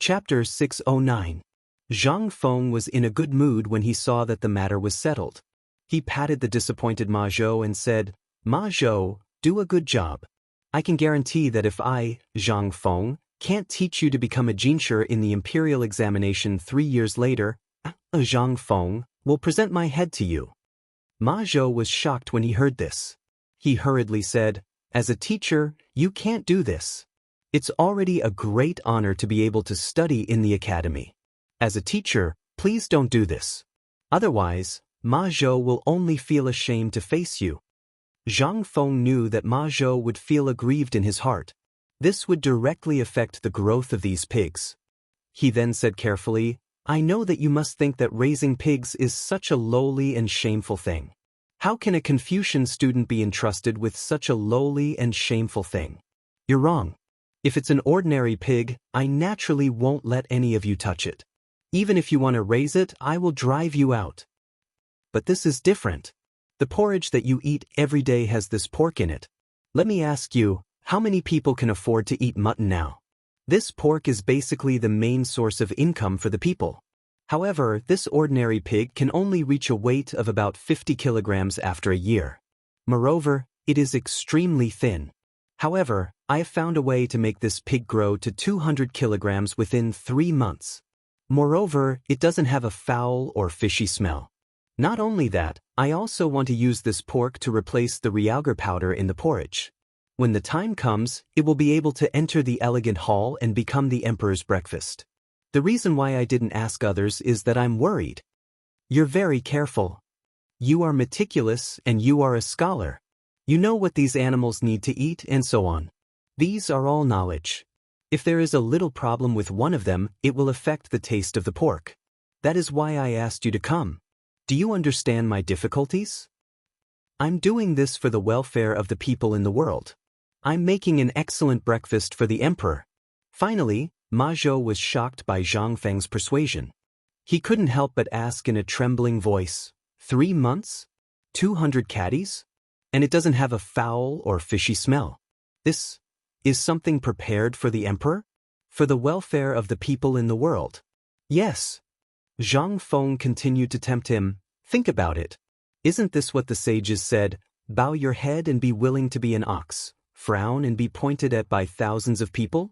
Chapter 609. Zhang Feng was in a good mood when he saw that the matter was settled. He patted the disappointed Ma Zhou and said, "Ma Zhou, do a good job. I can guarantee that if I, Zhang Feng, can't teach you to become a Jinshi in the imperial examination 3 years later, Zhang Feng will present my head to you." Ma Zhou was shocked when he heard this. He hurriedly said, "As a teacher, you can't do this. It's already a great honor to be able to study in the academy. As a teacher, please don't do this. Otherwise, Ma Zhou will only feel ashamed to face you." Zhang Feng knew that Ma Zhou would feel aggrieved in his heart. This would directly affect the growth of these pigs. He then said carefully, "I know that you must think that raising pigs is such a lowly and shameful thing. How can a Confucian student be entrusted with such a lowly and shameful thing? You're wrong. If it's an ordinary pig, I naturally won't let any of you touch it. Even if you want to raise it, I will drive you out. But this is different. The porridge that you eat every day has this pork in it. Let me ask you, how many people can afford to eat mutton now? This pork is basically the main source of income for the people. However, this ordinary pig can only reach a weight of about 50 kilograms after a year. Moreover, it is extremely thin. However, I have found a way to make this pig grow to 200 kilograms within 3 months. Moreover, it doesn't have a foul or fishy smell. Not only that, I also want to use this pork to replace the realgar powder in the porridge. When the time comes, it will be able to enter the elegant hall and become the emperor's breakfast. The reason why I didn't ask others is that I'm worried. You're very careful. You are meticulous and you are a scholar. You know what these animals need to eat and so on. These are all knowledge. If there is a little problem with one of them, it will affect the taste of the pork. That is why I asked you to come. Do you understand my difficulties? I'm doing this for the welfare of the people in the world. I'm making an excellent breakfast for the emperor." Finally, Ma Zhou was shocked by Zhang Feng's persuasion. He couldn't help but ask in a trembling voice, 3 months? 200 caddies? And it doesn't have a foul or fishy smell. This is something prepared for the emperor? For the welfare of the people in the world? Yes. Zhang Feng continued to tempt him. Think about it. Isn't this what the sages said? Bow your head and be willing to be an ox. Frown and be pointed at by thousands of people?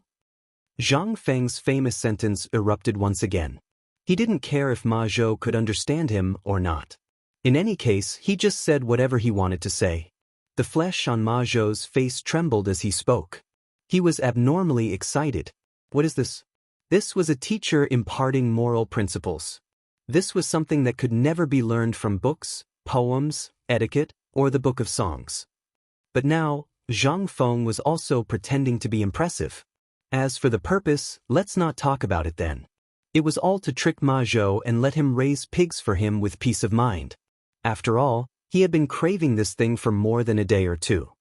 Zhang Feng's famous sentence erupted once again. He didn't care if Ma Zhou could understand him or not. In any case, he just said whatever he wanted to say. The flesh on Ma Zhou's face trembled as he spoke. He was abnormally excited. What is this? This was a teacher imparting moral principles. This was something that could never be learned from books, poems, etiquette, or the book of songs. But now, Zhang Feng was also pretending to be impressive. As for the purpose, let's not talk about it then. It was all to trick Ma Zhou and let him raise pigs for him with peace of mind. After all, he had been craving this thing for more than a day or two.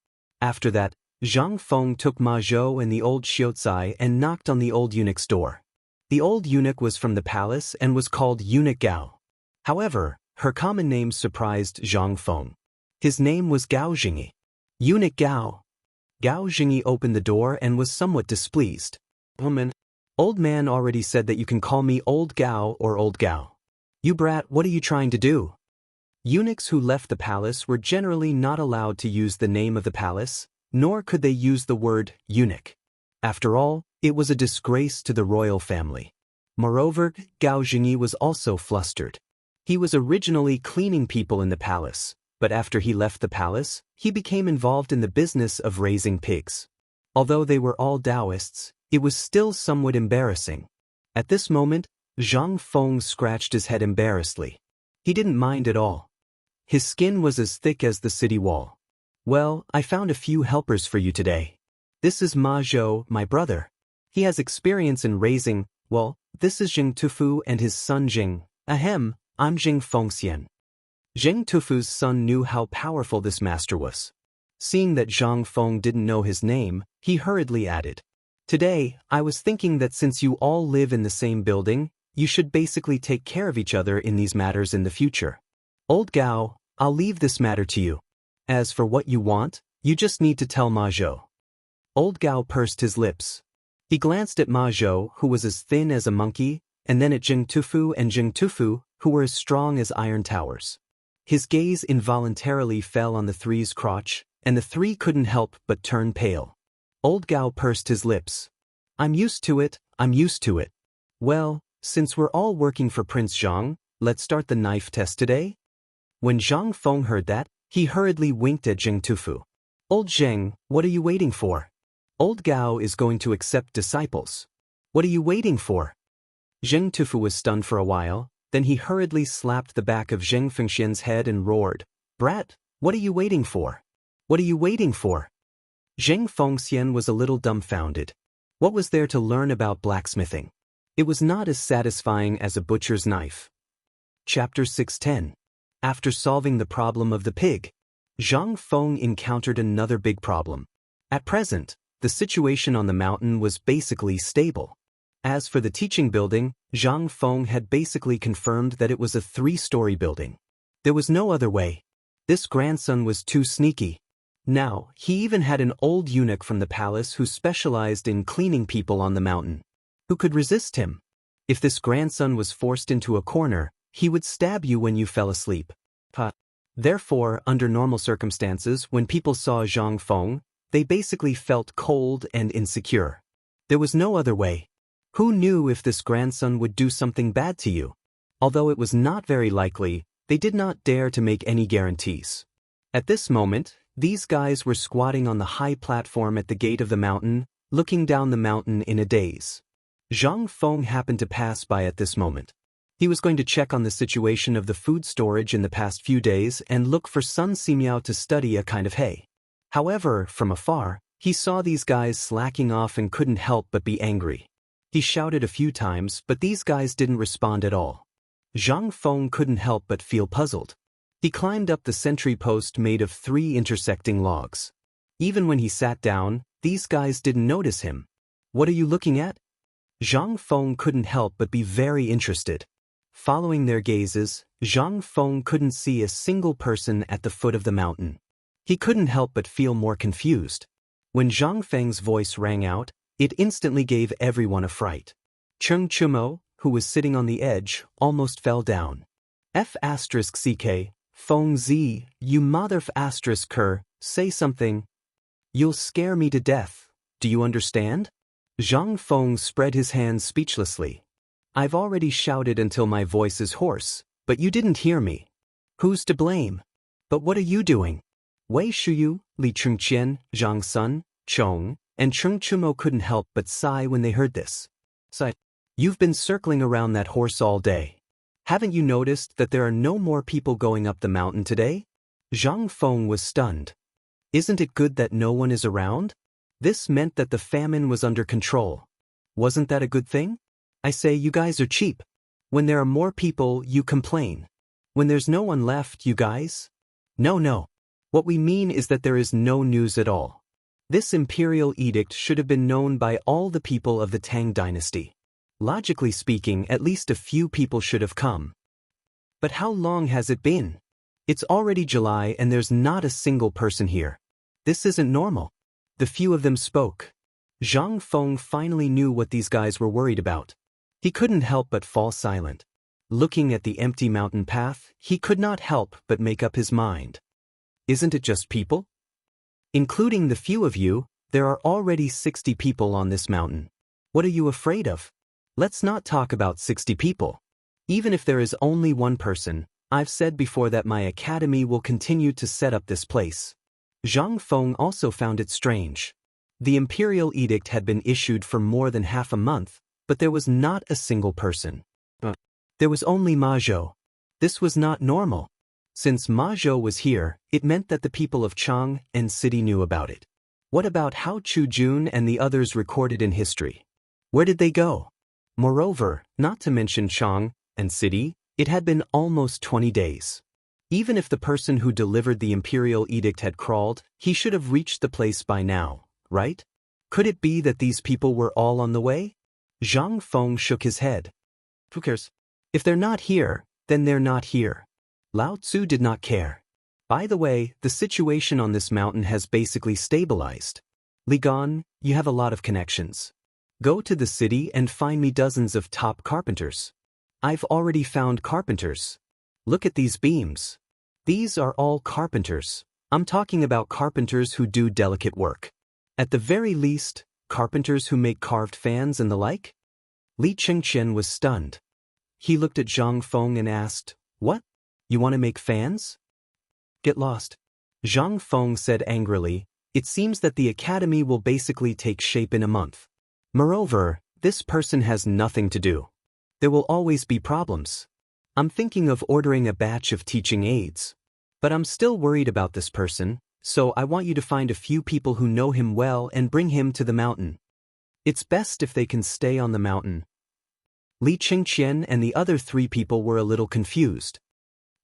After that, Zhang Feng took Ma Zhou and the old Xianxia and knocked on the old eunuch's door. The old eunuch was from the palace and was called Eunuch Gao. However, her common name surprised Zhang Feng. His name was Gao Jingyi. Eunuch Gao. Gao Jingyi opened the door and was somewhat displeased. "Woman, old man already said that you can call me Old Gao or Old Gao. You brat, what are you trying to do?" Eunuchs who left the palace were generally not allowed to use the name of the palace, nor could they use the word eunuch. After all, it was a disgrace to the royal family. Moreover, Gao Jingyi was also flustered. He was originally cleaning people in the palace, but after he left the palace, he became involved in the business of raising pigs. Although they were all Taoists, it was still somewhat embarrassing. At this moment, Zhang Feng scratched his head embarrassedly. He didn't mind at all. His skin was as thick as the city wall. "Well, I found a few helpers for you today. This is Ma Zhou, my brother. He has experience in raising, well, this is Jing Tufu and his son Jing. Ahem, I'm Jing Fengxian." Jing Tufu's son knew how powerful this master was. Seeing that Zhang Feng didn't know his name, he hurriedly added, "Today, I was thinking that since you all live in the same building, you should basically take care of each other in these matters in the future. Old Gao, I'll leave this matter to you. As for what you want, you just need to tell Ma Zhou." Old Gao pursed his lips. He glanced at Ma Zhou, who was as thin as a monkey, and then at Jing Tufu and Jing Tufu, who were as strong as iron towers. His gaze involuntarily fell on the three's crotch, and the three couldn't help but turn pale. Old Gao pursed his lips. I'm used to it, I'm used to it. Well, since we're all working for Prince Zhang, let's start the knife test today? When Zhang Feng heard that, he hurriedly winked at Jing Tufu. Old Zheng, what are you waiting for? Old Gao is going to accept disciples. What are you waiting for? Jing Tufu was stunned for a while, then he hurriedly slapped the back of Zheng Fengxian's head and roared, Brat, what are you waiting for? What are you waiting for? Zheng Fengxian was a little dumbfounded. What was there to learn about blacksmithing? It was not as satisfying as a butcher's knife. Chapter 610. After solving the problem of the pig, Zhang Feng encountered another big problem. At present, the situation on the mountain was basically stable. As for the teaching building, Zhang Feng had basically confirmed that it was a 3-story building. There was no other way. This grandson was too sneaky. Now, he even had an old eunuch from the palace who specialized in cleaning people on the mountain. Who could resist him? If this grandson was forced into a corner, he would stab you when you fell asleep. Therefore, under normal circumstances, when people saw Zhang Feng, they basically felt cold and insecure. There was no other way. Who knew if this grandson would do something bad to you? Although it was not very likely, they did not dare to make any guarantees. At this moment, these guys were squatting on the high platform at the gate of the mountain, looking down the mountain in a daze. Zhang Feng happened to pass by at this moment. He was going to check on the situation of the food storage in the past few days and look for Sun Simiao to study a kind of hay. However, from afar, he saw these guys slacking off and couldn't help but be angry. He shouted a few times, but these guys didn't respond at all. Zhang Feng couldn't help but feel puzzled. He climbed up the sentry post made of 3 intersecting logs. Even when he sat down, these guys didn't notice him. What are you looking at? Zhang Feng couldn't help but be very interested. Following their gazes, Zhang Feng couldn't see a single person at the foot of the mountain. He couldn't help but feel more confused. When Zhang Feng's voice rang out, it instantly gave everyone a fright. Cheng Chumo, who was sitting on the edge, almost fell down. F*ck, Feng Zi, you mother f*ker, say something. You'll scare me to death, do you understand? Zhang Feng spread his hands speechlessly. I've already shouted until my voice is hoarse, but you didn't hear me. Who's to blame? But what are you doing? Wei Shuyu, Li Chengqian, Zhang Sun, Chong, and Cheng Chumo couldn't help but sigh when they heard this. Sigh. You've been circling around that horse all day. Haven't you noticed that there are no more people going up the mountain today? Zhang Feng was stunned. Isn't it good that no one is around? This meant that the famine was under control. Wasn't that a good thing? I say you guys are cheap. When there are more people, you complain. When there's no one left, you guys? No. What we mean is that there is no news at all. This imperial edict should have been known by all the people of the Tang dynasty. Logically speaking, at least a few people should have come. But how long has it been? It's already July and there's not a single person here. This isn't normal. The few of them spoke. Zhang Feng finally knew what these guys were worried about. He couldn't help but fall silent. Looking at the empty mountain path, he could not help but make up his mind. Isn't it just people? Including the few of you, there are already 60 people on this mountain. What are you afraid of? Let's not talk about 60 people. Even if there is only one person, I've said before that my academy will continue to set up this place. Zhang Feng also found it strange. The imperial edict had been issued for more than half a month, but there was not a single person. There was only Ma Zhou. This was not normal. Since Ma Zhou was here, it meant that the people of Chang and city knew about it. What about how Chu Jun and the others recorded in history? Where did they go? Moreover, not to mention Chang and city, it had been almost 20 days. Even if the person who delivered the imperial edict had crawled, he should have reached the place by now, right? Could it be that these people were all on the way? Zhang Feng shook his head. Who cares? If they're not here, then they're not here. Lao Tzu did not care. By the way, the situation on this mountain has basically stabilized. Li Gan, you have a lot of connections. Go to the city and find me dozens of top carpenters. I've already found carpenters. Look at these beams. These are all carpenters. I'm talking about carpenters who do delicate work. At the very least, carpenters who make carved fans and the like? Li Chengqian was stunned. He looked at Zhang Feng and asked, "What? You want to make fans?" "Get lost." Zhang Feng said angrily, "It seems that the academy will basically take shape in a month. Moreover, this person has nothing to do. There will always be problems. I'm thinking of ordering a batch of teaching aides. But I'm still worried about this person, so I want you to find a few people who know him well and bring him to the mountain. It's best if they can stay on the mountain." Li Chengqian and the other 3 people were a little confused.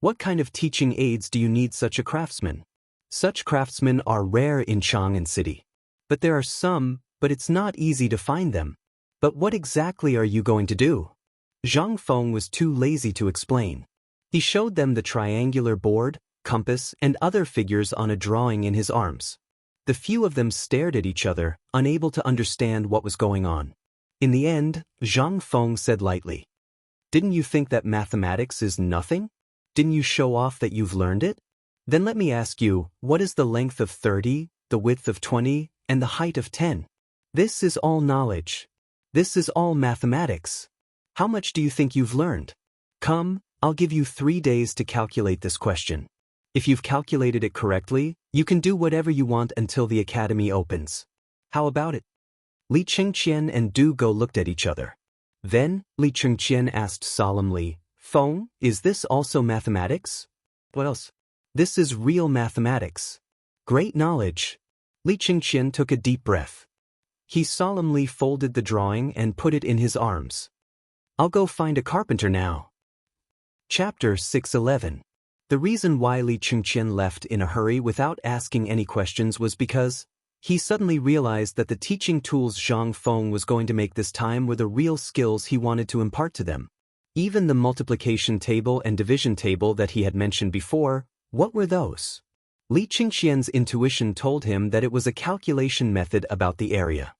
What kind of teaching aids do you need such a craftsman? Such craftsmen are rare in Chang'an City. But there are some, but it's not easy to find them. But what exactly are you going to do? Zhang Feng was too lazy to explain. He showed them the triangular board, compass, and other figures on a drawing in his arms. The few of them stared at each other, unable to understand what was going on. In the end, Zhang Feng said lightly, "Didn't you think that mathematics is nothing? Didn't you show off that you've learned it? Then let me ask you, what is the length of 30, the width of 20, and the height of 10? This is all knowledge. This is all mathematics. How much do you think you've learned? Come, I'll give you 3 days to calculate this question. If you've calculated it correctly, you can do whatever you want until the academy opens. How about it?" Li Chengqian and Du Go looked at each other. Then, Li Chengqian asked solemnly, "Feng, is this also mathematics?" "What else?" "This is real mathematics. Great knowledge." Li Chengqian took a deep breath. He solemnly folded the drawing and put it in his arms. "I'll go find a carpenter now." Chapter 611. The reason why Li Chengqian left in a hurry without asking any questions was because he suddenly realized that the teaching tools Zhang Feng was going to make this time were the real skills he wanted to impart to them. Even the multiplication table and division table that he had mentioned before, what were those? Li Chengqian's intuition told him that it was a calculation method about the area.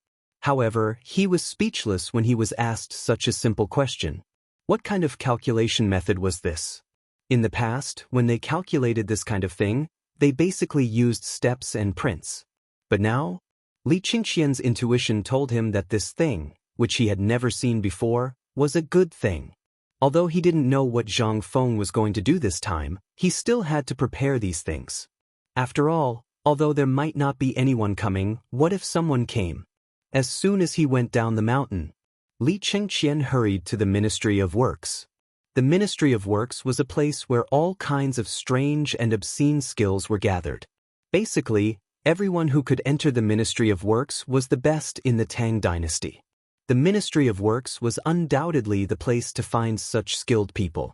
However, he was speechless when he was asked such a simple question. What kind of calculation method was this? In the past, when they calculated this kind of thing, they basically used steps and prints. But now, Li Chengqian's intuition told him that this thing, which he had never seen before, was a good thing. Although he didn't know what Zhang Feng was going to do this time, he still had to prepare these things. After all, although there might not be anyone coming, what if someone came? As soon as he went down the mountain, Li Chengqian hurried to the Ministry of Works. The Ministry of Works was a place where all kinds of strange and obscene skills were gathered. Basically, everyone who could enter the Ministry of Works was the best in the Tang dynasty. The Ministry of Works was undoubtedly the place to find such skilled people.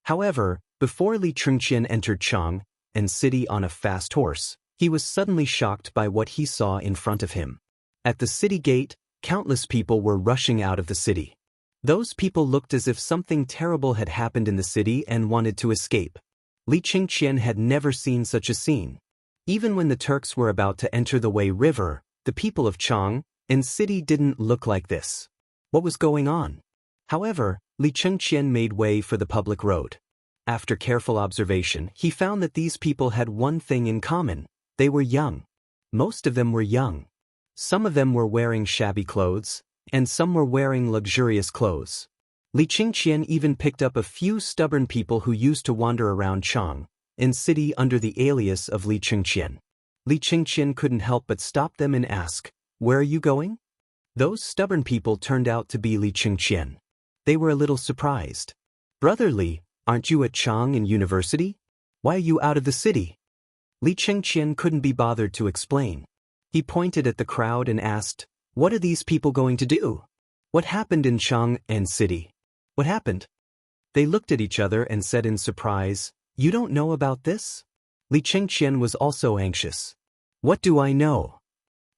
However, before Li Chengqian entered Chang'an City on a fast horse, he was suddenly shocked by what he saw in front of him. At the city gate, countless people were rushing out of the city. Those people looked as if something terrible had happened in the city and wanted to escape. Li Chengqian had never seen such a scene. Even when the Turks were about to enter the Wei River, the people of Chang'an City didn't look like this. What was going on? However, Li Chengqian made way for the public road. After careful observation, he found that these people had one thing in common. They were young. Most of them were young. Some of them were wearing shabby clothes, and some were wearing luxurious clothes. Li Chengqian even picked up a few stubborn people who used to wander around Chang'an City under the alias of Li Chengqian. Li Chengqian couldn't help but stop them and ask, "Where are you going?" Those stubborn people turned out to be Li Chengqian. They were a little surprised. "Brother Li, aren't you at Chang'an University? Why are you out of the city?" Li Chengqian couldn't be bothered to explain. He pointed at the crowd and asked, "What are these people going to do? What happened in Chang'an City? What happened?" They looked at each other and said in surprise, "You don't know about this?" Li Chengqian was also anxious. "What do I know?"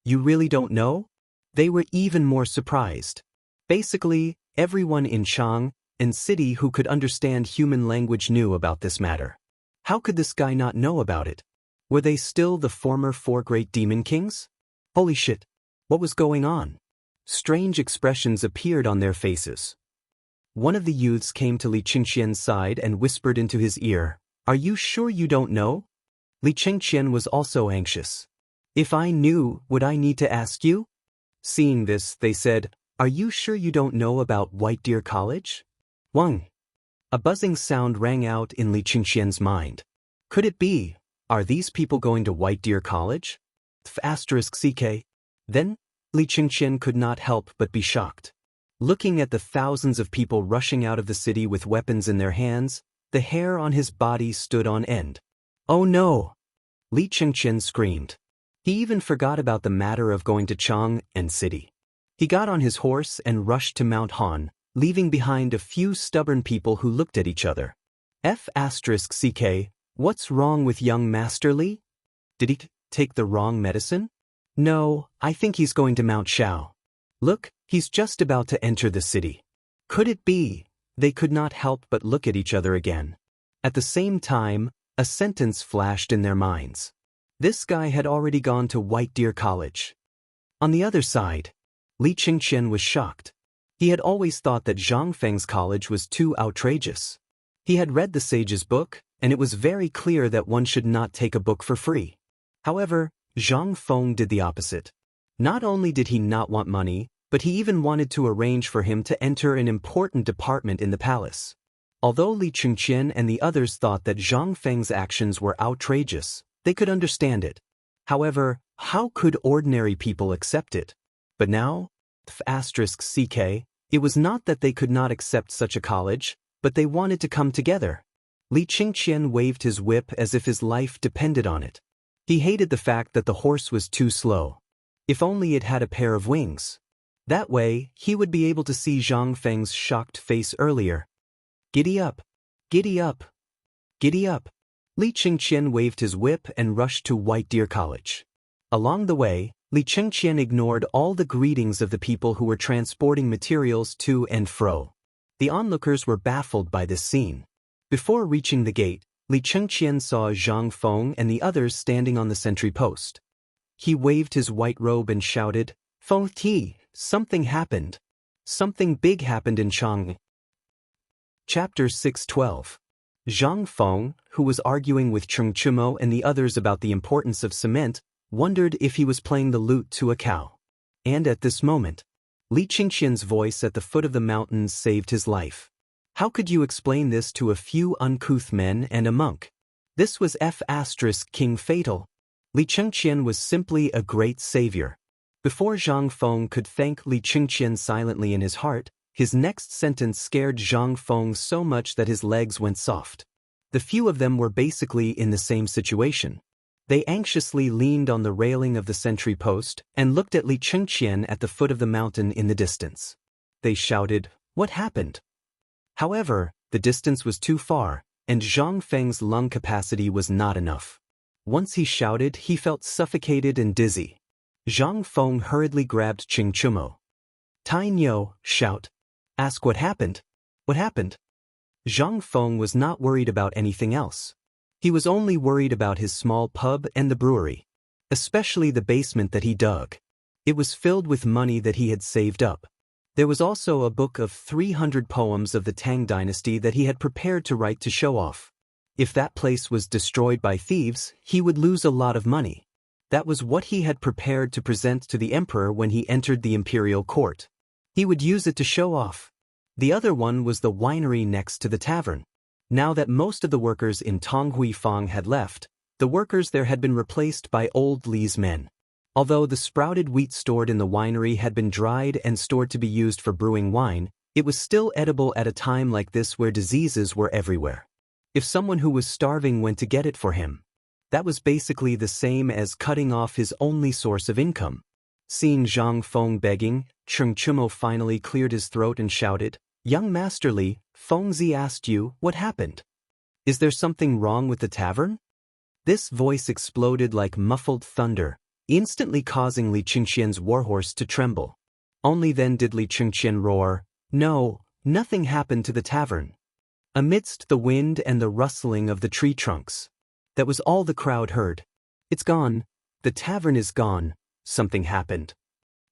"You really don't know?" They were even more surprised. Basically, everyone in Chang'an City who could understand human language knew about this matter. How could this guy not know about it? Were they still the former 4 great demon kings? Holy shit! What was going on? Strange expressions appeared on their faces. One of the youths came to Li Qingqian's side and whispered into his ear, "Are you sure you don't know?" Li Qingqian was also anxious. "If I knew, would I need to ask you?" Seeing this, they said, "Are you sure you don't know about White Deer College?" Wang. A buzzing sound rang out in Li Qingqian's mind. Could it be? Are these people going to White Deer College? **CK. Then, Li Qingqian could not help but be shocked. Looking at the thousands of people rushing out of the city with weapons in their hands, the hair on his body stood on end. "Oh no!" Li Qingqian screamed. He even forgot about the matter of going to Chang and city. He got on his horse and rushed to Mount Han, leaving behind a few stubborn people who looked at each other. **CK. What's wrong with young Master Li? Did he take the wrong medicine? No, I think he's going to Mount Shao. Look, he's just about to enter the city. Could it be? They could not help but look at each other again. At the same time, a sentence flashed in their minds. This guy had already gone to White Deer College. On the other side, Li Qingqian was shocked. He had always thought that Zhang Feng's college was too outrageous. He had read the sage's book, and it was very clear that one should not take a book for free. However, Zhang Feng did the opposite. Not only did he not want money, but he even wanted to arrange for him to enter an important department in the palace. Although Li Qingqian and the others thought that Zhang Feng's actions were outrageous, they could understand it. However, how could ordinary people accept it? But now, **CK, it was not that they could not accept such a college, but they wanted to come together. Li Qingqian waved his whip as if his life depended on it. He hated the fact that the horse was too slow. If only it had a pair of wings. That way, he would be able to see Zhang Feng's shocked face earlier. "Giddy up! Giddy up! Giddy up!" Li Qingqian waved his whip and rushed to White Deer College. Along the way, Li Qingqian ignored all the greetings of the people who were transporting materials to and fro. The onlookers were baffled by this scene. Before reaching the gate, Li Qingqian saw Zhang Feng and the others standing on the sentry post. He waved his white robe and shouted, "Feng Ti, something happened. Something big happened in Chang." Chapter 6:12. Zhang Feng, who was arguing with Cheng Chumo and the others about the importance of cement, wondered if he was playing the lute to a cow. And at this moment, Li Qingqian's voice at the foot of the mountains saved his life. How could you explain this to a few uncouth men and a monk? This was King Fatal. Li Qingqian was simply a great savior. Before Zhang Feng could thank Li Qingqian silently in his heart, his next sentence scared Zhang Feng so much that his legs went soft. The few of them were basically in the same situation. They anxiously leaned on the railing of the sentry post and looked at Li Qingqian at the foot of the mountain in the distance. They shouted, "What happened?" However, the distance was too far, and Zhang Feng's lung capacity was not enough. Once he shouted, he felt suffocated and dizzy. Zhang Feng hurriedly grabbed Cheng Chumo. "Tai Nyo, shout. Ask what happened. What happened?" Zhang Feng was not worried about anything else. He was only worried about his small pub and the brewery, especially the basement that he dug. It was filled with money that he had saved up. There was also a book of 300 poems of the Tang dynasty that he had prepared to write to show off. If that place was destroyed by thieves, he would lose a lot of money. That was what he had prepared to present to the emperor when he entered the imperial court. He would use it to show off. The other one was the winery next to the tavern. Now that most of the workers in Tonghuifang had left, the workers there had been replaced by old Li's men. Although the sprouted wheat stored in the winery had been dried and stored to be used for brewing wine, it was still edible at a time like this where diseases were everywhere. If someone who was starving went to get it for him, that was basically the same as cutting off his only source of income. Seeing Zhang Feng begging, Cheng Chumo finally cleared his throat and shouted, "Young Master Li, Fengzi asked you, what happened? Is there something wrong with the tavern?" This voice exploded like muffled thunder, instantly causing Li Qingqian's warhorse to tremble. Only then did Li Qingqian roar, "No, nothing happened to the tavern." Amidst the wind and the rustling of the tree trunks, that was all the crowd heard. "It's gone. The tavern is gone. Something happened."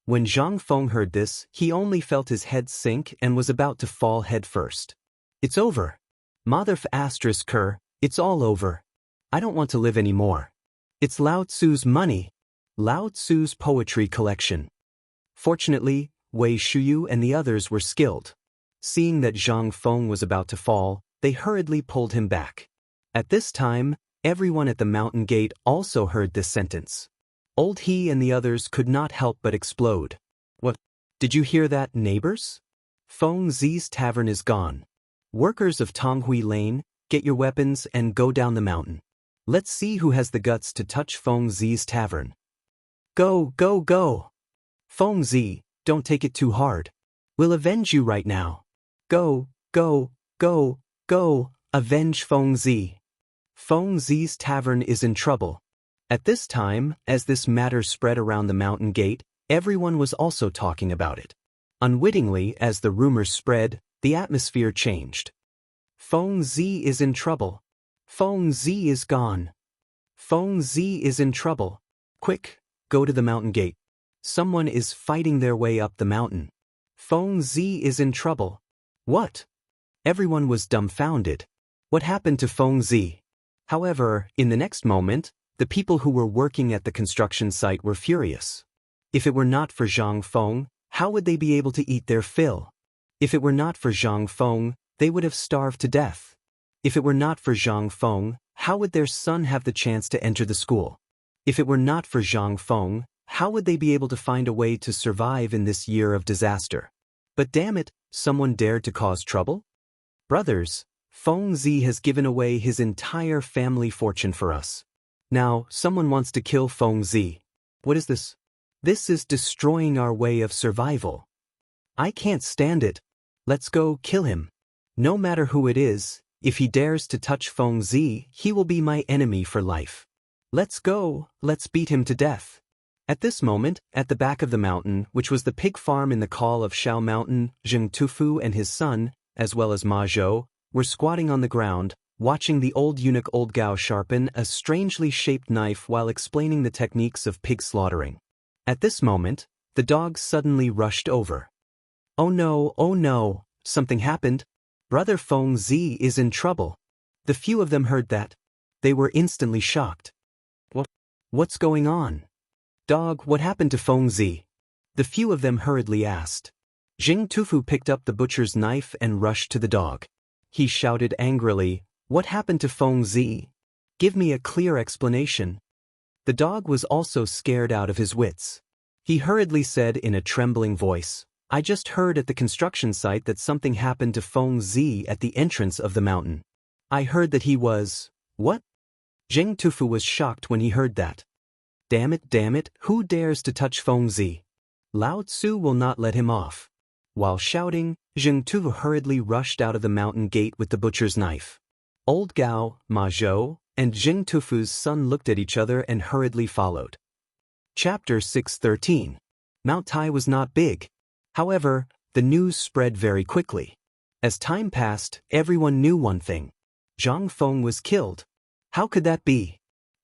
When Zhang Feng heard this, he only felt his head sink and was about to fall head first. It's over. Mother f***, it's all over. I don't want to live anymore. It's Lao Tzu's money. Lao Tzu's poetry collection. Fortunately, Wei Shuyu and the others were skilled. Seeing that Zhang Feng was about to fall, they hurriedly pulled him back. At this time, everyone at the mountain gate also heard this sentence. Old He and the others could not help but explode. What? Did you hear that, neighbors? Feng Zi's tavern is gone. Workers of Tonghui Lane, get your weapons and go down the mountain. Let's see who has the guts to touch Feng Zi's tavern. Go, go, go! Feng Zi, don't take it too hard. We'll avenge you right now. Go, go, go, go, avenge Feng Zi. Feng Zi's tavern is in trouble. At this time, as this matter spread around the mountain gate, everyone was also talking about it. Unwittingly, as the rumors spread, the atmosphere changed. Feng Zi is in trouble. Feng Zi is gone. Feng Zi is in trouble. Quick, go to the mountain gate. Someone is fighting their way up the mountain. Feng Zi is in trouble. What? Everyone was dumbfounded. What happened to Feng Zi? However, in the next moment, the people who were working at the construction site were furious. If it were not for Zhang Feng, how would they be able to eat their fill? If it were not for Zhang Feng, they would have starved to death. If it were not for Zhang Feng, how would their son have the chance to enter the school? If it were not for Zhang Feng, how would they be able to find a way to survive in this year of disaster? But damn it, someone dared to cause trouble? Brothers, Feng Zi has given away his entire family fortune for us. Now, someone wants to kill Feng Zi. What is this? This is destroying our way of survival. I can't stand it. Let's go kill him. No matter who it is, if he dares to touch Feng Zi, he will be my enemy for life. Let's go, let's beat him to death. At this moment, at the back of the mountain, which was the pig farm in the call of Shao Mountain, Zheng Tufu and his son, as well as Ma Zhou, were squatting on the ground, watching the old eunuch Old Gao sharpen a strangely shaped knife while explaining the techniques of pig slaughtering. At this moment, the dogs suddenly rushed over. Oh no, something happened. Brother Feng Zi is in trouble. The few of them heard that. They were instantly shocked. What's going on? Dog, what happened to Feng Zi? The few of them hurriedly asked. Zheng Tufu picked up the butcher's knife and rushed to the dog. He shouted angrily, What happened to Feng Zi? Give me a clear explanation. The dog was also scared out of his wits. He hurriedly said in a trembling voice, I just heard at the construction site that something happened to Feng Zi at the entrance of the mountain. I heard that he was... What? Zheng Tufu was shocked when he heard that. Damn it, who dares to touch Feng Zi? Lao Tzu will not let him off. While shouting, Zheng Tufu hurriedly rushed out of the mountain gate with the butcher's knife. Old Gao, Ma Zhou, and Zheng Tufu's son looked at each other and hurriedly followed. Chapter 613. Mount Tai was not big. However, the news spread very quickly. As time passed, everyone knew one thing. Zhang Feng was killed. How could that be?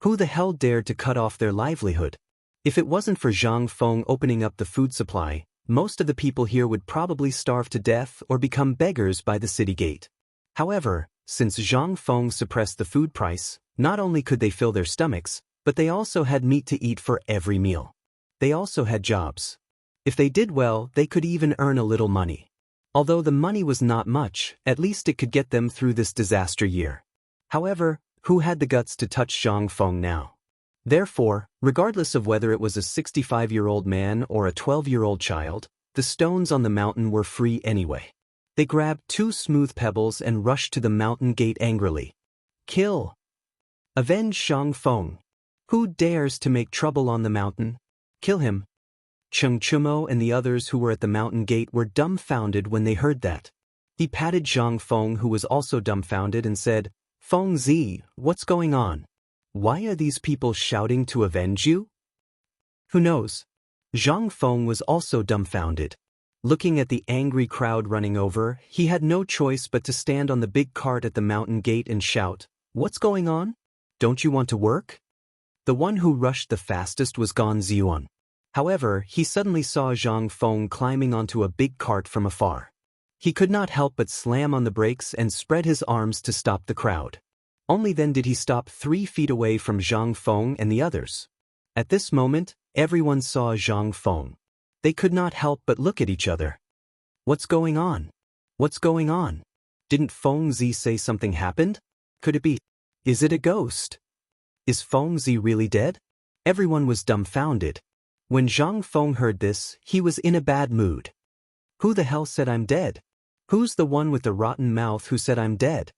Who the hell dared to cut off their livelihood? If it wasn't for Zhang Feng opening up the food supply, most of the people here would probably starve to death or become beggars by the city gate. However, since Zhang Feng suppressed the food price, not only could they fill their stomachs, but they also had meat to eat for every meal. They also had jobs. If they did well, they could even earn a little money. Although the money was not much, at least it could get them through this disaster year. However, who had the guts to touch Zhang Feng now? Therefore, regardless of whether it was a 65-year-old man or a 12-year-old child, the stones on the mountain were free anyway. They grabbed 2 smooth pebbles and rushed to the mountain gate angrily. Kill! Avenge Zhang Feng! Who dares to make trouble on the mountain? Kill him! Cheng Chumo and the others who were at the mountain gate were dumbfounded when they heard that. He patted Zhang Feng, who was also dumbfounded, and said, Feng Zi, what's going on? Why are these people shouting to avenge you? Who knows? Zhang Feng was also dumbfounded. Looking at the angry crowd running over, he had no choice but to stand on the big cart at the mountain gate and shout, What's going on? Don't you want to work? The one who rushed the fastest was Gan Ziyuan. However, he suddenly saw Zhang Feng climbing onto a big cart from afar. He could not help but slam on the brakes and spread his arms to stop the crowd. Only then did he stop 3 feet away from Zhang Feng and the others. At this moment, everyone saw Zhang Feng. They could not help but look at each other. What's going on? What's going on? Didn't Feng Zi say something happened? Could it be? Is it a ghost? Is Feng Zi really dead? Everyone was dumbfounded. When Zhang Feng heard this, he was in a bad mood. Who the hell said I'm dead? Who's the one with the rotten mouth who said I'm dead?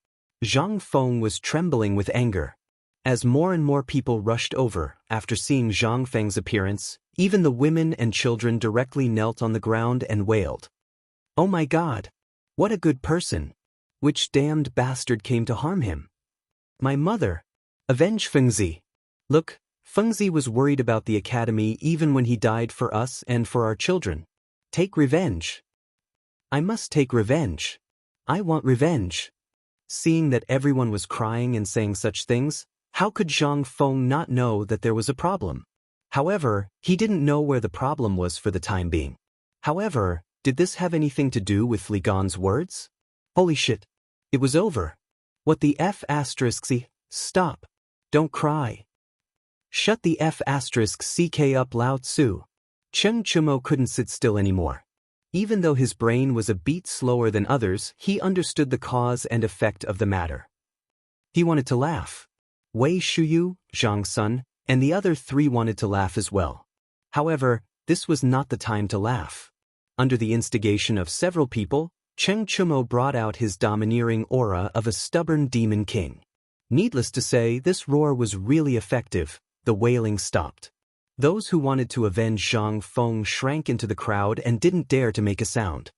Zhang Feng was trembling with anger. As more and more people rushed over, after seeing Zhang Feng's appearance, even the women and children directly knelt on the ground and wailed. Oh my God! What a good person! Which damned bastard came to harm him? My mother! Avenge Feng Zi! Look, Feng Zi was worried about the academy even when he died for us and for our children. Take revenge! I must take revenge! I want revenge! Seeing that everyone was crying and saying such things, how could Zhang Feng not know that there was a problem? However, he didn't know where the problem was for the time being. However, did this have anything to do with Li Gan's words? Holy shit! It was over. What the F *C? Stop. Don't cry. Shut the F *CK up, Lao Tzu. Cheng Chumo couldn't sit still anymore. Even though his brain was a beat slower than others, he understood the cause and effect of the matter. He wanted to laugh. Wei Shuyu, Zhang Sun, and the other 3 wanted to laugh as well. However, this was not the time to laugh. Under the instigation of several people, Cheng Chumo brought out his domineering aura of a stubborn demon king. Needless to say, this roar was really effective. The wailing stopped. Those who wanted to avenge Zhang Feng shrank into the crowd and didn't dare to make a sound.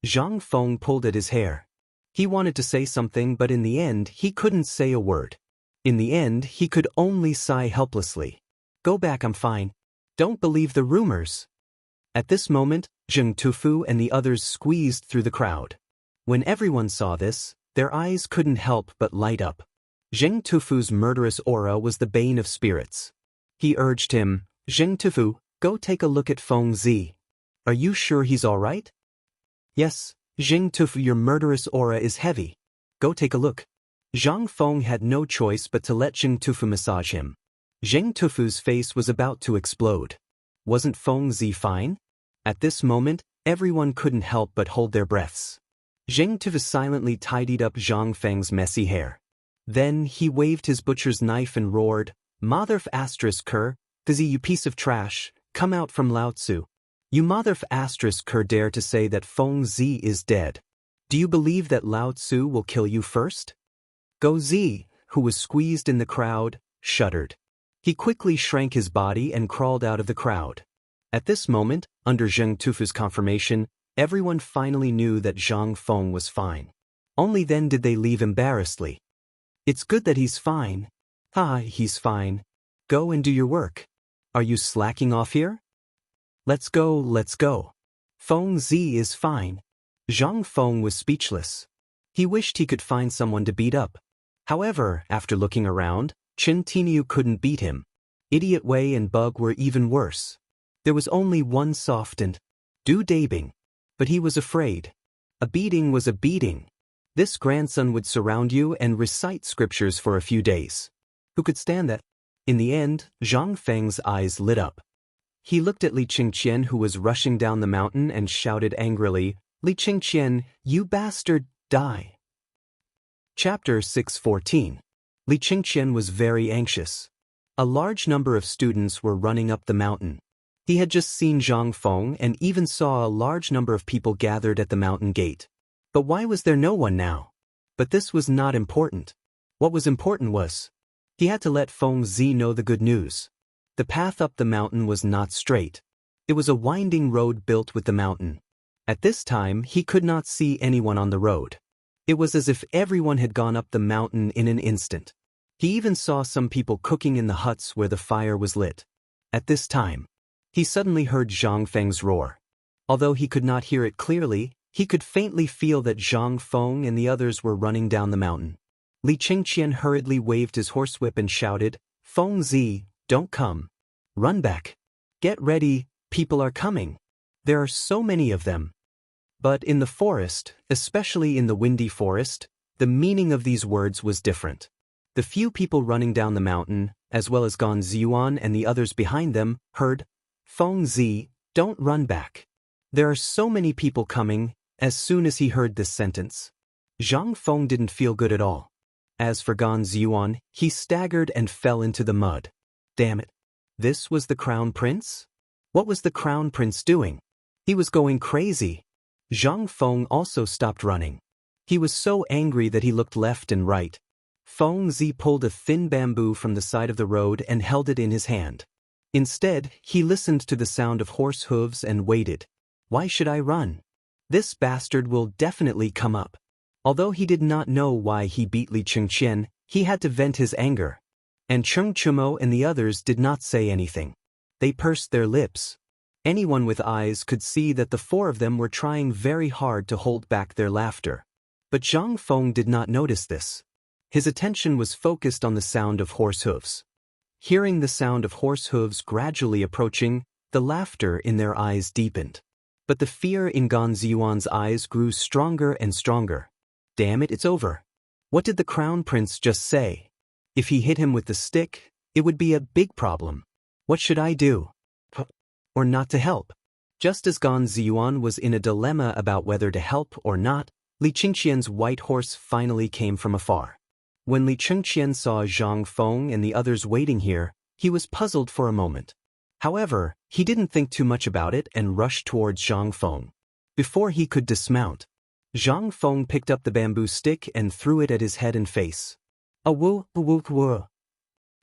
Zhang Feng pulled at his hair. He wanted to say something, but in the end he couldn't say a word. In the end he could only sigh helplessly. Go back, I'm fine. Don't believe the rumors. At this moment, Zheng Tufu and the others squeezed through the crowd. When everyone saw this, their eyes couldn't help but light up. Zheng Tufu's murderous aura was the bane of spirits. He urged him, Zheng Tufu, go take a look at Feng Zi. Are you sure he's all right? Yes, Zheng Tufu, your murderous aura is heavy. Go take a look. Zhang Feng had no choice but to let Zheng Tufu massage him. Zheng Tufu's face was about to explode. Wasn't Feng Zi fine? At this moment, everyone couldn't help but hold their breaths. Zheng Tufu silently tidied up Zhang Feng's messy hair. Then he waved his butcher's knife and roared, Mother *Cur, Fizzy, you piece of trash, come out from Lao Tzu. You Mother *Cur dare to say that Feng Zi is dead. Do you believe that Lao Tzu will kill you first? Go Zi, who was squeezed in the crowd, shuddered. He quickly shrank his body and crawled out of the crowd. At this moment, under Zheng Tufu's confirmation, everyone finally knew that Zhang Feng was fine. Only then did they leave embarrassedly. It's good that he's fine. He's fine. Go and do your work. Are you slacking off here? Let's go, let's go. Feng Zi is fine. Zhang Feng was speechless. He wished he could find someone to beat up. However, after looking around, Chen Tiniu couldn't beat him. Idiot Wei and Bug were even worse. There was only one soft and Du Dabing. But he was afraid. A beating was a beating. This grandson would surround you and recite scriptures for a few days. Who could stand that? In the end, Zhang Feng's eyes lit up. He looked at Li Qingqian, who was rushing down the mountain, and shouted angrily, Li Qingqian, you bastard, die. Chapter 614. Li Qingqian was very anxious. A large number of students were running up the mountain. He had just seen Zhang Feng and even saw a large number of people gathered at the mountain gate. But why was there no one now? But this was not important. What was important was, he had to let Feng Zi know the good news. The path up the mountain was not straight. It was a winding road built with the mountain. At this time, he could not see anyone on the road. It was as if everyone had gone up the mountain in an instant. He even saw some people cooking in the huts where the fire was lit. At this time, he suddenly heard Zhang Feng's roar. Although he could not hear it clearly, he could faintly feel that Zhang Feng and the others were running down the mountain. Li Qingqian hurriedly waved his horsewhip and shouted, Feng Zi, don't come. Run back. Get ready, People are coming. There are so many of them. But in the forest, especially in the windy forest, the meaning of these words was different. The few people running down the mountain, as well as Gan Ziyuan and the others behind them, heard, "Feng Zi, don't run back. There are so many people coming." As soon as he heard this sentence, Zhang Feng didn't feel good at all. As for Gan Ziyuan, he staggered and fell into the mud. Damn it. This was the crown prince? What was the crown prince doing? He was going crazy. Zhang Feng also stopped running. He was so angry that he looked left and right. Feng Zi pulled a thin bamboo from the side of the road and held it in his hand. Instead, he listened to the sound of horse hooves and waited. Why should I run? This bastard will definitely come up. Although he did not know why he beat Li Chengqian, he had to vent his anger. And Cheng Chumo and the others did not say anything. They pursed their lips. Anyone with eyes could see that the four of them were trying very hard to hold back their laughter. But Zhang Feng did not notice this. His attention was focused on the sound of horse hooves. Hearing the sound of horse hooves gradually approaching, the laughter in their eyes deepened. But the fear in Gan Ziyuan's eyes grew stronger and stronger. Damn it, it's over. What did the crown prince just say? If he hit him with the stick, it would be a big problem. What should I do? Or not to help? Just as Gan Ziyuan was in a dilemma about whether to help or not, Li Chengqian's white horse finally came from afar. When Li Chengqian saw Zhang Feng and the others waiting here, he was puzzled for a moment. However, he didn't think too much about it and rushed towards Zhang Feng. Before he could dismount, Zhang Feng picked up the bamboo stick and threw it at his head and face. Woo.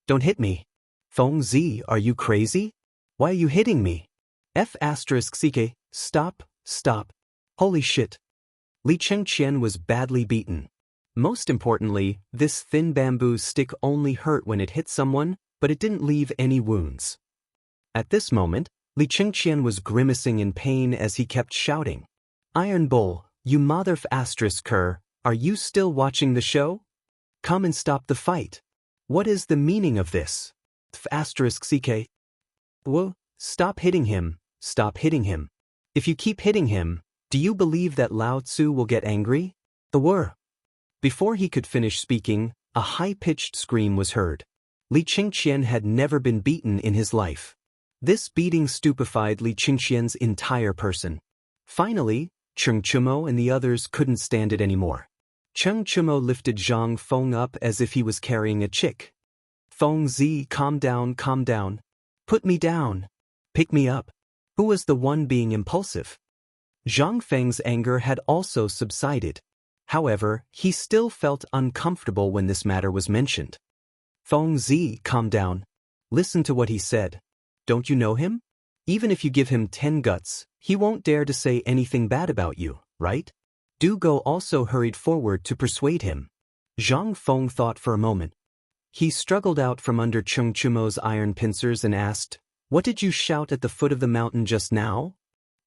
Don't hit me. Feng Zi, are you crazy? Why are you hitting me? F***ck, stop. Holy shit. Li Chengqian was badly beaten. Most importantly, this thin bamboo stick only hurt when it hit someone, but it didn't leave any wounds. At this moment, Li Chengqian was grimacing in pain as he kept shouting. Iron Bull, you mother***er, are you still watching the show? Come and stop the fight. What is the meaning of this? ***ck. Whoa, stop hitting him. If you keep hitting him, do you believe that Lao Tzu will get angry? Before he could finish speaking, a high-pitched scream was heard. Li Chengqian had never been beaten in his life. This beating stupefied Li Chengqian's entire person. Finally, Cheng Chumo and the others couldn't stand it anymore. Cheng Chumo lifted Zhang Feng up as if he was carrying a chick. Feng Zi, calm down. Put me down. Pick me up. Who was the one being impulsive? Zhang Feng's anger had also subsided. However, he still felt uncomfortable when this matter was mentioned. Feng Zi, calm down. Listen to what he said. Don't you know him? Even if you give him 10 guts, he won't dare to say anything bad about you, right? Du Go also hurried forward to persuade him. Zhang Feng thought for a moment. He struggled out from under Cheng Chumo's iron pincers and asked, What did you shout at the foot of the mountain just now?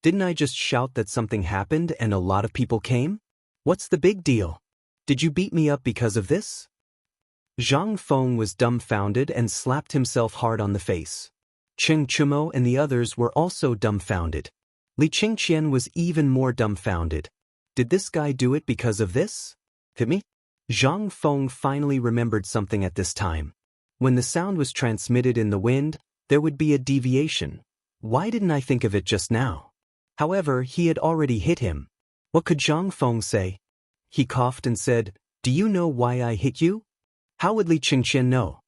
Didn't I just shout that something happened and a lot of people came? What's the big deal? Did you beat me up because of this? Zhang Feng was dumbfounded and slapped himself hard on the face. Cheng Chumo and the others were also dumbfounded. Li Chengqian was even more dumbfounded. Did this guy do it because of this? Hit me? Zhang Feng finally remembered something at this time. When the sound was transmitted in the wind, there would be a deviation. Why didn't I think of it just now? However, he had already hit him. What could Zhang Feng say? He coughed and said, Do you know why I hit you? How would Li Chengqian know?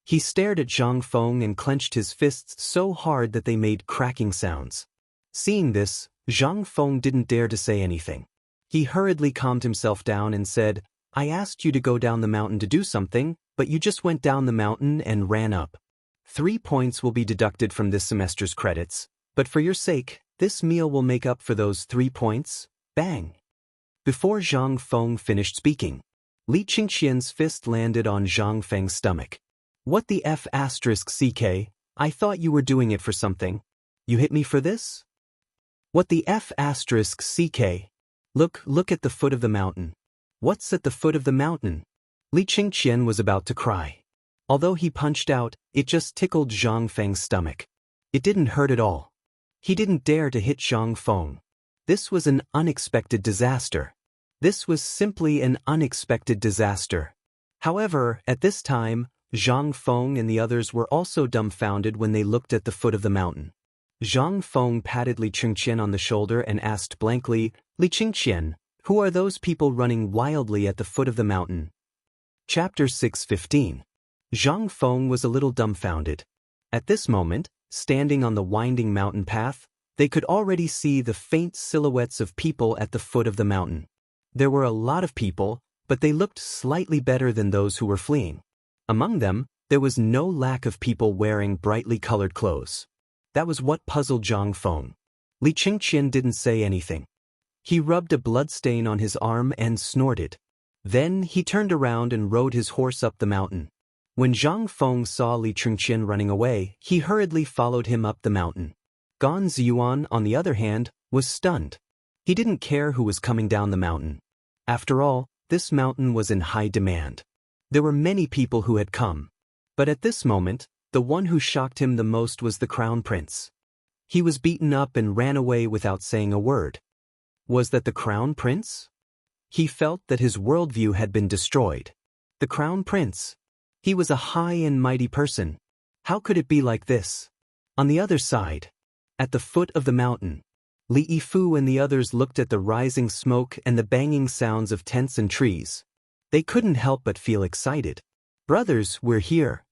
He stared at Zhang Feng and clenched his fists so hard that they made cracking sounds. Seeing this, Zhang Feng didn't dare to say anything. He hurriedly calmed himself down and said, I asked you to go down the mountain to do something, but you just went down the mountain and ran up. 3 points will be deducted from this semester's credits, but for your sake, this meal will make up for those 3 points. Bang! Before Zhang Feng finished speaking, Li Chengqian's fist landed on Zhang Feng's stomach. What the F***ck? I thought you were doing it for something. You hit me for this? What the F***ck? Look at the foot of the mountain. What's at the foot of the mountain? Li Chengqian was about to cry. Although he punched out, it just tickled Zhang Feng's stomach. It didn't hurt at all. He didn't dare to hit Zhang Feng. This was an unexpected disaster. This was simply an unexpected disaster. However, at this time, Zhang Feng and the others were also dumbfounded when they looked at the foot of the mountain. Zhang Feng patted Li Qingqian on the shoulder and asked blankly, "Li Qingqian, who are those people running wildly at the foot of the mountain?" Chapter 6:15. Zhang Feng was a little dumbfounded. At this moment, standing on the winding mountain path, they could already see the faint silhouettes of people at the foot of the mountain. There were a lot of people, but they looked slightly better than those who were fleeing. Among them, there was no lack of people wearing brightly colored clothes. That was what puzzled Zhang Feng. Li Qingqian didn't say anything. He rubbed a bloodstain on his arm and snorted. Then he turned around and rode his horse up the mountain. When Zhang Feng saw Li Qingqian running away, he hurriedly followed him up the mountain. Gan Ziyuan, on the other hand, was stunned. He didn't care who was coming down the mountain. After all, this mountain was in high demand. There were many people who had come. But at this moment, the one who shocked him the most was the crown prince. He was beaten up and ran away without saying a word. Was that the crown prince? He felt that his worldview had been destroyed. The crown prince. He was a high and mighty person. How could it be like this? On the other side, at the foot of the mountain, Li Yifu and the others looked at the rising smoke and the banging sounds of tents and trees. They couldn't help but feel excited. "Brothers, we're here."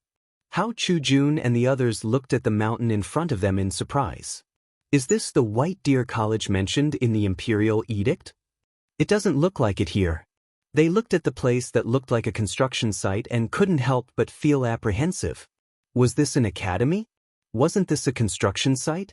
Hao Chujun and the others looked at the mountain in front of them in surprise. Is this the White Deer College mentioned in the Imperial Edict? It doesn't look like it here. They looked at the place that looked like a construction site and couldn't help but feel apprehensive. Was this an academy? Wasn't this a construction site?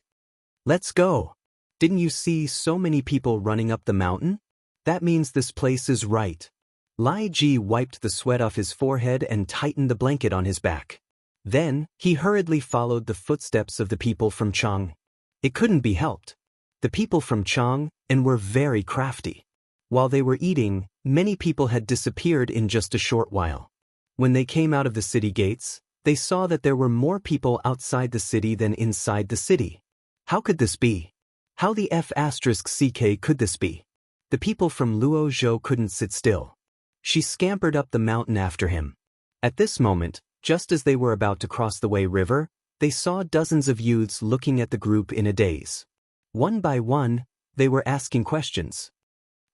Let's go. Didn't you see so many people running up the mountain? That means this place is right. Lai Ji wiped the sweat off his forehead and tightened the blanket on his back. Then, he hurriedly followed the footsteps of the people from Chang. It couldn't be helped. The people from Chang and were very crafty. While they were eating, many people had disappeared in just a short while. When they came out of the city gates, they saw that there were more people outside the city than inside the city. How could this be? How the F***ck could this be? The people from Luo Zhou couldn't sit still. She scampered up the mountain after him. At this moment, just as they were about to cross the Wei River, they saw dozens of youths looking at the group in a daze. One by one, they were asking questions.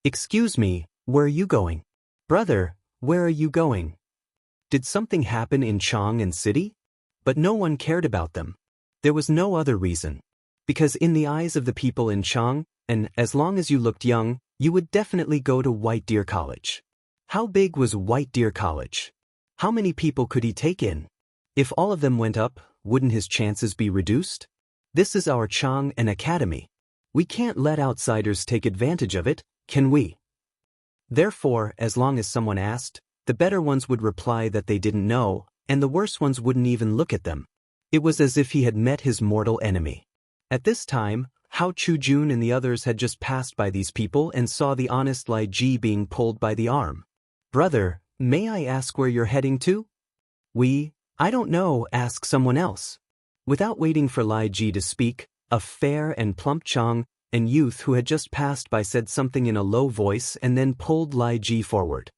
"Excuse me, where are you going? Brother, where are you going? Did something happen in Chang and city?" But no one cared about them. There was no other reason. Because in the eyes of the people in Chang, and as long as you looked young, you would definitely go to White Deer College. How big was White Deer College? How many people could he take in? If all of them went up, wouldn't his chances be reduced? This is our Chang and Academy. We can't let outsiders take advantage of it, can we? Therefore, as long as someone asked, the better ones would reply that they didn't know, and the worse ones wouldn't even look at them. It was as if he had met his mortal enemy. At this time, Hao Chujun and the others had just passed by these people and saw the honest Lai Ji being pulled by the arm. "Brother, may I ask where you're heading to?" I don't know, ask someone else." Without waiting for Lai Ji to speak, a fair and plump Chang and youth who had just passed by said something in a low voice and then pulled Lai Ji forward.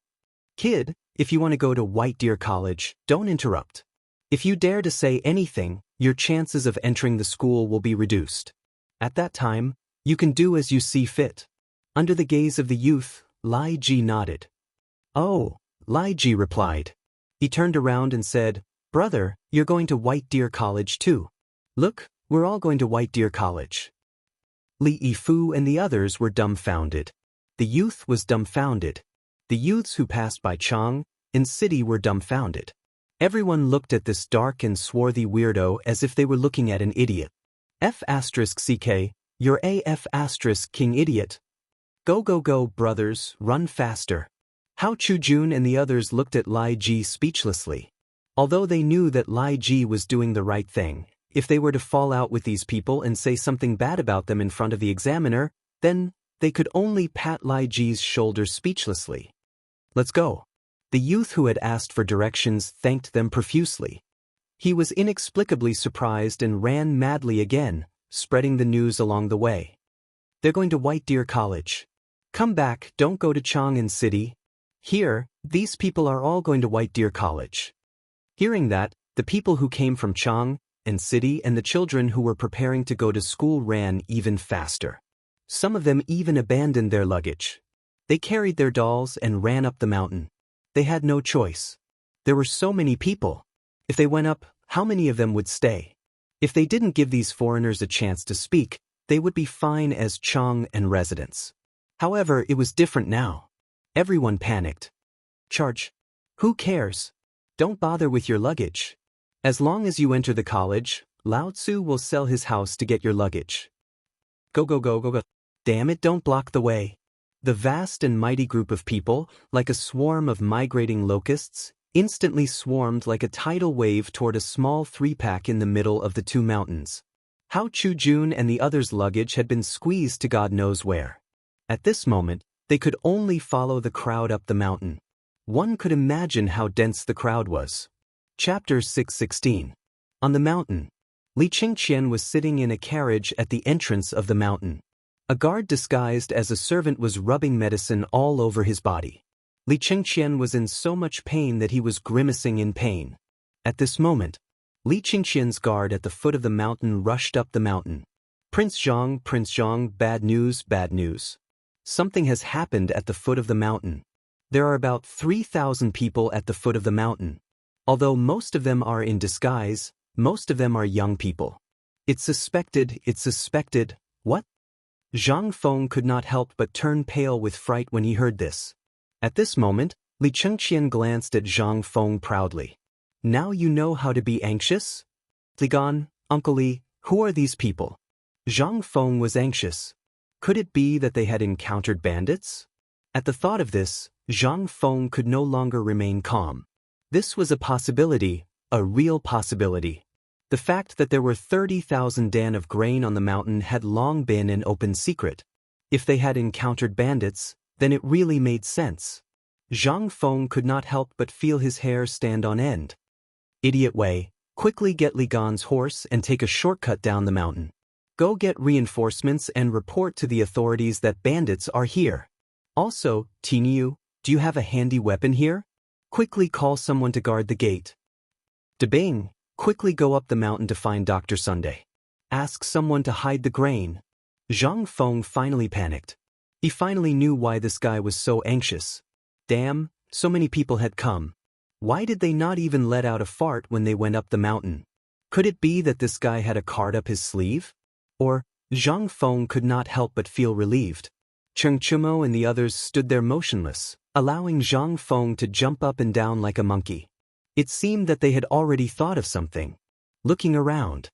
"Kid, if you want to go to White Deer College, don't interrupt. If you dare to say anything, your chances of entering the school will be reduced. At that time, you can do as you see fit." Under the gaze of the youth, Lai Ji nodded. "Oh," Lai Ji replied. He turned around and said, "Brother, you're going to White Deer College too. Look, we're all going to White Deer College." Li Yifu and the others were dumbfounded. The youth was dumbfounded. The youths who passed by Chang and city were dumbfounded. Everyone looked at this dark and swarthy weirdo as if they were looking at an idiot. F***ck, you're a F***king idiot. Go go go, brothers, run faster." Hao Chujun and the others looked at Lai Ji speechlessly. Although they knew that Lai Ji was doing the right thing, if they were to fall out with these people and say something bad about them in front of the examiner, then they could only pat Lai Ji's shoulders speechlessly. "Let's go." The youth who had asked for directions thanked them profusely. He was inexplicably surprised and ran madly again, spreading the news along the way. They're going to White Deer College. Come back, don't go to Chang'an City. Here, these people are all going to White Deer College. Hearing that, the people who came from Chang'an City and the children who were preparing to go to school ran even faster. Some of them even abandoned their luggage. They carried their dolls and ran up the mountain. They had no choice. There were so many people. If they went up, how many of them would stay? If they didn't give these foreigners a chance to speak, they would be fine as Chang'an residents. However, it was different now. Everyone panicked. Charge. Who cares? Don't bother with your luggage. As long as you enter the college, Lao Tzu will sell his house to get your luggage. Go, go, go, go, go. Damn it, don't block the way. The vast and mighty group of people, like a swarm of migrating locusts, instantly swarmed like a tidal wave toward a small three-pack in the middle of the two mountains. Hao Chu-jun and the others' luggage had been squeezed to God knows where. At this moment, they could only follow the crowd up the mountain. One could imagine how dense the crowd was. Chapter 6:16. On the mountain. Li Qingqian was sitting in a carriage at the entrance of the mountain. A guard disguised as a servant was rubbing medicine all over his body. Li Qingqian was in so much pain that he was grimacing in pain. At this moment, Li Qingqian's guard at the foot of the mountain rushed up the mountain. Prince Zhang, bad news, bad news. Something has happened at the foot of the mountain. There are about 3,000 people at the foot of the mountain. Although most of them are in disguise, most of them are young people. It's suspected. What? Zhang Feng could not help but turn pale with fright when he heard this. At this moment, Li Qingqian glanced at Zhang Feng proudly. Now you know how to be anxious? Li Gan, Uncle Li, who are these people? Zhang Feng was anxious. Could it be that they had encountered bandits? At the thought of this, Zhang Feng could no longer remain calm. This was a possibility, a real possibility. The fact that there were 30,000 dan of grain on the mountain had long been an open secret. If they had encountered bandits, then it really made sense. Zhang Feng could not help but feel his hair stand on end. Idiot Wei, quickly get Li Gan's horse and take a shortcut down the mountain. Go get reinforcements and report to the authorities that bandits are here. Also, Tinyu, do you have a handy weapon here? Quickly call someone to guard the gate. Debing, quickly go up the mountain to find Dr. Sunday. Ask someone to hide the grain. Zhang Feng finally panicked. He finally knew why this guy was so anxious. Damn, so many people had come. Why did they not even let out a fart when they went up the mountain? Could it be that this guy had a card up his sleeve? Or, Zhang Feng could not help but feel relieved. Cheng Chumo and the others stood there motionless, allowing Zhang Feng to jump up and down like a monkey. It seemed that they had already thought of something. Looking around,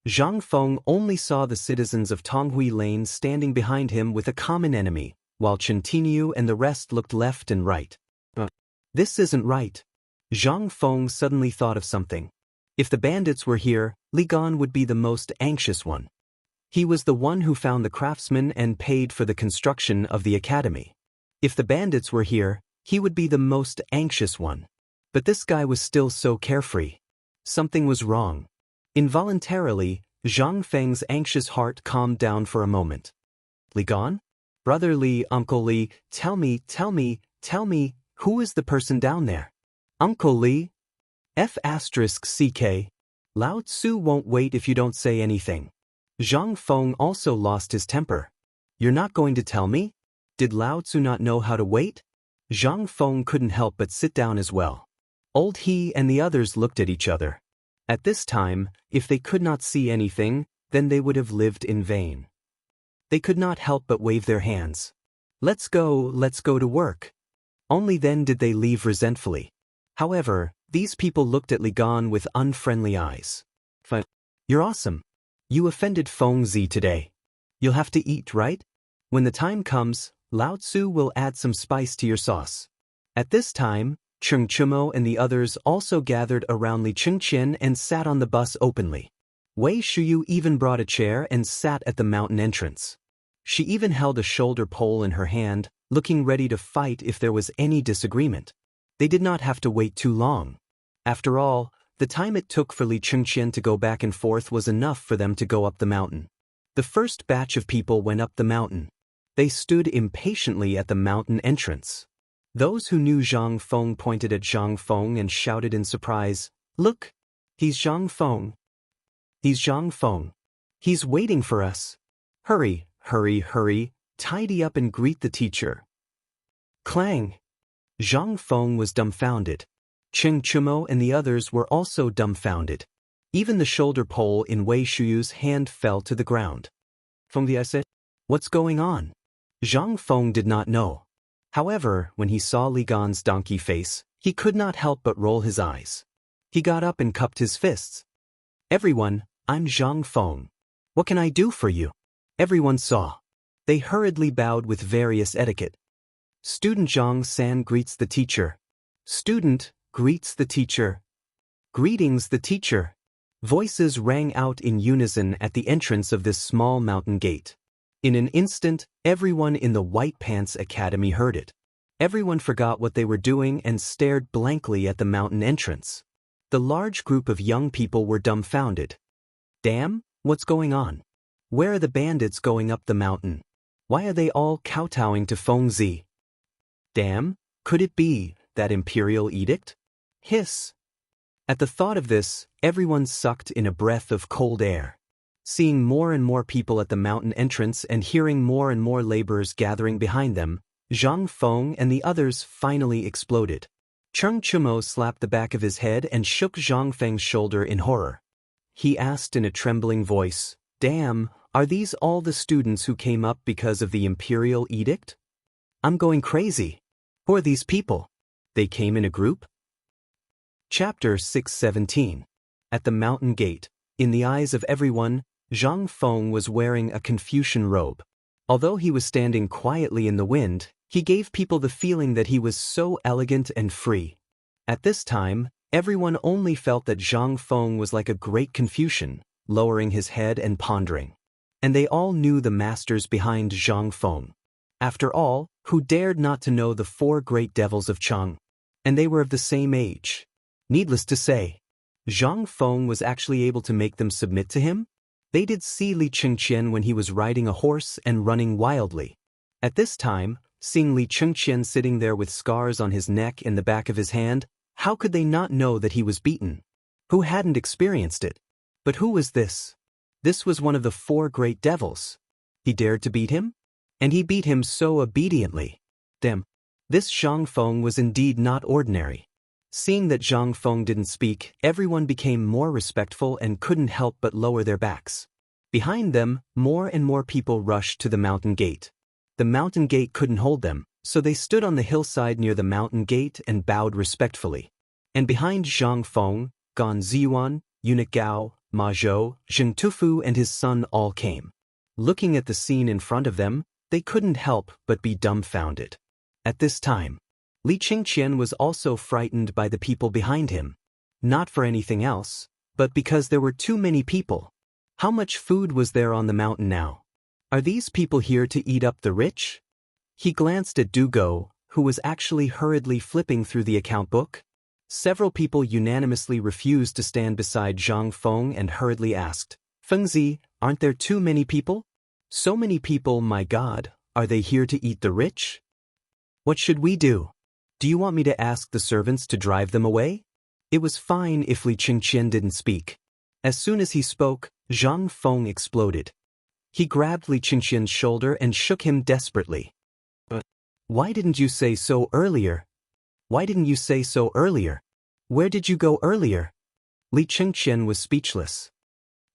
Zhang Feng only saw the citizens of Tonghui Lane standing behind him with a common enemy, while Chen Tinyu and the rest looked left and right. This isn't right. Zhang Feng suddenly thought of something. If the bandits were here, Li Gan would be the most anxious one. He was the one who found the craftsmen and paid for the construction of the academy. If the bandits were here, he would be the most anxious one. But this guy was still so carefree. Something was wrong. Involuntarily, Zhang Feng's anxious heart calmed down for a moment. Li Gan? Brother Li, Uncle Li, tell me, who is the person down there? Uncle Li? F***CK. Lao Tzu won't wait if you don't say anything. Zhang Feng also lost his temper. You're not going to tell me? Did Lao Tzu not know how to wait? Zhang Feng couldn't help but sit down as well. Old He and the others looked at each other. At this time, if they could not see anything, then they would have lived in vain. They could not help but wave their hands. Let's go to work. Only then did they leave resentfully. However, these people looked at Li Gan with unfriendly eyes. You're awesome. You offended Feng Zi today. You'll have to eat, right? When the time comes, Lao Tzu will add some spice to your sauce. At this time, Cheng Chumo and the others also gathered around Li Qingqian and sat on the bus openly. Wei Shuyu even brought a chair and sat at the mountain entrance. She even held a shoulder pole in her hand, looking ready to fight if there was any disagreement. They did not have to wait too long. After all, the time it took for Li Qingqian to go back and forth was enough for them to go up the mountain. The first batch of people went up the mountain. They stood impatiently at the mountain entrance. Those who knew Zhang Feng pointed at Zhang Feng and shouted in surprise, "Look! He's Zhang Feng! He's Zhang Feng! He's waiting for us! Hurry, hurry, hurry, tidy up and greet the teacher!" Clang! Zhang Feng was dumbfounded. Cheng Chumo and the others were also dumbfounded. Even the shoulder pole in Wei Shuyu's hand fell to the ground. Feng Li said, "What's going on?" Zhang Feng did not know. However, when he saw Li Gan's donkey face, he could not help but roll his eyes. He got up and cupped his fists. "Everyone, I'm Zhang Feng. What can I do for you?" Everyone saw. They hurriedly bowed with various etiquette. Student Zhang San greets the teacher. Student greets the teacher. Greetings, the teacher. Voices rang out in unison at the entrance of this small mountain gate. In an instant, everyone in the White Pants Academy heard it. Everyone forgot what they were doing and stared blankly at the mountain entrance. The large group of young people were dumbfounded. Damn, what's going on? Where are the bandits going up the mountain? Why are they all kowtowing to Feng Zi? Damn, could it be that imperial edict? Hiss. At the thought of this, everyone sucked in a breath of cold air. Seeing more and more people at the mountain entrance and hearing more and more laborers gathering behind them, Zhang Feng and the others finally exploded. Cheng Chumo slapped the back of his head and shook Zhang Feng's shoulder in horror. He asked in a trembling voice, "Damn, are these all the students who came up because of the imperial edict? I'm going crazy. Who are these people? They came in a group?" Chapter 617. At the mountain gate, in the eyes of everyone, Zhang Feng was wearing a Confucian robe. Although he was standing quietly in the wind, he gave people the feeling that he was so elegant and free. At this time, everyone only felt that Zhang Feng was like a great Confucian, lowering his head and pondering. And they all knew the masters behind Zhang Feng. After all, who dared not to know the four great devils of Chang? And they were of the same age. Needless to say, Zhang Feng was actually able to make them submit to him. They did see Li Chengqian when he was riding a horse and running wildly. At this time, seeing Li Chengqian sitting there with scars on his neck and the back of his hand, how could they not know that he was beaten? Who hadn't experienced it? But who was this? This was one of the four great devils. He dared to beat him? And he beat him so obediently. Damn, this Zhang Feng was indeed not ordinary. Seeing that Zhang Feng didn't speak, everyone became more respectful and couldn't help but lower their backs. Behind them, more and more people rushed to the mountain gate. The mountain gate couldn't hold them, so they stood on the hillside near the mountain gate and bowed respectfully. And behind Zhang Feng, Gan Ziyuan, Eunuch Gao, Ma Zhou, Zheng Tufu and his son all came. Looking at the scene in front of them, they couldn't help but be dumbfounded. At this time, Li Chengqian was also frightened by the people behind him. Not for anything else, but because there were too many people. How much food was there on the mountain now? Are these people here to eat up the rich? He glanced at Du Go, who was actually hurriedly flipping through the account book. Several people unanimously refused to stand beside Zhang Feng and hurriedly asked, "Feng Zi, aren't there too many people? So many people, my God, are they here to eat the rich? What should we do? Do you want me to ask the servants to drive them away?" It was fine if Li Chengqian didn't speak. As soon as he spoke, Zhang Feng exploded. He grabbed Li Chengqian's shoulder and shook him desperately. "But why didn't you say so earlier? Why didn't you say so earlier? Where did you go earlier?" Li Chengqian was speechless.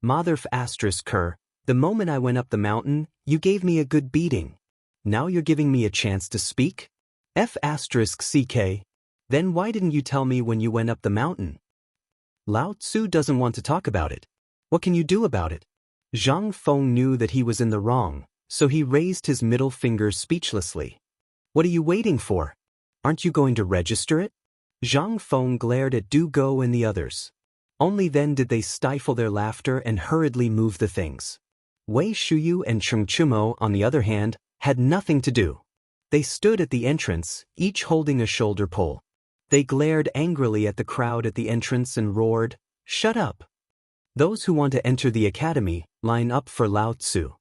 Mother Ker, the moment I went up the mountain, you gave me a good beating. Now you're giving me a chance to speak? Ck. Then why didn't you tell me when you went up the mountain? Lao Tzu doesn't want to talk about it. What can you do about it? Zhang Feng knew that he was in the wrong, so he raised his middle finger speechlessly. What are you waiting for? Aren't you going to register it? Zhang Feng glared at Du Go and the others. Only then did they stifle their laughter and hurriedly move the things. Wei Shuyu and Cheng Chumo, on the other hand, had nothing to do. They stood at the entrance, each holding a shoulder pole. They glared angrily at the crowd at the entrance and roared, "Shut up! Those who want to enter the academy, line up for Lao Tzu.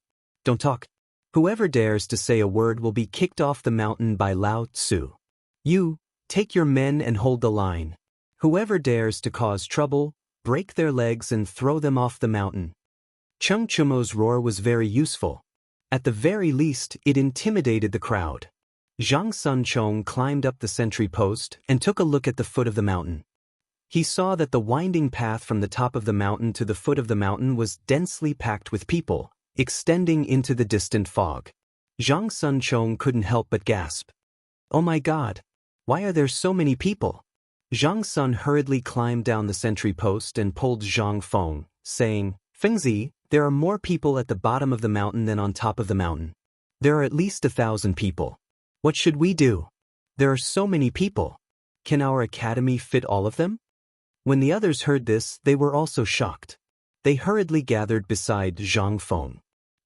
Don't talk. Whoever dares to say a word will be kicked off the mountain by Lao Tzu. You, take your men and hold the line. Whoever dares to cause trouble, break their legs and throw them off the mountain. Cheng Chumo's roar was very useful. At the very least, it intimidated the crowd. Zhang Sunchong climbed up the sentry post and took a look at the foot of the mountain. He saw that the winding path from the top of the mountain to the foot of the mountain was densely packed with people, extending into the distant fog. Zhang Sunchong couldn't help but gasp. Oh my God! Why are there so many people? Zhang Sun hurriedly climbed down the sentry post and pulled Zhang Feng, saying, Fengzi, there are more people at the bottom of the mountain than on top of the mountain. There are at least 1,000 people. What should we do? There are so many people. Can our academy fit all of them? When the others heard this, they were also shocked. They hurriedly gathered beside Zhang Feng.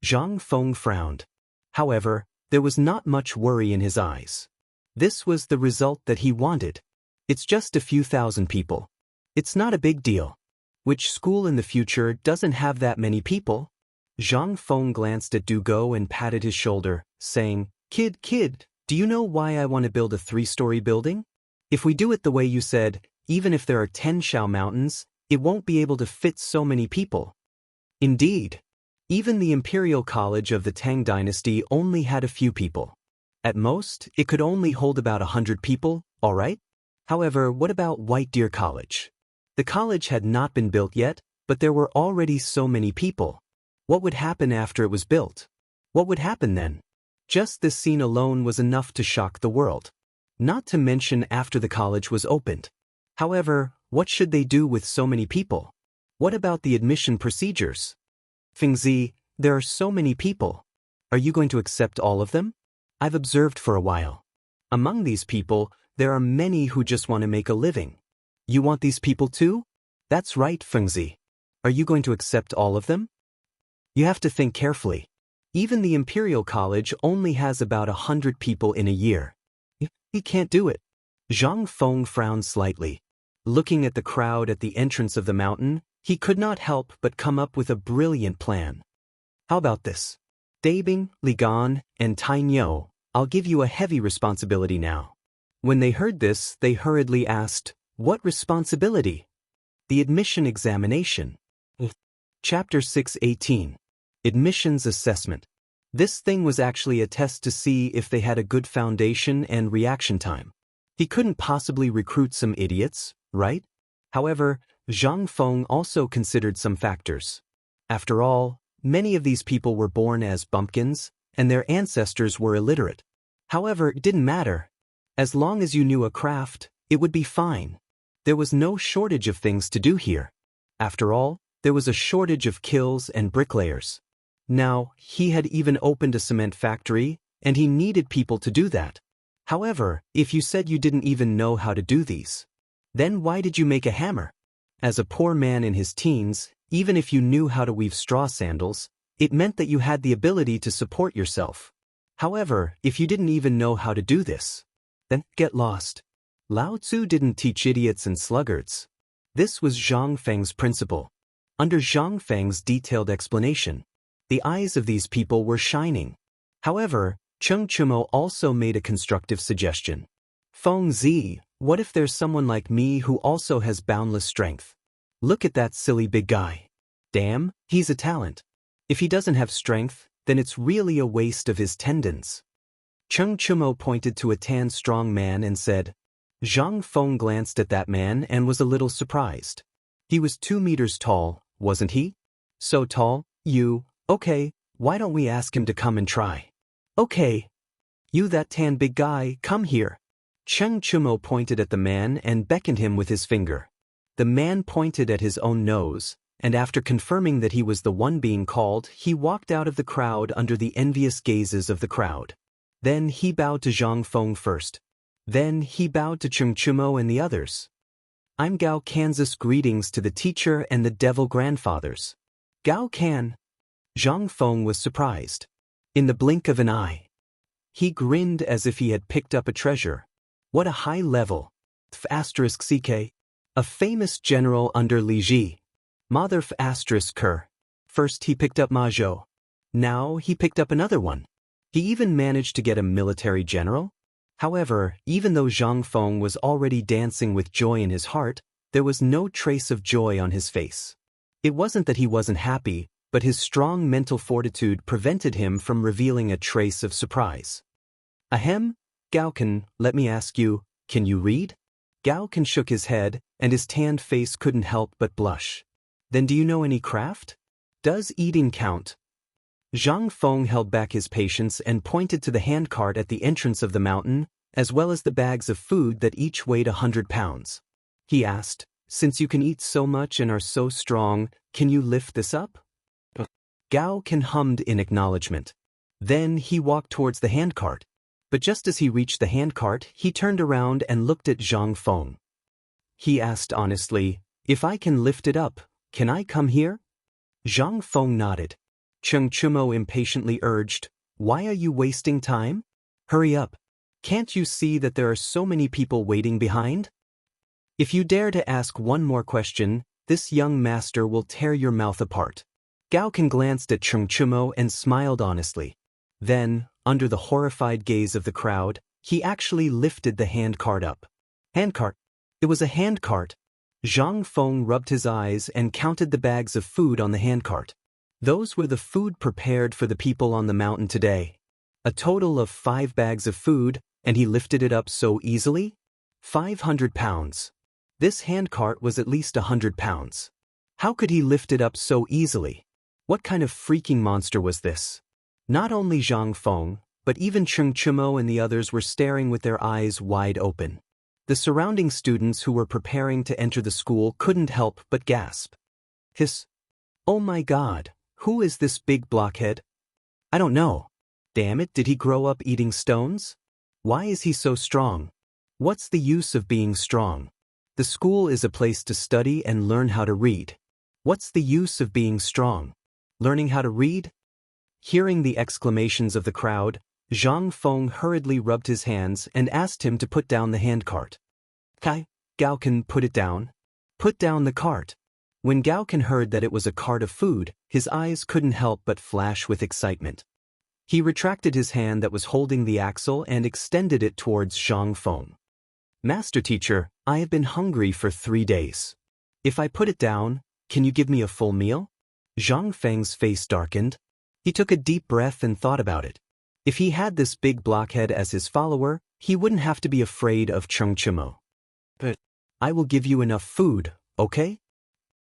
Zhang Feng frowned. However, there was not much worry in his eyes. This was the result that he wanted. It's just a few thousand people. It's not a big deal. Which school in the future doesn't have that many people? Zhang Feng glanced at Du Go and patted his shoulder, saying, Kid, do you know why I want to build a 3-story building? If we do it the way you said, even if there are 10 Shao mountains, it won't be able to fit so many people. Indeed. Even the Imperial College of the Tang dynasty only had a few people. At most, it could only hold about 100 people, all right? However, what about White Deer College? The college had not been built yet, but there were already so many people. What would happen after it was built? What would happen then? Just this scene alone was enough to shock the world. Not to mention after the college was opened. However, what should they do with so many people? What about the admission procedures? Fengzi, there are so many people. Are you going to accept all of them? I've observed for a while. Among these people, there are many who just want to make a living. You want these people too? That's right, Fengzi. Are you going to accept all of them? You have to think carefully. Even the Imperial College only has about 100 people in a year. He can't do it. Zhang Feng frowned slightly. Looking at the crowd at the entrance of the mountain, he could not help but come up with a brilliant plan. How about this? Dabing, Li Gan, and Tai Niu, I'll give you a heavy responsibility now. When they heard this, they hurriedly asked, What responsibility? The admission examination. Chapter 6:18. Admissions assessment. This thing was actually a test to see if they had a good foundation and reaction time. He couldn't possibly recruit some idiots, right? However, Zhang Feng also considered some factors. After all, many of these people were born as bumpkins, and their ancestors were illiterate. However, it didn't matter. As long as you knew a craft, it would be fine. There was no shortage of things to do here. After all, there was a shortage of kills and bricklayers. Now, he had even opened a cement factory, and he needed people to do that. However, if you said you didn't even know how to do these, then why did you make a hammer? As a poor man in his teens, even if you knew how to weave straw sandals, it meant that you had the ability to support yourself. However, if you didn't even know how to do this, then get lost. Lao Tzu didn't teach idiots and sluggards. This was Zhang Feng's principle. Under Zhang Feng's detailed explanation, the eyes of these people were shining. However, Cheng Chumo also made a constructive suggestion. Feng Zi, what if there's someone like me who also has boundless strength? Look at that silly big guy. Damn, he's a talent. If he doesn't have strength, then it's really a waste of his tendons. Cheng Chumo pointed to a tan strong man and said. Zhang Feng glanced at that man and was a little surprised. He was 2 meters tall, wasn't he? So tall, okay, why don't we ask him to come and try? Okay. You that tan big guy, come here. Cheng Chumo pointed at the man and beckoned him with his finger. The man pointed at his own nose, and after confirming that he was the one being called, he walked out of the crowd under the envious gazes of the crowd. Then he bowed to Zhang Feng first. Then he bowed to Cheng Chumo and the others. I'm Gao Kansas, greetings to the teacher and the devil grandfathers. Gao Kan. Zhang Feng was surprised. In the blink of an eye. He grinned as if he had picked up a treasure. What a high level. *CK. A famous general under Li Ji. Motherf asterisk cur. First he picked up Ma Zhou. Now he picked up another one. He even managed to get a military general? However, even though Zhang Feng was already dancing with joy in his heart, there was no trace of joy on his face. It wasn't that he wasn't happy, but his strong mental fortitude prevented him from revealing a trace of surprise. Ahem, Gaoken, let me ask you, can you read? Gaoken shook his head, and his tanned face couldn't help but blush. Then do you know any craft? Does eating count? Zhang Feng held back his patience and pointed to the handcart at the entrance of the mountain, as well as the bags of food that each weighed 100 pounds. He asked, since you can eat so much and are so strong, can you lift this up? Gaoken hummed in acknowledgement. Then he walked towards the handcart. But just as he reached the handcart, he turned around and looked at Zhang Feng. He asked honestly, if I can lift it up, can I come here? Zhang Feng nodded. Cheng Chumo impatiently urged, why are you wasting time? Hurry up. Can't you see that there are so many people waiting behind? If you dare to ask one more question, this young master will tear your mouth apart. Gaoken glanced at Cheng Chumo and smiled honestly. Then, under the horrified gaze of the crowd, he actually lifted the handcart up. Handcart? It was a handcart. Zhang Feng rubbed his eyes and counted the bags of food on the handcart. Those were the food prepared for the people on the mountain today. A total of 5 bags of food, and he lifted it up so easily? 500 pounds. This handcart was at least 100 pounds. How could he lift it up so easily? What kind of freaking monster was this? Not only Zhang Feng, but even Cheng Chumo and the others were staring with their eyes wide open. The surrounding students who were preparing to enter the school couldn't help but gasp. Hiss. Oh my God, who is this big blockhead? I don't know. Damn it, did he grow up eating stones? Why is he so strong? What's the use of being strong? The school is a place to study and learn how to read. What's the use of being strong? Learning how to read? Hearing the exclamations of the crowd, Zhang Feng hurriedly rubbed his hands and asked him to put down the handcart. Kai, Gaoken, put it down. Put down the cart. When Gaoken heard that it was a cart of food, his eyes couldn't help but flash with excitement. He retracted his hand that was holding the axle and extended it towards Zhang Feng. Master teacher, I have been hungry for 3 days. If I put it down, can you give me a full meal? Zhang Feng's face darkened. He took a deep breath and thought about it. If he had this big blockhead as his follower, he wouldn't have to be afraid of Cheng Chumo. But I will give you enough food, okay?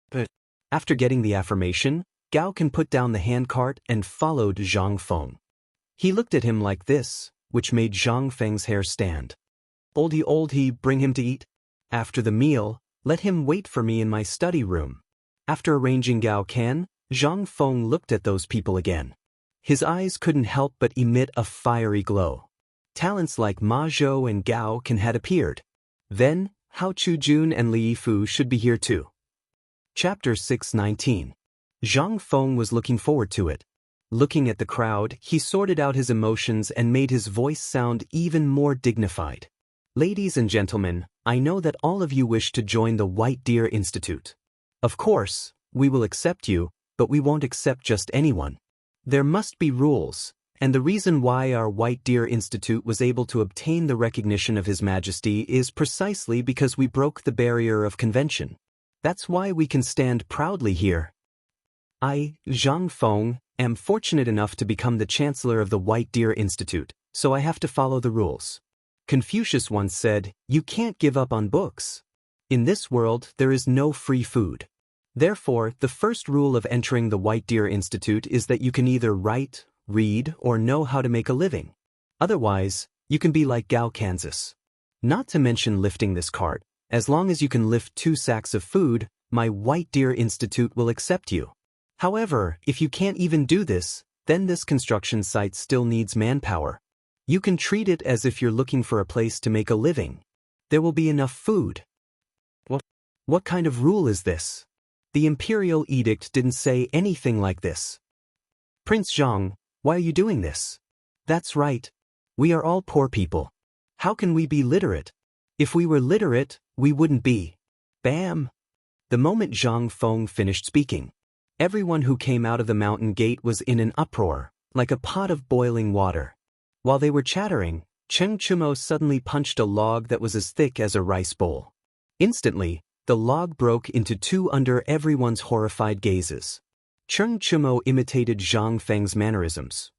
But after getting the affirmation, Gaoken put down the handcart and followed Zhang Feng. He looked at him like this, which made Zhang Feng's hair stand. Oldie, bring him to eat. After the meal, let him wait for me in my study room. After arranging Gaoken, Zhang Feng looked at those people again. His eyes couldn't help but emit a fiery glow. Talents like Ma Zhou and Gaoken had appeared. Then, Hao Chujun and Li Yifu should be here too. Chapter 619. Zhang Feng was looking forward to it. Looking at the crowd, he sorted out his emotions and made his voice sound even more dignified. Ladies and gentlemen, I know that all of you wish to join the White Deer Institute. Of course, we will accept you, but we won't accept just anyone. There must be rules, and the reason why our White Deer Institute was able to obtain the recognition of His Majesty is precisely because we broke the barrier of convention. That's why we can stand proudly here. I, Zhang Feng, am fortunate enough to become the Chancellor of the White Deer Institute, so I have to follow the rules. Confucius once said, you can't give up on books. In this world, there is no free food. Therefore, the first rule of entering the White Deer Institute is that you can either write, read, or know how to make a living. Otherwise, you can be like Gao Kansas. Not to mention lifting this cart, as long as you can lift 2 sacks of food, my White Deer Institute will accept you. However, if you can't even do this, then this construction site still needs manpower. You can treat it as if you're looking for a place to make a living. There will be enough food. What kind of rule is this? The imperial edict didn't say anything like this. Prince Zhang, why are you doing this? That's right. We are all poor people. How can we be literate? If we were literate, we wouldn't be. Bam! The moment Zhang Feng finished speaking, everyone who came out of the mountain gate was in an uproar, like a pot of boiling water. While they were chattering, Cheng Chumo suddenly punched a log that was as thick as a rice bowl. Instantly, the log broke into two under everyone's horrified gazes. Cheng Chumo imitated Zhang Feng's mannerisms.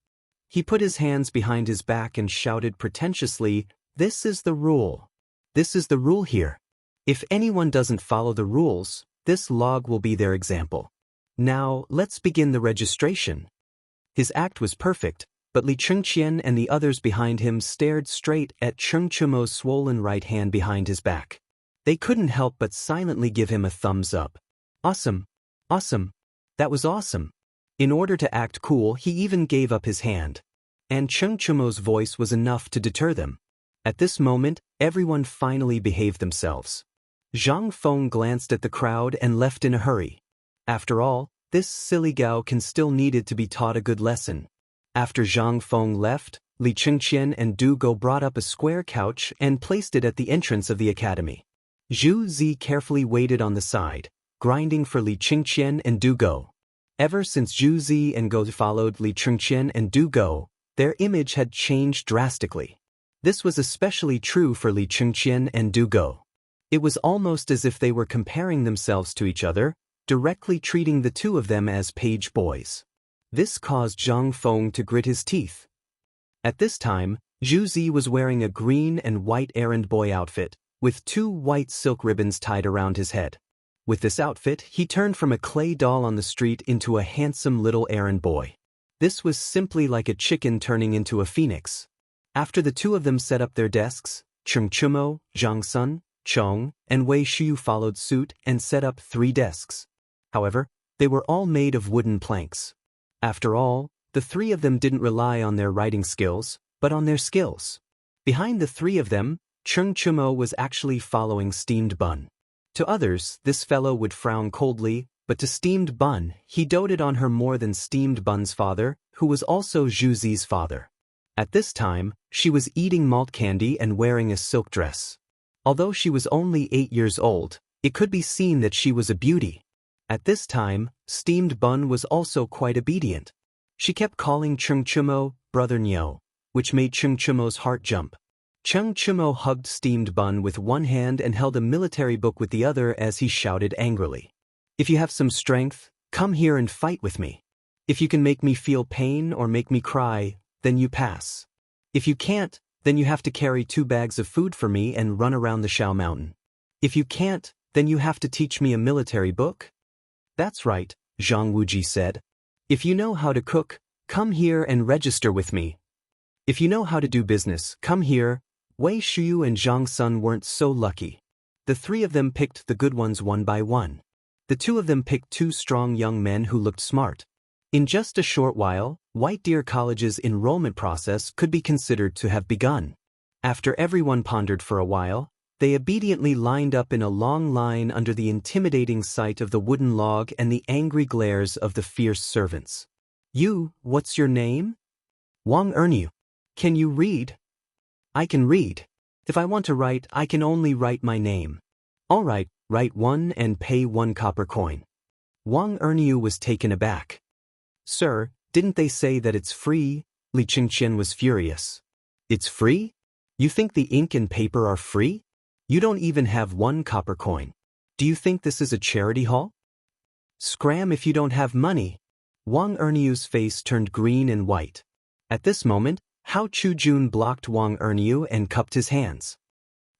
He put his hands behind his back and shouted pretentiously, "This is the rule. This is the rule here. If anyone doesn't follow the rules, this log will be their example. Now, let's begin the registration." His act was perfect, but Li Chengqian and the others behind him stared straight at Cheng Chumo's swollen right hand behind his back. They couldn't help but silently give him a thumbs up. Awesome! Awesome! That was awesome! In order to act cool, he even gave up his hand. And Cheng Chumo's voice was enough to deter them. At this moment, everyone finally behaved themselves. Zhang Feng glanced at the crowd and left in a hurry. After all, this silly Gao can still needed to be taught a good lesson. After Zhang Feng left, Li Chengqian and Du Go brought up a square couch and placed it at the entrance of the academy. Zhu Zi carefully waited on the side, grinding for Li Chengqian and Du Go. Ever since Zhu Zi and Go followed Li Chengqian and Du Go, their image had changed drastically. This was especially true for Li Chengqian and Du Go. It was almost as if they were comparing themselves to each other, directly treating the two of them as page boys. This caused Zhang Feng to grit his teeth. At this time, Zhu Zi was wearing a green and white errand boy outfit, with two white silk ribbons tied around his head. With this outfit, he turned from a clay doll on the street into a handsome little errand boy. This was simply like a chicken turning into a phoenix. After the two of them set up their desks, Cheng Chumo, Zhang Sun, Chong, and Wei Shu followed suit and set up 3 desks. However, they were all made of wooden planks. After all, the 3 of them didn't rely on their writing skills, but on their skills. Behind the 3 of them, Cheng Chumo was actually following Steamed Bun. To others, this fellow would frown coldly, but to Steamed Bun, he doted on her more than Steamed Bun's father, who was also Zhu Zi's father. At this time, she was eating malt candy and wearing a silk dress. Although she was only 8 years old, it could be seen that she was a beauty. At this time, Steamed Bun was also quite obedient. She kept calling Cheng Chumo Brother Nyo, which made Cheng Chumo's heart jump. Cheng Chumo hugged Steamed Bun with one hand and held a military book with the other as he shouted angrily, "If you have some strength, come here and fight with me. If you can make me feel pain or make me cry, then you pass. If you can't, then you have to carry 2 bags of food for me and run around the Shao Mountain. If you can't, then you have to teach me a military book." "That's right," Zhang Wuji said. "If you know how to cook, come here and register with me. If you know how to do business, come here." Wei Shu and Zhang Sun weren't so lucky. The 3 of them picked the good ones one by one. The 2 of them picked 2 strong young men who looked smart. In just a short while, White Deer College's enrollment process could be considered to have begun. After everyone pondered for a while, they obediently lined up in a long line under the intimidating sight of the wooden log and the angry glares of the fierce servants. "You, what's your name?" "Wang Erniu." "Can you read?" "I can read. If I want to write, I can only write my name." "All right, write 1 and pay 1 copper coin." Wang Erniu was taken aback. "Sir, didn't they say that it's free?" Li Chengqian was furious. "It's free? You think the ink and paper are free? You don't even have 1 copper coin. Do you think this is a charity hall? Scram if you don't have money." Wang Erniu's face turned green and white. At this moment, Hao Chujun blocked Wang Erniu and cupped his hands.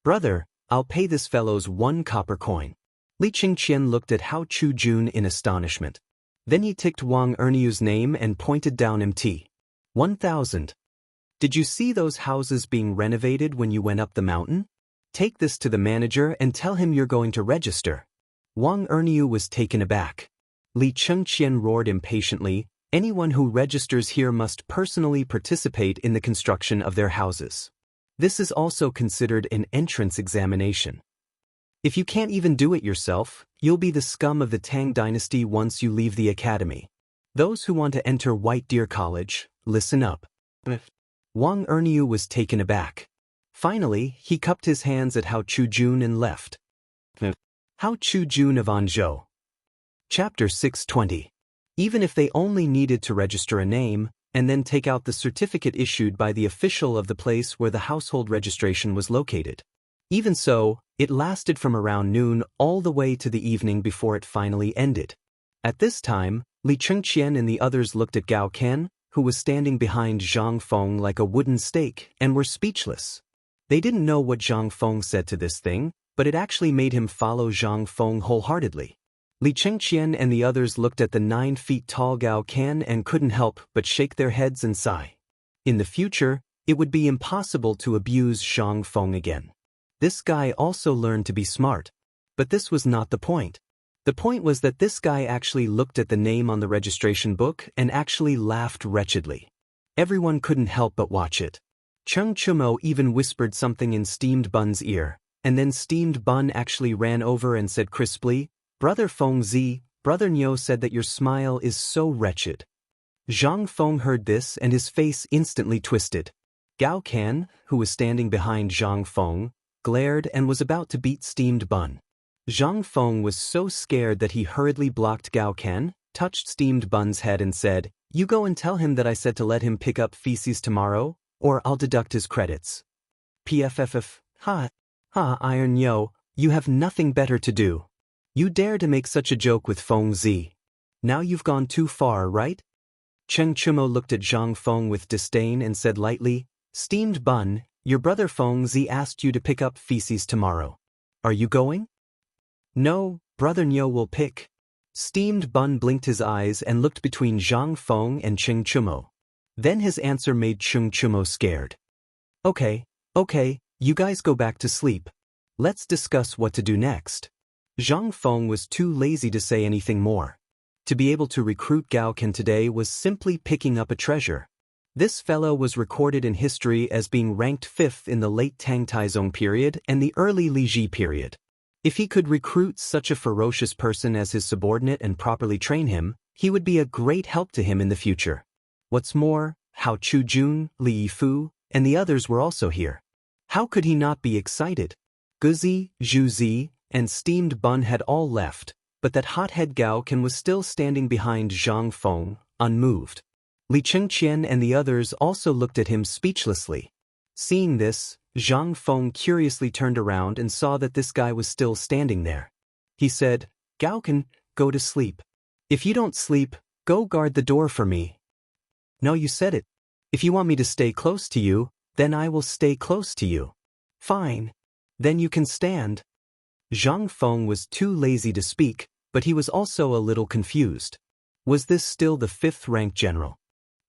"Brother, I'll pay this fellow's 1 copper coin." Li Chengqian looked at Hao Chujun in astonishment. Then he ticked Wang Erniu's name and pointed down Mt. 1,000. "Did you see those houses being renovated when you went up the mountain? Take this to the manager and tell him you're going to register." Wang Erniu was taken aback. Li Chengqian roared impatiently, "Anyone who registers here must personally participate in the construction of their houses. This is also considered an entrance examination. If you can't even do it yourself, you'll be the scum of the Tang dynasty once you leave the academy. Those who want to enter White Deer College, listen up." Wang Erniu was taken aback. Finally, he cupped his hands at Hao Chujun and left. How Chu Jun of Anzhou. Chapter 620. Even if they only needed to register a name, and then take out the certificate issued by the official of the place where the household registration was located. Even so, it lasted from around noon all the way to the evening before it finally ended. At this time, Li Chengqian and the others looked at Gao Ken, who was standing behind Zhang Feng like a wooden stake, and were speechless. They didn't know what Zhang Feng said to this thing, but it actually made him follow Zhang Feng wholeheartedly. Li Chengqian and the others looked at the 9 feet tall Gao Ken and couldn't help but shake their heads and sigh. In the future, it would be impossible to abuse Zhang Feng again. This guy also learned to be smart. But this was not the point. The point was that this guy actually looked at the name on the registration book and actually laughed wretchedly. Everyone couldn't help but watch it. Cheng Chumo even whispered something in Steamed Bun's ear, and then Steamed Bun actually ran over and said crisply, "Brother Feng Zi, Brother Niu said that your smile is so wretched." Zhang Feng heard this and his face instantly twisted. Gao Can, who was standing behind Zhang Feng, glared and was about to beat Steamed Bun. Zhang Feng was so scared that he hurriedly blocked Gao Can, touched Steamed Bun's head and said, "You go and tell him that I said to let him pick up feces tomorrow, or I'll deduct his credits." PFFF, ha, Iron Yo, you have nothing better to do. You dare to make such a joke with Feng Zi. Now you've gone too far, right? Cheng Chumo looked at Zhang Feng with disdain and said lightly, "Steamed Bun, your brother Feng Zi asked you to pick up feces tomorrow. Are you going?" "No, Brother Niu will pick." Steamed Bun blinked his eyes and looked between Zhang Feng and Cheng Chumo. Then his answer made Cheng Chumo scared. Okay, you guys go back to sleep. Let's discuss what to do next." Zhang Feng was too lazy to say anything more. To be able to recruit Gao Ken today was simply picking up a treasure. This fellow was recorded in history as being ranked 5th in the late Tang Taizong period and the early Li Ji period. If he could recruit such a ferocious person as his subordinate and properly train him, he would be a great help to him in the future. What's more, Hao Chu Jun, Li Yifu, and the others were also here. How could he not be excited? Guzi, Zhu Zi, and Steamed Bun had all left, but that hothead Gao Ken was still standing behind Zhang Feng, unmoved. Li Chengqian and the others also looked at him speechlessly. Seeing this, Zhang Feng curiously turned around and saw that this guy was still standing there. He said, "Gao Ken, go to sleep. If you don't sleep, go guard the door for me." "No, you said it. If you want me to stay close to you, then I will stay close to you." "Fine. Then you can stand." Zhang Feng was too lazy to speak, but he was also a little confused. Was this still the 5th-ranked general?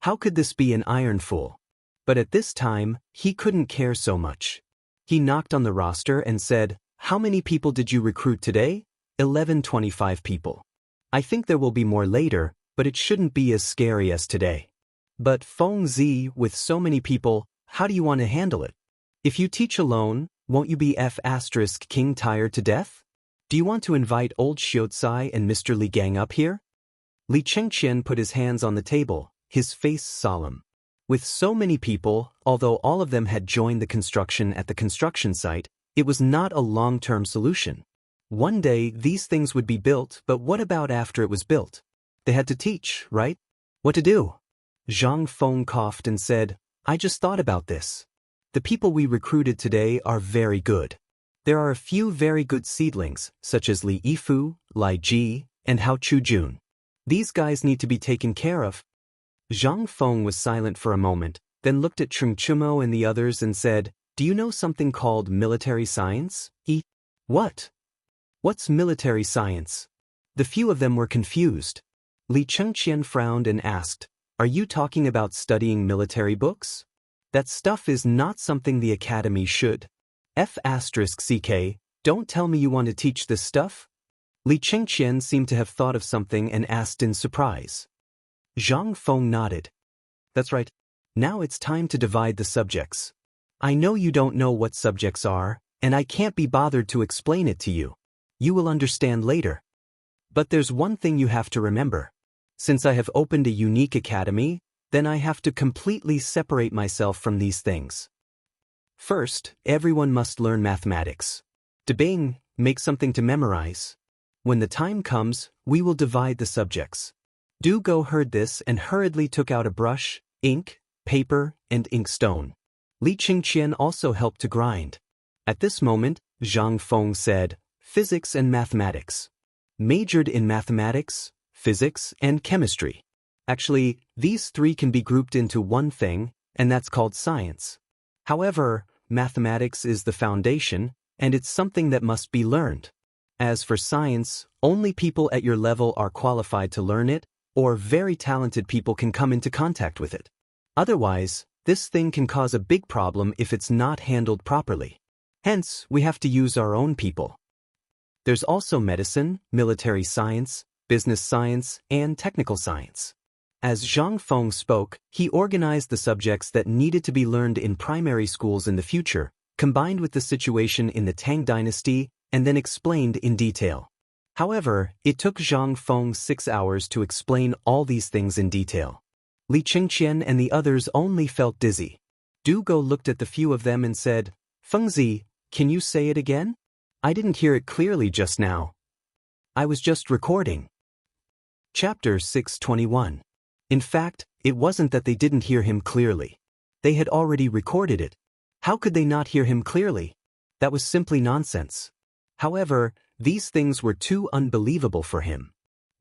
How could this be an iron fool? But at this time, he couldn't care so much. He knocked on the roster and said, "How many people did you recruit today?" 1125 people. "I think there will be more later, but it shouldn't be as scary as today." "But Feng Zi, with so many people, how do you want to handle it? If you teach alone, won't you be King tired to death? Do you want to invite old Xiaotsai and Mr. Li Gang up here?" Li Chengqian put his hands on the table, his face solemn. With so many people, although all of them had joined the construction at the construction site, it was not a long-term solution. One day these things would be built, but what about after it was built? They had to teach, right? What to do? Zhang Feng coughed and said, "I just thought about this. The people we recruited today are very good. There are a few very good seedlings, such as Li Yifu, Li Ji, and Hao Chu Jun. These guys need to be taken care of." Zhang Feng was silent for a moment, then looked at Cheng Chumo and the others and said, "Do you know something called military science?" "What? What's military science?" The few of them were confused. Li Chengqian frowned and asked, "Are you talking about studying military books? That stuff is not something the academy should. F***ck, don't tell me you want to teach this stuff?" Li Chengqian seemed to have thought of something and asked in surprise. Zhang Feng nodded. "That's right. Now it's time to divide the subjects. I know you don't know what subjects are, and I can't be bothered to explain it to you. You will understand later. But there's one thing you have to remember. Since I have opened a unique academy, then I have to completely separate myself from these things. First, everyone must learn mathematics. Debing, make something to memorize. When the time comes, we will divide the subjects. Du Go heard this and hurriedly took out a brush, ink, paper, and inkstone. Li Qingqian also helped to grind. At this moment, Zhang Feng said, "Physics and mathematics." Majored in mathematics, physics, and chemistry. Actually, these three can be grouped into one thing, and that's called science. However, mathematics is the foundation, and it's something that must be learned. As for science, only people at your level are qualified to learn it, or very talented people can come into contact with it. Otherwise, this thing can cause a big problem if it's not handled properly. Hence, we have to use our own people. There's also medicine, military science, business science, and technical science. As Zhang Feng spoke, he organized the subjects that needed to be learned in primary schools in the future, combined with the situation in the Tang dynasty, and then explained in detail. However, it took Zhang Feng 6 hours to explain all these things in detail. Li Qingqian and the others only felt dizzy. Du Go looked at the few of them and said, "Fengzi, can you say it again? I didn't hear it clearly just now. I was just recording." Chapter 621. In fact, it wasn't that they didn't hear him clearly. They had already recorded it. How could they not hear him clearly? That was simply nonsense. However, these things were too unbelievable for him.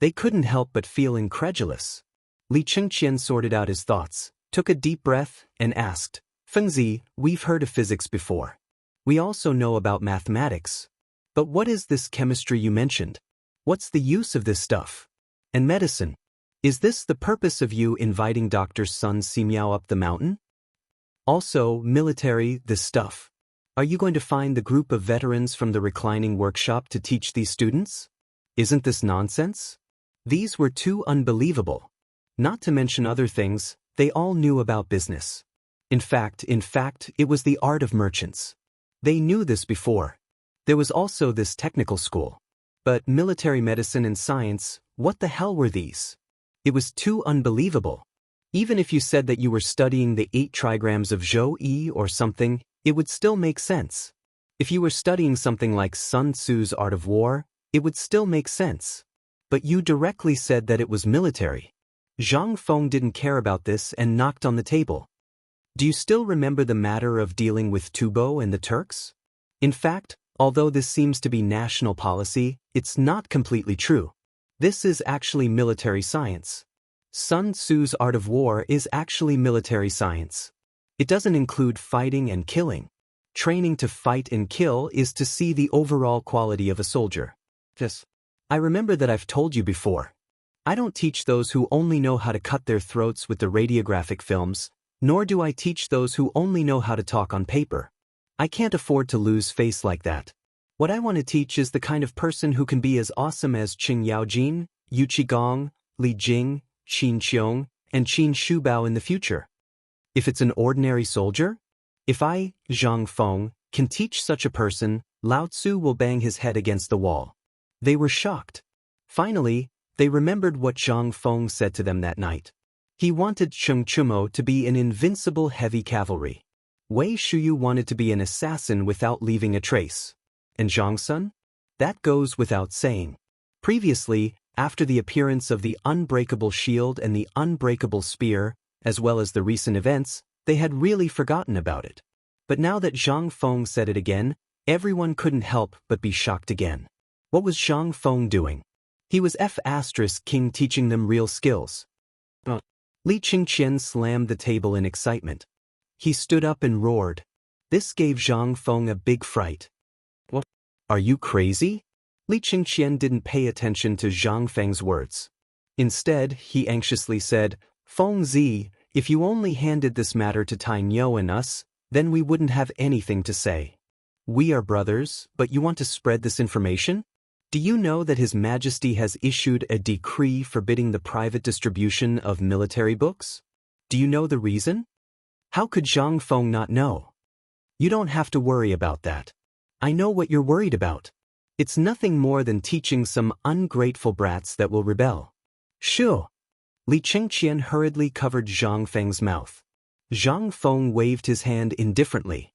They couldn't help but feel incredulous. Li Qingqian sorted out his thoughts, took a deep breath, and asked, "Fengzi, we've heard of physics before. We also know about mathematics. But what is this chemistry you mentioned? What's the use of this stuff? And medicine? Is this the purpose of you inviting Dr. Sun Simiao up the mountain? Also, military, this stuff. Are you going to find the group of veterans from the reclining workshop to teach these students? Isn't this nonsense?" These were too unbelievable. Not to mention other things, they all knew about business. In fact, it was the art of merchants. They knew this before. There was also this technical school. But military medicine and science, what the hell were these? It was too unbelievable. Even if you said that you were studying the 8 trigrams of Zhou Yi or something, it would still make sense. If you were studying something like Sun Tzu's Art of War, it would still make sense. But you directly said that it was military. Zhang Feng didn't care about this and knocked on the table. "Do you still remember the matter of dealing with Tubo and the Turks? In fact, although this seems to be national policy, it's not completely true. This is actually military science. Sun Tzu's Art of War is actually military science. It doesn't include fighting and killing. Training to fight and kill is to see the overall quality of a soldier. Yes. I remember that I've told you before. I don't teach those who only know how to cut their throats with the radiographic films, nor do I teach those who only know how to talk on paper. I can't afford to lose face like that. What I want to teach is the kind of person who can be as awesome as Qing Yaojin, Yu Qigong, Li Jing, Qin Qiong, and Qin Shubao in the future. If it's an ordinary soldier? If I, Zhang Feng, can teach such a person, Lao Tzu will bang his head against the wall." They were shocked. Finally, they remembered what Zhang Feng said to them that night. He wanted Cheng Chumo to be an invincible heavy cavalry. Wei Shuyu wanted to be an assassin without leaving a trace. And Zhang Sun? That goes without saying. Previously, after the appearance of the unbreakable shield and the unbreakable spear, as well as the recent events, they had really forgotten about it. But now that Zhang Feng said it again, everyone couldn't help but be shocked again. What was Zhang Feng doing? He was King teaching them real skills. Li Qingqian slammed the table in excitement. He stood up and roared. This gave Zhang Feng a big fright. "What? Are you crazy?" Li Qingqian didn't pay attention to Zhang Feng's words. Instead, he anxiously said, "Feng Zi, if you only handed this matter to Tang Yo and us, then we wouldn't have anything to say. We are brothers, but you want to spread this information? Do you know that His Majesty has issued a decree forbidding the private distribution of military books? Do you know the reason? How could Zhang Feng not know? You don't have to worry about that. I know what you're worried about. It's nothing more than teaching some ungrateful brats that will rebel." "Shoo!" Li Qingqian hurriedly covered Zhang Feng's mouth. Zhang Feng waved his hand indifferently.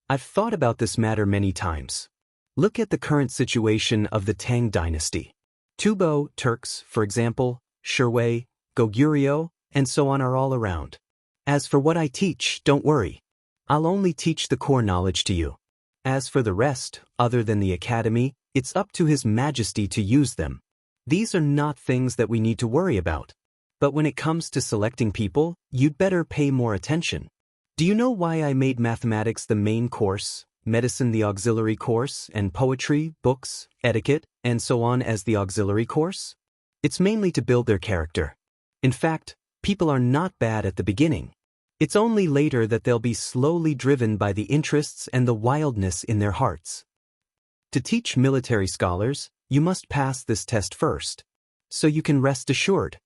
"I've thought about this matter many times. Look at the current situation of the Tang dynasty. Tubo, Turks, for example, Shirwei, Goguryeo, and so on are all around. As for what I teach, don't worry. I'll only teach the core knowledge to you. As for the rest, other than the academy, it's up to His Majesty to use them. These are not things that we need to worry about. But when it comes to selecting people, you'd better pay more attention. Do you know why I made mathematics the main course, medicine the auxiliary course, and poetry, books, etiquette, and so on as the auxiliary course? It's mainly to build their character. In fact, people are not bad at the beginning. It's only later that they'll be slowly driven by the interests and the wildness in their hearts. To teach military scholars, you must pass this test first, so you can rest assured.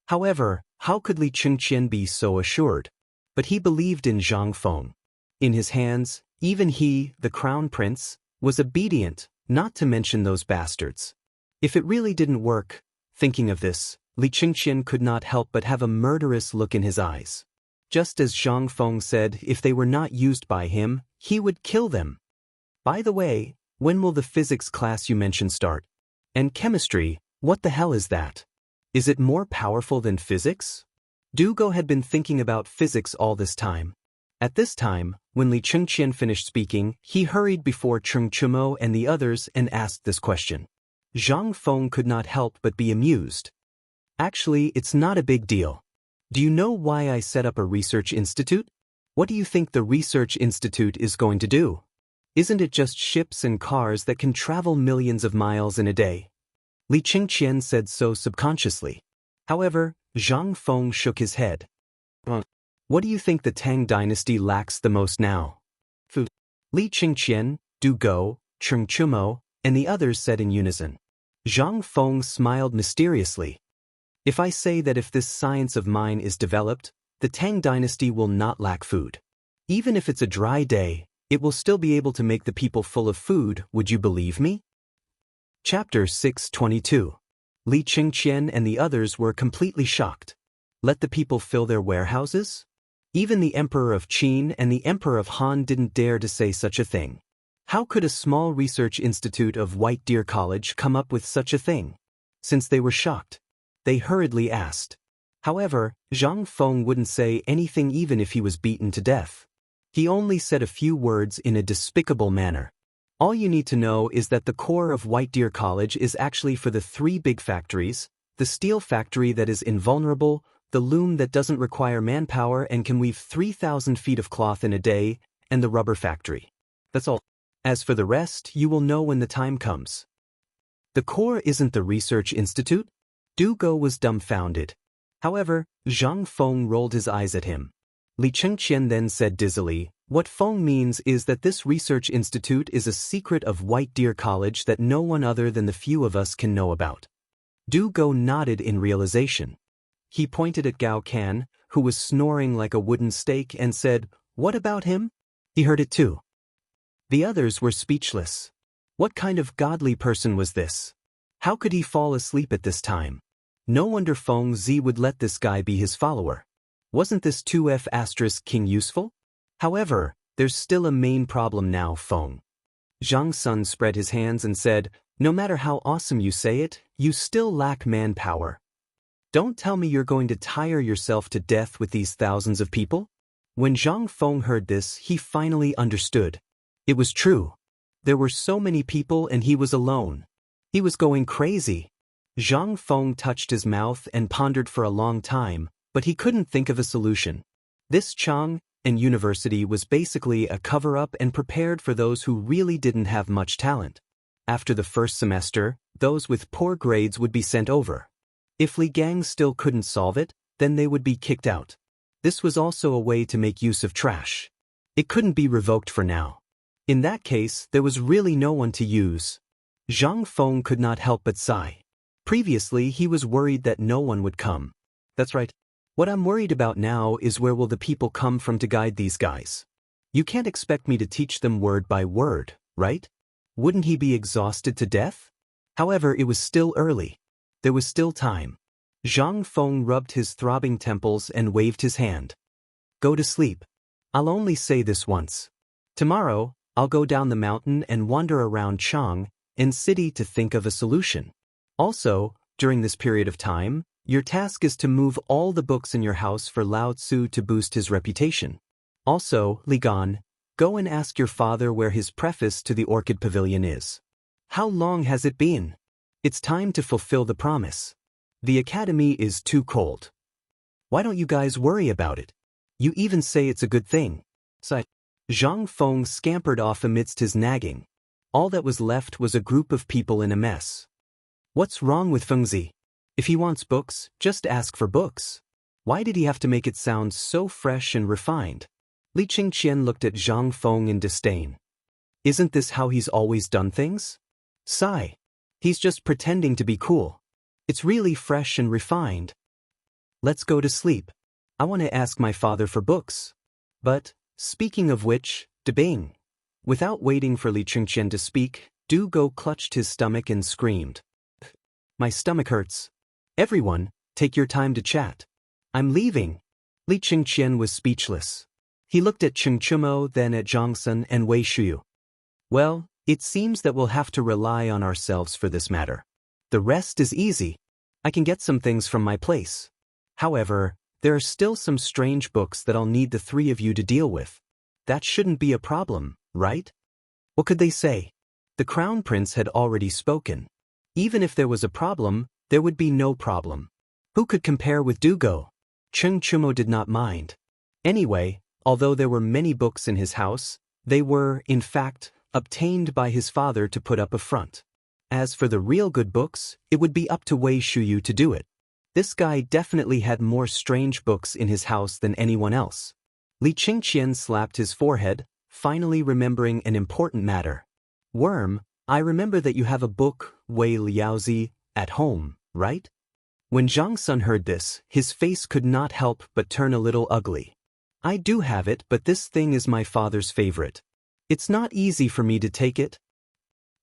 However, how could Li Chengqian be so assured? But he believed in Zhang Feng. In his hands, even he, the crown prince, was obedient, not to mention those bastards. If it really didn't work, thinking of this, Li Chengqian could not help but have a murderous look in his eyes. Just as Zhang Feng said if they were not used by him, he would kill them. By the way, when will the physics class you mentioned start? And chemistry, what the hell is that? Is it more powerful than physics? Dugo had been thinking about physics all this time. At this time, when Li Chengqian finished speaking, he hurried before Cheng Chumo and the others and asked this question. Zhang Feng could not help but be amused. Actually, it's not a big deal. Do you know why I set up a research institute? What do you think the research institute is going to do? Isn't it just ships and cars that can travel millions of miles in a day? Li Chengqian said so subconsciously. However, Zhang Feng shook his head. What do you think the Tang dynasty lacks the most now? Food. Li Chengqian, Du Go, Cheng Chumo, and the others said in unison. Zhang Feng smiled mysteriously. If I say that if this science of mine is developed, the Tang dynasty will not lack food. Even if it's a dry day, it will still be able to make the people full of food, would you believe me? Chapter 622. Li Chengqian and the others were completely shocked. Let the people fill their warehouses? Even the Emperor of Qin and the Emperor of Han didn't dare to say such a thing. How could a small research institute of White Deer College come up with such a thing? Since they were shocked, they hurriedly asked. However, Zhang Feng wouldn't say anything even if he was beaten to death. He only said a few words in a despicable manner. All you need to know is that the core of White Deer College is actually for the 3 big factories, the steel factory that is invulnerable, the loom that doesn't require manpower and can weave 3,000 feet of cloth in a day, and the rubber factory. That's all. As for the rest, you will know when the time comes. The core isn't the research institute? Dugo was dumbfounded. However, Zhang Feng rolled his eyes at him. Li Chengqian then said dizzily, what Feng means is that this research institute is a secret of White Deer College that no one other than the few of us can know about. Dugo nodded in realization. He pointed at Gao Can, who was snoring like a wooden stake, and said, what about him? He heard it too. The others were speechless. What kind of godly person was this? How could he fall asleep at this time? No wonder Feng Zi would let this guy be his follower. Wasn't this 2F** king useful? However, there's still a main problem now, Feng. Zhang Sun spread his hands and said, no matter how awesome you say it, you still lack manpower. Don't tell me you're going to tire yourself to death with these thousands of people? When Zhang Feng heard this, he finally understood. It was true. There were so many people and he was alone. He was going crazy. Zhang Feng touched his mouth and pondered for a long time, but he couldn't think of a solution. This Chang and university was basically a cover-up and prepared for those who really didn't have much talent. After the first semester, those with poor grades would be sent over. If Li Gang still couldn't solve it, then they would be kicked out. This was also a way to make use of trash. It couldn't be revoked for now. In that case, there was really no one to use. Zhang Feng could not help but sigh. Previously, he was worried that no one would come. That's right. What I'm worried about now is where will the people come from to guide these guys? You can't expect me to teach them word by word, right? Wouldn't he be exhausted to death? However, it was still early. There was still time. Zhang Feng rubbed his throbbing temples and waved his hand. Go to sleep. I'll only say this once. Tomorrow, I'll go down the mountain and wander around Chang and city to think of a solution. Also, during this period of time, your task is to move all the books in your house for Lao Tzu to boost his reputation. Also, Li Gan, go and ask your father where his preface to the Orchid Pavilion is. How long has it been? It's time to fulfill the promise. The academy is too cold. Why don't you guys worry about it? You even say it's a good thing. Zhang Feng scampered off amidst his nagging. All that was left was a group of people in a mess. What's wrong with Fengzi? If he wants books, just ask for books. Why did he have to make it sound so fresh and refined? Li Qingqian looked at Zhang Feng in disdain. Isn't this how he's always done things? Sigh. He's just pretending to be cool. It's really fresh and refined. Let's go to sleep. I want to ask my father for books. But, speaking of which, Debing. Without waiting for Li Qingqian to speak, Du Go clutched his stomach and screamed. My stomach hurts. Everyone, take your time to chat. I'm leaving. Li Qingqian was speechless. He looked at Cheng Chumo, then at Zhangsun and Wei Shuyu. Well, it seems that we'll have to rely on ourselves for this matter. The rest is easy. I can get some things from my place. However, there are still some strange books that I'll need the three of you to deal with. That shouldn't be a problem, right? What could they say? The Crown Prince had already spoken. Even if there was a problem, there would be no problem. Who could compare with Dugo? Cheng Chumo did not mind. Anyway, although there were many books in his house, they were, in fact, obtained by his father to put up a front. As for the real good books, it would be up to Wei Shuyu to do it. This guy definitely had more strange books in his house than anyone else. Li Qingqian slapped his forehead, finally remembering an important matter. Worm, I remember that you have a book, Wei Liaozi, at home, right? When Zhang Sun heard this, his face could not help but turn a little ugly. I do have it, but this thing is my father's favorite. It's not easy for me to take it.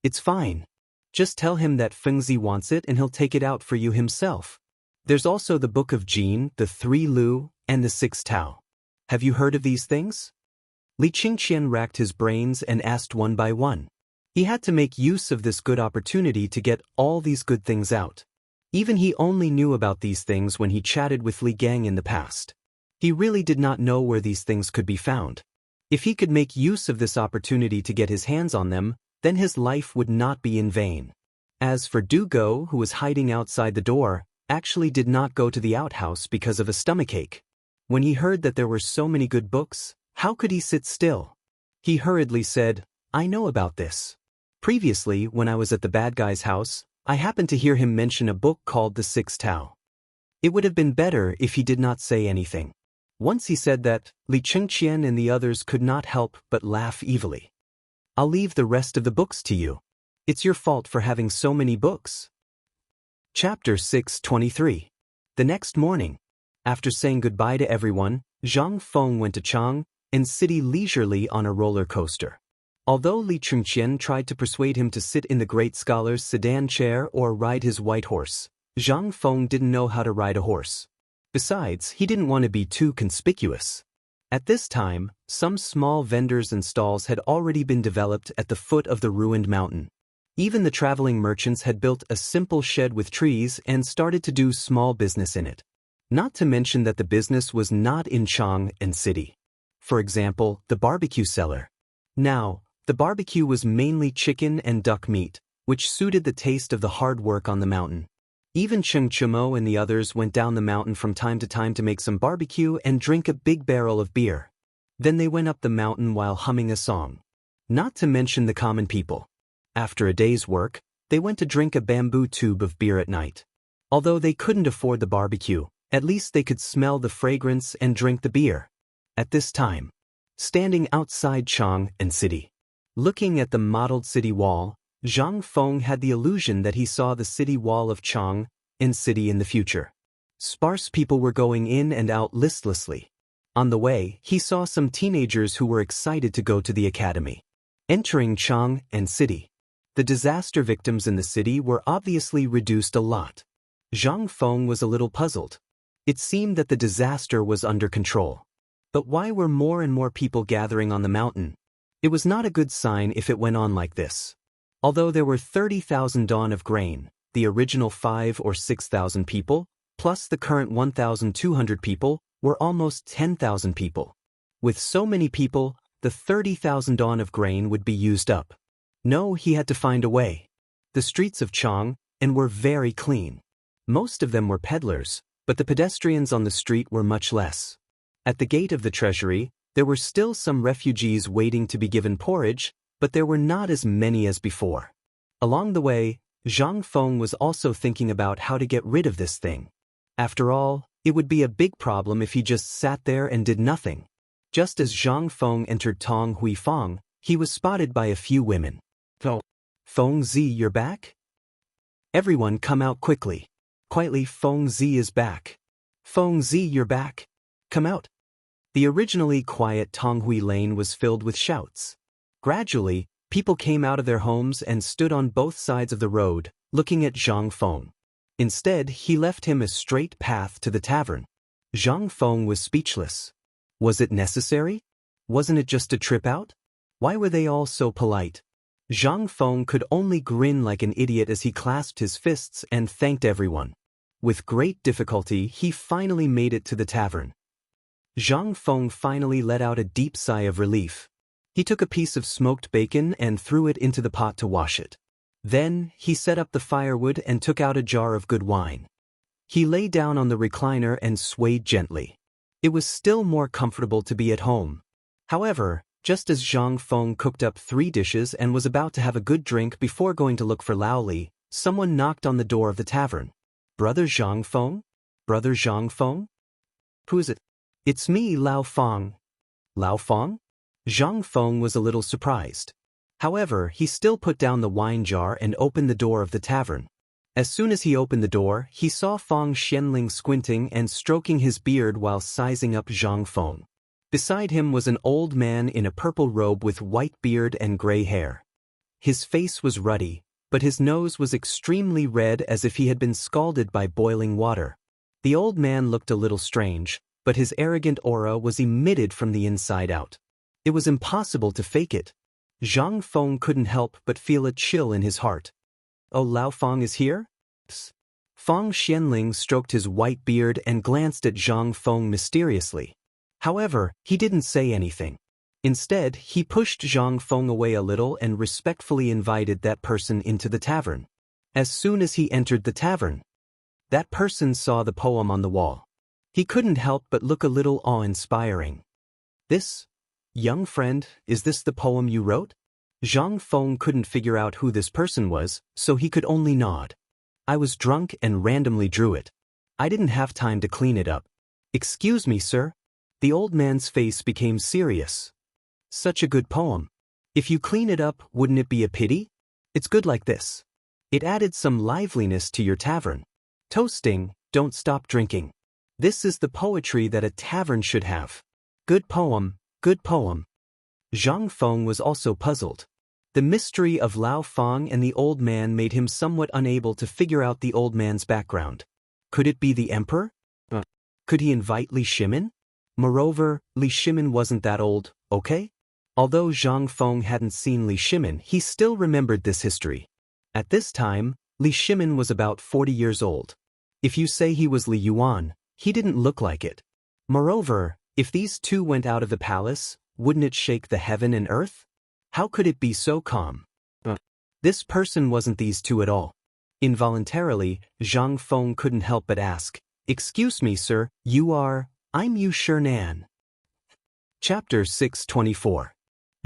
It's fine. Just tell him that Fengzi wants it and he'll take it out for you himself. There's also the Book of Jin, the Three Lu, and the Six Tao. Have you heard of these things? Li Qingqian racked his brains and asked one by one. He had to make use of this good opportunity to get all these good things out. Even he only knew about these things when he chatted with Li Gang in the past. He really did not know where these things could be found. If he could make use of this opportunity to get his hands on them, then his life would not be in vain. As for Dugo, who was hiding outside the door, actually did not go to the outhouse because of a stomachache. When he heard that there were so many good books, how could he sit still? He hurriedly said, I know about this. Previously, when I was at the bad guy's house, I happened to hear him mention a book called The Six Tao. It would have been better if he did not say anything. Once he said that, Li Qingqian and the others could not help but laugh evilly. I'll leave the rest of the books to you. It's your fault for having so many books. Chapter 623. The next morning, after saying goodbye to everyone, Zhang Feng went to Chang and city leisurely on a roller coaster. Although Li Qingqian tried to persuade him to sit in the great scholar's sedan chair or ride his white horse, Zhang Feng didn't know how to ride a horse. Besides, he didn't want to be too conspicuous. At this time, some small vendors and stalls had already been developed at the foot of the ruined mountain. Even the traveling merchants had built a simple shed with trees and started to do small business in it. Not to mention that the business was not in Chang and city. For example, the barbecue cellar. Now, the barbecue was mainly chicken and duck meat, which suited the taste of the hard work on the mountain. Even Cheng Chumo and the others went down the mountain from time to time to make some barbecue and drink a big barrel of beer. Then they went up the mountain while humming a song. Not to mention the common people. After a day's work, they went to drink a bamboo tube of beer at night. Although they couldn't afford the barbecue, at least they could smell the fragrance and drink the beer. At this time, standing outside Chang and city, looking at the mottled city wall, Zhang Feng had the illusion that he saw the city wall of Chang and city in the future. Sparse people were going in and out listlessly. On the way, he saw some teenagers who were excited to go to the academy. Entering Chang and city, the disaster victims in the city were obviously reduced a lot. Zhang Feng was a little puzzled. It seemed that the disaster was under control. But why were more and more people gathering on the mountain? It was not a good sign if it went on like this. Although there were 30,000 dawn of grain, the original 5 or 6,000 people, plus the current 1,200 people, were almost 10,000 people. With so many people, the 30,000 dawn of grain would be used up. No, he had to find a way. The streets of Chang were very clean. Most of them were peddlers, but the pedestrians on the street were much less. At the gate of the treasury, there were still some refugees waiting to be given porridge, but there were not as many as before. Along the way, Zhang Feng was also thinking about how to get rid of this thing. After all, it would be a big problem if he just sat there and did nothing. Just as Zhang Feng entered Tong Hui Fong, he was spotted by a few women. Feng Zi, you're back? Everyone come out quickly. Quietly, Feng Zi is back. Feng Zi, you're back. Come out. The originally quiet Tong Hui Lane was filled with shouts. Gradually, people came out of their homes and stood on both sides of the road, looking at Zhang Feng. Instead, he left him a straight path to the tavern. Zhang Feng was speechless. Was it necessary? Wasn't it just a trip out? Why were they all so polite? Zhang Feng could only grin like an idiot as he clasped his fists and thanked everyone. With great difficulty, he finally made it to the tavern. Zhang Feng finally let out a deep sigh of relief. He took a piece of smoked bacon and threw it into the pot to wash it. Then, he set up the firewood and took out a jar of good wine. He lay down on the recliner and swayed gently. It was still more comfortable to be at home. However, just as Zhang Feng cooked up 3 dishes and was about to have a good drink before going to look for Lao Li, someone knocked on the door of the tavern. Brother Zhang Feng? Brother Zhang Feng? Who is it? It's me, Lao Feng. Lao Feng? Zhang Feng was a little surprised. However, he still put down the wine jar and opened the door of the tavern. As soon as he opened the door, he saw Feng Xianling squinting and stroking his beard while sizing up Zhang Feng. Beside him was an old man in a purple robe with white beard and gray hair. His face was ruddy, but his nose was extremely red as if he had been scalded by boiling water. The old man looked a little strange, but his arrogant aura was emitted from the inside out. It was impossible to fake it. Zhang Feng couldn't help but feel a chill in his heart. Oh, Lao Feng is here? Feng Xianling stroked his white beard and glanced at Zhang Feng mysteriously. However, he didn't say anything. Instead, he pushed Zhang Feng away a little and respectfully invited that person into the tavern. As soon as he entered the tavern, that person saw the poem on the wall. He couldn't help but look a little awe-inspiring. This, young friend, is this the poem you wrote? Zhang Feng couldn't figure out who this person was, so he could only nod. I was drunk and randomly drew it. I didn't have time to clean it up. Excuse me, sir. The old man's face became serious. Such a good poem. If you clean it up, wouldn't it be a pity? It's good like this. It added some liveliness to your tavern. Toasting, don't stop drinking. This is the poetry that a tavern should have. Good poem, good poem. Zhang Feng was also puzzled. The mystery of Lao Feng and the old man made him somewhat unable to figure out the old man's background. Could it be the emperor? Could he invite Li Shimin? Moreover, Li Shimin wasn't that old, okay? Although Zhang Feng hadn't seen Li Shimin, he still remembered this history. At this time, Li Shimin was about 40 years old. If you say he was Li Yuan, he didn't look like it. Moreover, if these two went out of the palace, wouldn't it shake the heaven and earth? How could it be so calm? This person wasn't these two at all. Involuntarily, Zhang Feng couldn't help but ask, "Excuse me, sir, I'm Yu Shernan." Chapter 624.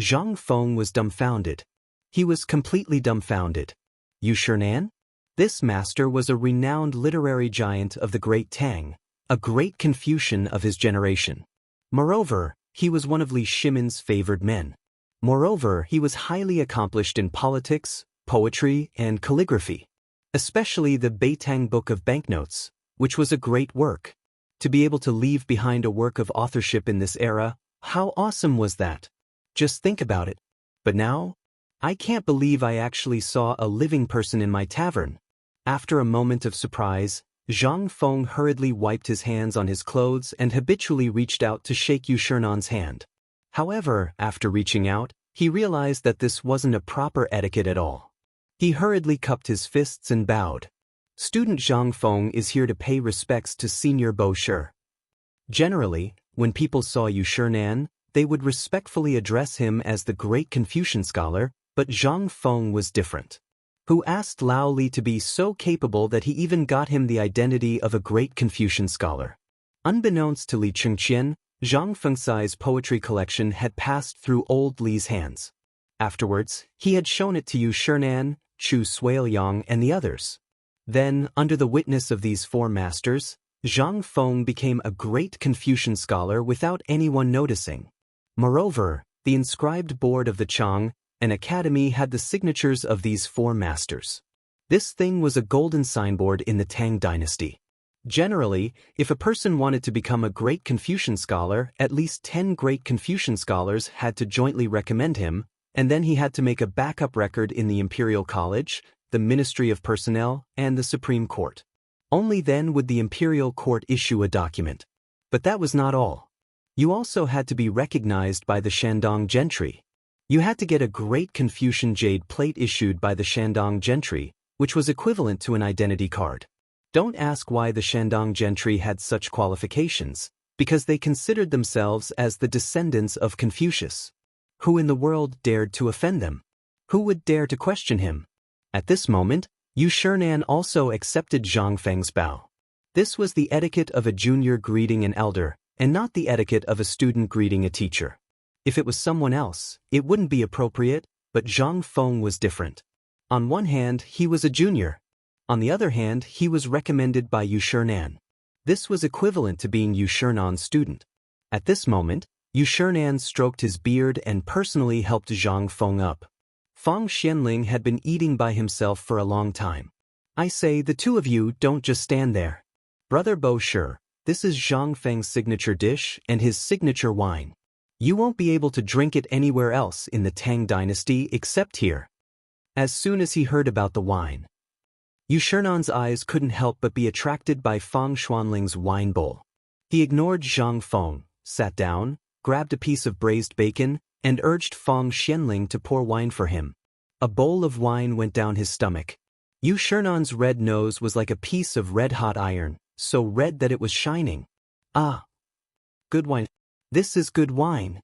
Zhang Feng was dumbfounded. He was completely dumbfounded. Yu Shernan? This master was a renowned literary giant of the great Tang, a great Confucian of his generation. Moreover, he was one of Li Shimin's favored men. Moreover, he was highly accomplished in politics, poetry, and calligraphy, especially the Beitang Book of Banknotes, which was a great work. To be able to leave behind a work of authorship in this era, how awesome was that? Just think about it. But now, I can't believe I actually saw a living person in my tavern. After a moment of surprise, Zhang Feng hurriedly wiped his hands on his clothes and habitually reached out to shake Yu Shernan's hand. However, after reaching out, He realized that this wasn't a proper etiquette at all. He hurriedly cupped his fists and bowed. Student Zhang Feng is here to pay respects to Senior Bo Shi. Generally, when people saw Yu Shinan, they would respectfully address him as the great Confucian scholar, but Zhang Feng was different. Who asked Lao Li to be so capable that he even got him the identity of a great Confucian scholar. Unbeknownst to Li Chengqian, Zhang Fengxi's poetry collection had passed through old Li's hands. Afterwards, he had shown it to Yu Shinan, Chu Suiliang and the others. Then, under the witness of these four masters, Zhang Feng became a great Confucian scholar without anyone noticing. Moreover, the inscribed board of the Chang, an academy, had the signatures of these four masters. This thing was a golden signboard in the Tang dynasty. Generally, if a person wanted to become a great Confucian scholar, at least 10 great Confucian scholars had to jointly recommend him, and then he had to make a backup record in the Imperial College, the Ministry of Personnel, and the Supreme Court. Only then would the Imperial Court issue a document. But that was not all. You also had to be recognized by the Shandong gentry. You had to get a great Confucian jade plate issued by the Shandong gentry, which was equivalent to an identity card. Don't ask why the Shandong gentry had such qualifications, because they considered themselves as the descendants of Confucius. Who in the world dared to offend them? Who would dare to question him? At this moment, Yu Shinan also accepted Zhang Feng's bow. This was the etiquette of a junior greeting an elder, and not the etiquette of a student greeting a teacher. If it was someone else, it wouldn't be appropriate, but Zhang Feng was different. On one hand, he was a junior. On the other hand, he was recommended by Yu Shinan. This was equivalent to being Yu Shinan's student. At this moment, Yu Shinan stroked his beard and personally helped Zhang Feng up. Feng Xianling had been eating by himself for a long time. I say, the two of you don't just stand there. Brother Bo Shi, this is Zhang Feng's signature dish and his signature wine. You won't be able to drink it anywhere else in the Tang dynasty except here. As soon as he heard about the wine, Yu Shinan's eyes couldn't help but be attracted by Feng Xuanling's wine bowl. He ignored Zhang Feng, sat down, grabbed a piece of braised bacon, and urged Feng Xianling to pour wine for him. A bowl of wine went down his stomach. Yu Shinan's red nose was like a piece of red-hot iron, so red that it was shining. Ah! Good wine. This is good wine.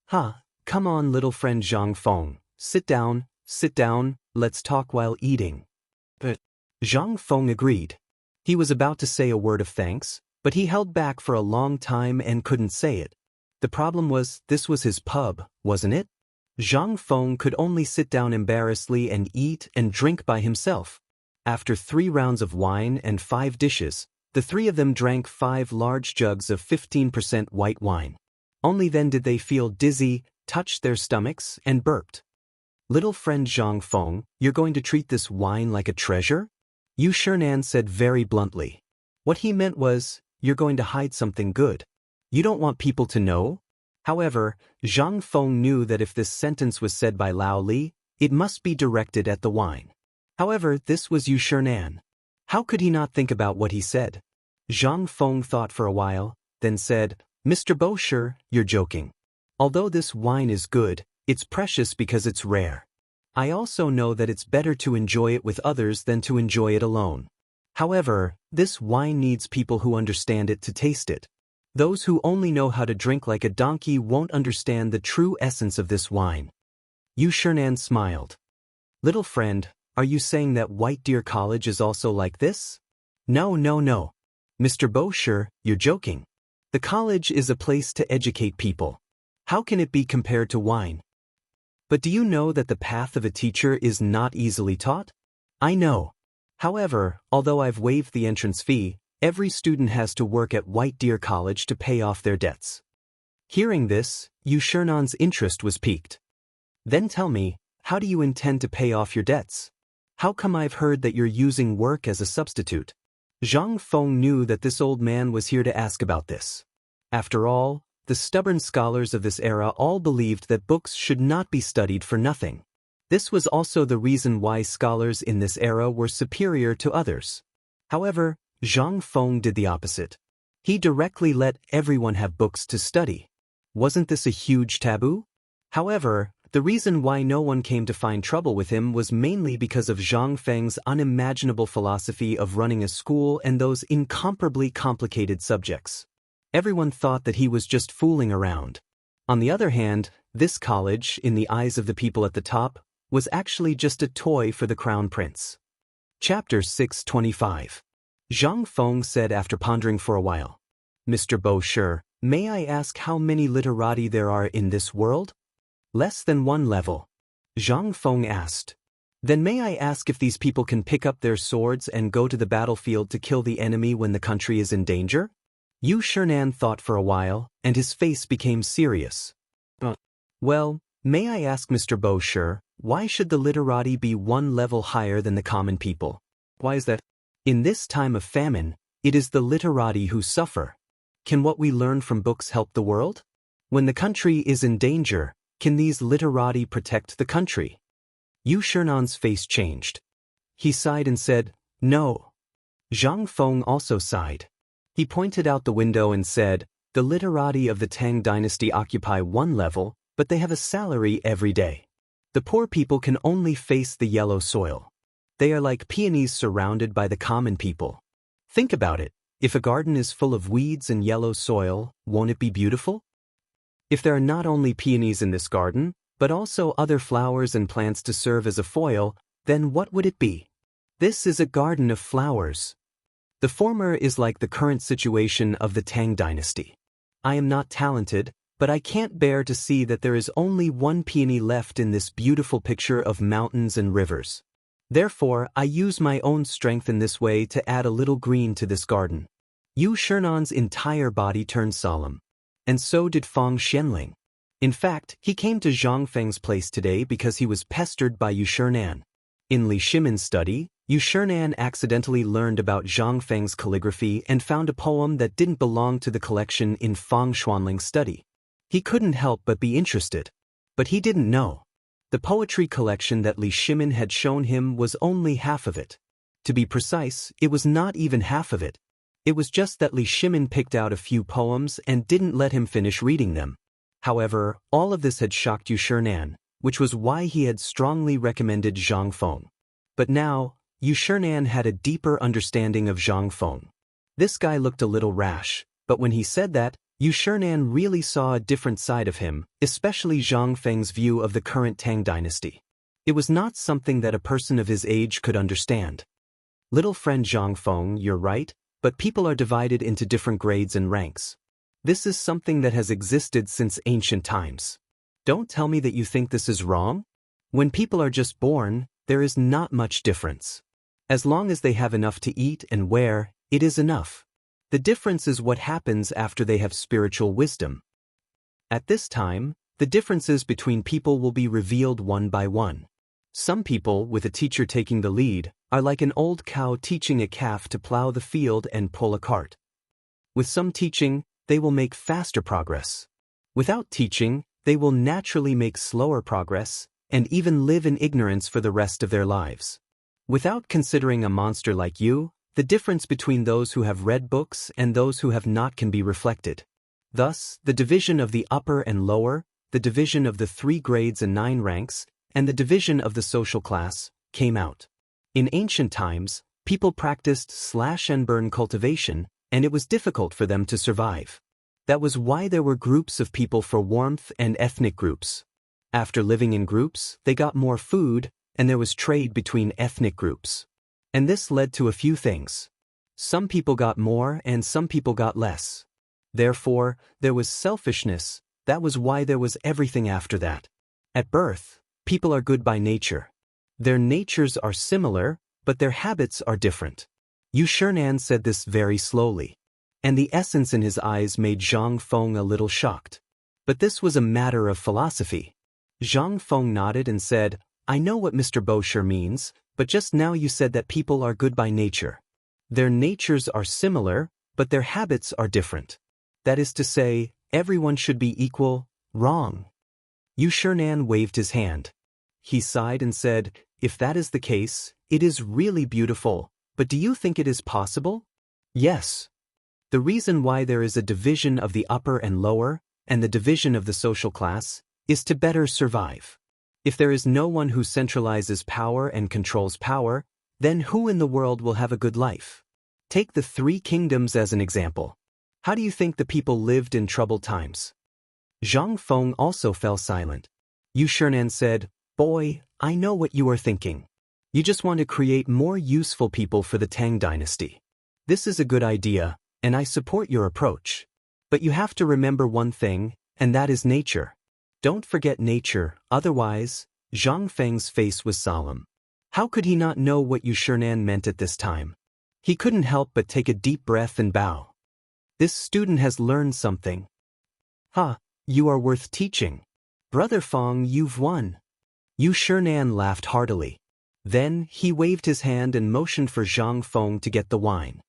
Ha, come on little friend Zhang Feng, sit down, let's talk while eating. But Zhang Feng agreed. He was about to say a word of thanks, but he held back for a long time and couldn't say it. The problem was, this was his pub, wasn't it? Zhang Feng could only sit down embarrassedly and eat and drink by himself. After 3 rounds of wine and 5 dishes, the 3 of them drank 5 large jugs of 15% white wine. Only then did they feel dizzy, touched their stomachs, and burped. Little friend Zhang Feng, you're going to treat this wine like a treasure? Yu Shinan said very bluntly. What he meant was, you're going to hide something good. You don't want people to know? However, Zhang Feng knew that if this sentence was said by Lao Li, it must be directed at the wine. However, this was Yu Shinan. How could he not think about what he said? Zhang Feng thought for a while, then said, Mr. Bo Shi, you're joking. Although this wine is good, it's precious because it's rare. I also know that it's better to enjoy it with others than to enjoy it alone. However, this wine needs people who understand it to taste it. Those who only know how to drink like a donkey won't understand the true essence of this wine. Yu Shinan smiled. Little friend, are you saying that White Deer College is also like this? No. Mr. Bo Shi, you're joking. The college is a place to educate people. How can it be compared to wine? But do you know that the path of a teacher is not easily taught? I know. However, although I've waived the entrance fee, every student has to work at White Deer College to pay off their debts. Hearing this, Yu Shinan's interest was piqued. Then tell me, how do you intend to pay off your debts? How come I've heard that you're using work as a substitute? Zhang Feng knew that this old man was here to ask about this. After all, the stubborn scholars of this era all believed that books should not be studied for nothing. This was also the reason why scholars in this era were superior to others. However, Zhang Feng did the opposite. He directly let everyone have books to study. Wasn't this a huge taboo? However, The reason why no one came to find trouble with him was mainly because of Zhang Feng's unimaginable philosophy of running a school and those incomparably complicated subjects. Everyone thought that he was just fooling around. On the other hand, this college, in the eyes of the people at the top, was actually just a toy for the crown prince. Chapter 625. Zhang Feng said after pondering for a while, "Mr. Bo-Shi, may I ask how many literati there are in this world?" "Less than one level." Zhang Feng asked. "Then may I ask if these people can pick up their swords and go to the battlefield to kill the enemy when the country is in danger?" Yu Shinan thought for a while, and his face became serious. "Well, may I ask Mr. Bo-Shi, why should the literati be one level higher than the common people?" "Why is that?" "In this time of famine, it is the literati who suffer. Can what we learn from books help the world? When the country is in danger, can these literati protect the country?" Yu Shinan's face changed. He sighed and said, "No." Zhang Feng also sighed. He pointed out the window and said, "The literati of the Tang dynasty occupy one level, but they have a salary every day. The poor people can only face the yellow soil. They are like peonies surrounded by the common people. Think about it. If a garden is full of weeds and yellow soil, won't it be beautiful? If there are not only peonies in this garden, but also other flowers and plants to serve as a foil, then what would it be? This is a garden of flowers. The former is like the current situation of the Tang dynasty. I am not talented, but I can't bear to see that there is only one peony left in this beautiful picture of mountains and rivers. Therefore, I use my own strength in this way to add a little green to this garden." Yu Shinan's entire body turned solemn. And so did Fang Xianling. In fact, he came to Zhang Feng's place today because he was pestered by Yu Shinan. In Li Shimin's study, Yu Shinan accidentally learned about Zhang Feng's calligraphy and found a poem that didn't belong to the collection in Fang Xuanling's study. He couldn't help but be interested. But he didn't know. The poetry collection that Li Shimin had shown him was only half of it. To be precise, it was not even half of it. It was just that Li Shimin picked out a few poems and didn't let him finish reading them. However, all of this had shocked Yu Shinan, which was why he had strongly recommended Zhang Feng. But now, Yu Shinan had a deeper understanding of Zhang Feng. This guy looked a little rash, but when he said that, Yu Shinan really saw a different side of him, especially Zhang Feng's view of the current Tang dynasty. It was not something that a person of his age could understand. "Little friend Zhang Feng, you're right, but people are divided into different grades and ranks. This is something that has existed since ancient times. Don't tell me that you think this is wrong. When people are just born, there is not much difference. As long as they have enough to eat and wear, it is enough. The difference is what happens after they have spiritual wisdom. At this time, the differences between people will be revealed one by one. Some people, with a teacher taking the lead, are like an old cow teaching a calf to plow the field and pull a cart. With some teaching, they will make faster progress. Without teaching, they will naturally make slower progress, and even live in ignorance for the rest of their lives. Without considering a monster like you, the difference between those who have read books and those who have not can be reflected. Thus, the division of the upper and lower, the division of the 3 grades and 9 ranks, and the division of the social class, came out. In ancient times, people practiced slash-and-burn cultivation, and it was difficult for them to survive. That was why there were groups of people for warmth and ethnic groups. After living in groups, they got more food, and there was trade between ethnic groups. And this led to a few things. Some people got more and some people got less. Therefore, there was selfishness. That was why there was everything after that. At birth, people are good by nature. Their natures are similar, but their habits are different. Yu Shinan said this very slowly, and the essence in his eyes made Zhang Feng a little shocked. But this was a matter of philosophy. Zhang Feng nodded and said, "I know what Mr. Bo-Shi means, but just now you said that people are good by nature. Their natures are similar, but their habits are different. That is to say, everyone should be equal." "Wrong." Yu Shinan waved his hand. He sighed and said, "If that is the case, it is really beautiful, but do you think it is possible?" "Yes. The reason why there is a division of the upper and lower, and the division of the social class, is to better survive. If there is no one who centralizes power and controls power, then who in the world will have a good life? Take the three kingdoms as an example. How do you think the people lived in troubled times? Zhang Feng also fell silent. Yu Shinan said, "Boy, I know what you are thinking. You just want to create more useful people for the Tang dynasty. This is a good idea, and I support your approach. But you have to remember one thing, and that is nature. Don't forget nature, otherwise." Zhang Feng's face was solemn. How could he not know what Yu Shinan meant at this time? He couldn't help but take a deep breath and bow. This student has learned something. Ha, you are worth teaching. Brother Feng, you've won. Yu Shinan laughed heartily. Then he waved his hand and motioned for Zhang Feng to get the wine.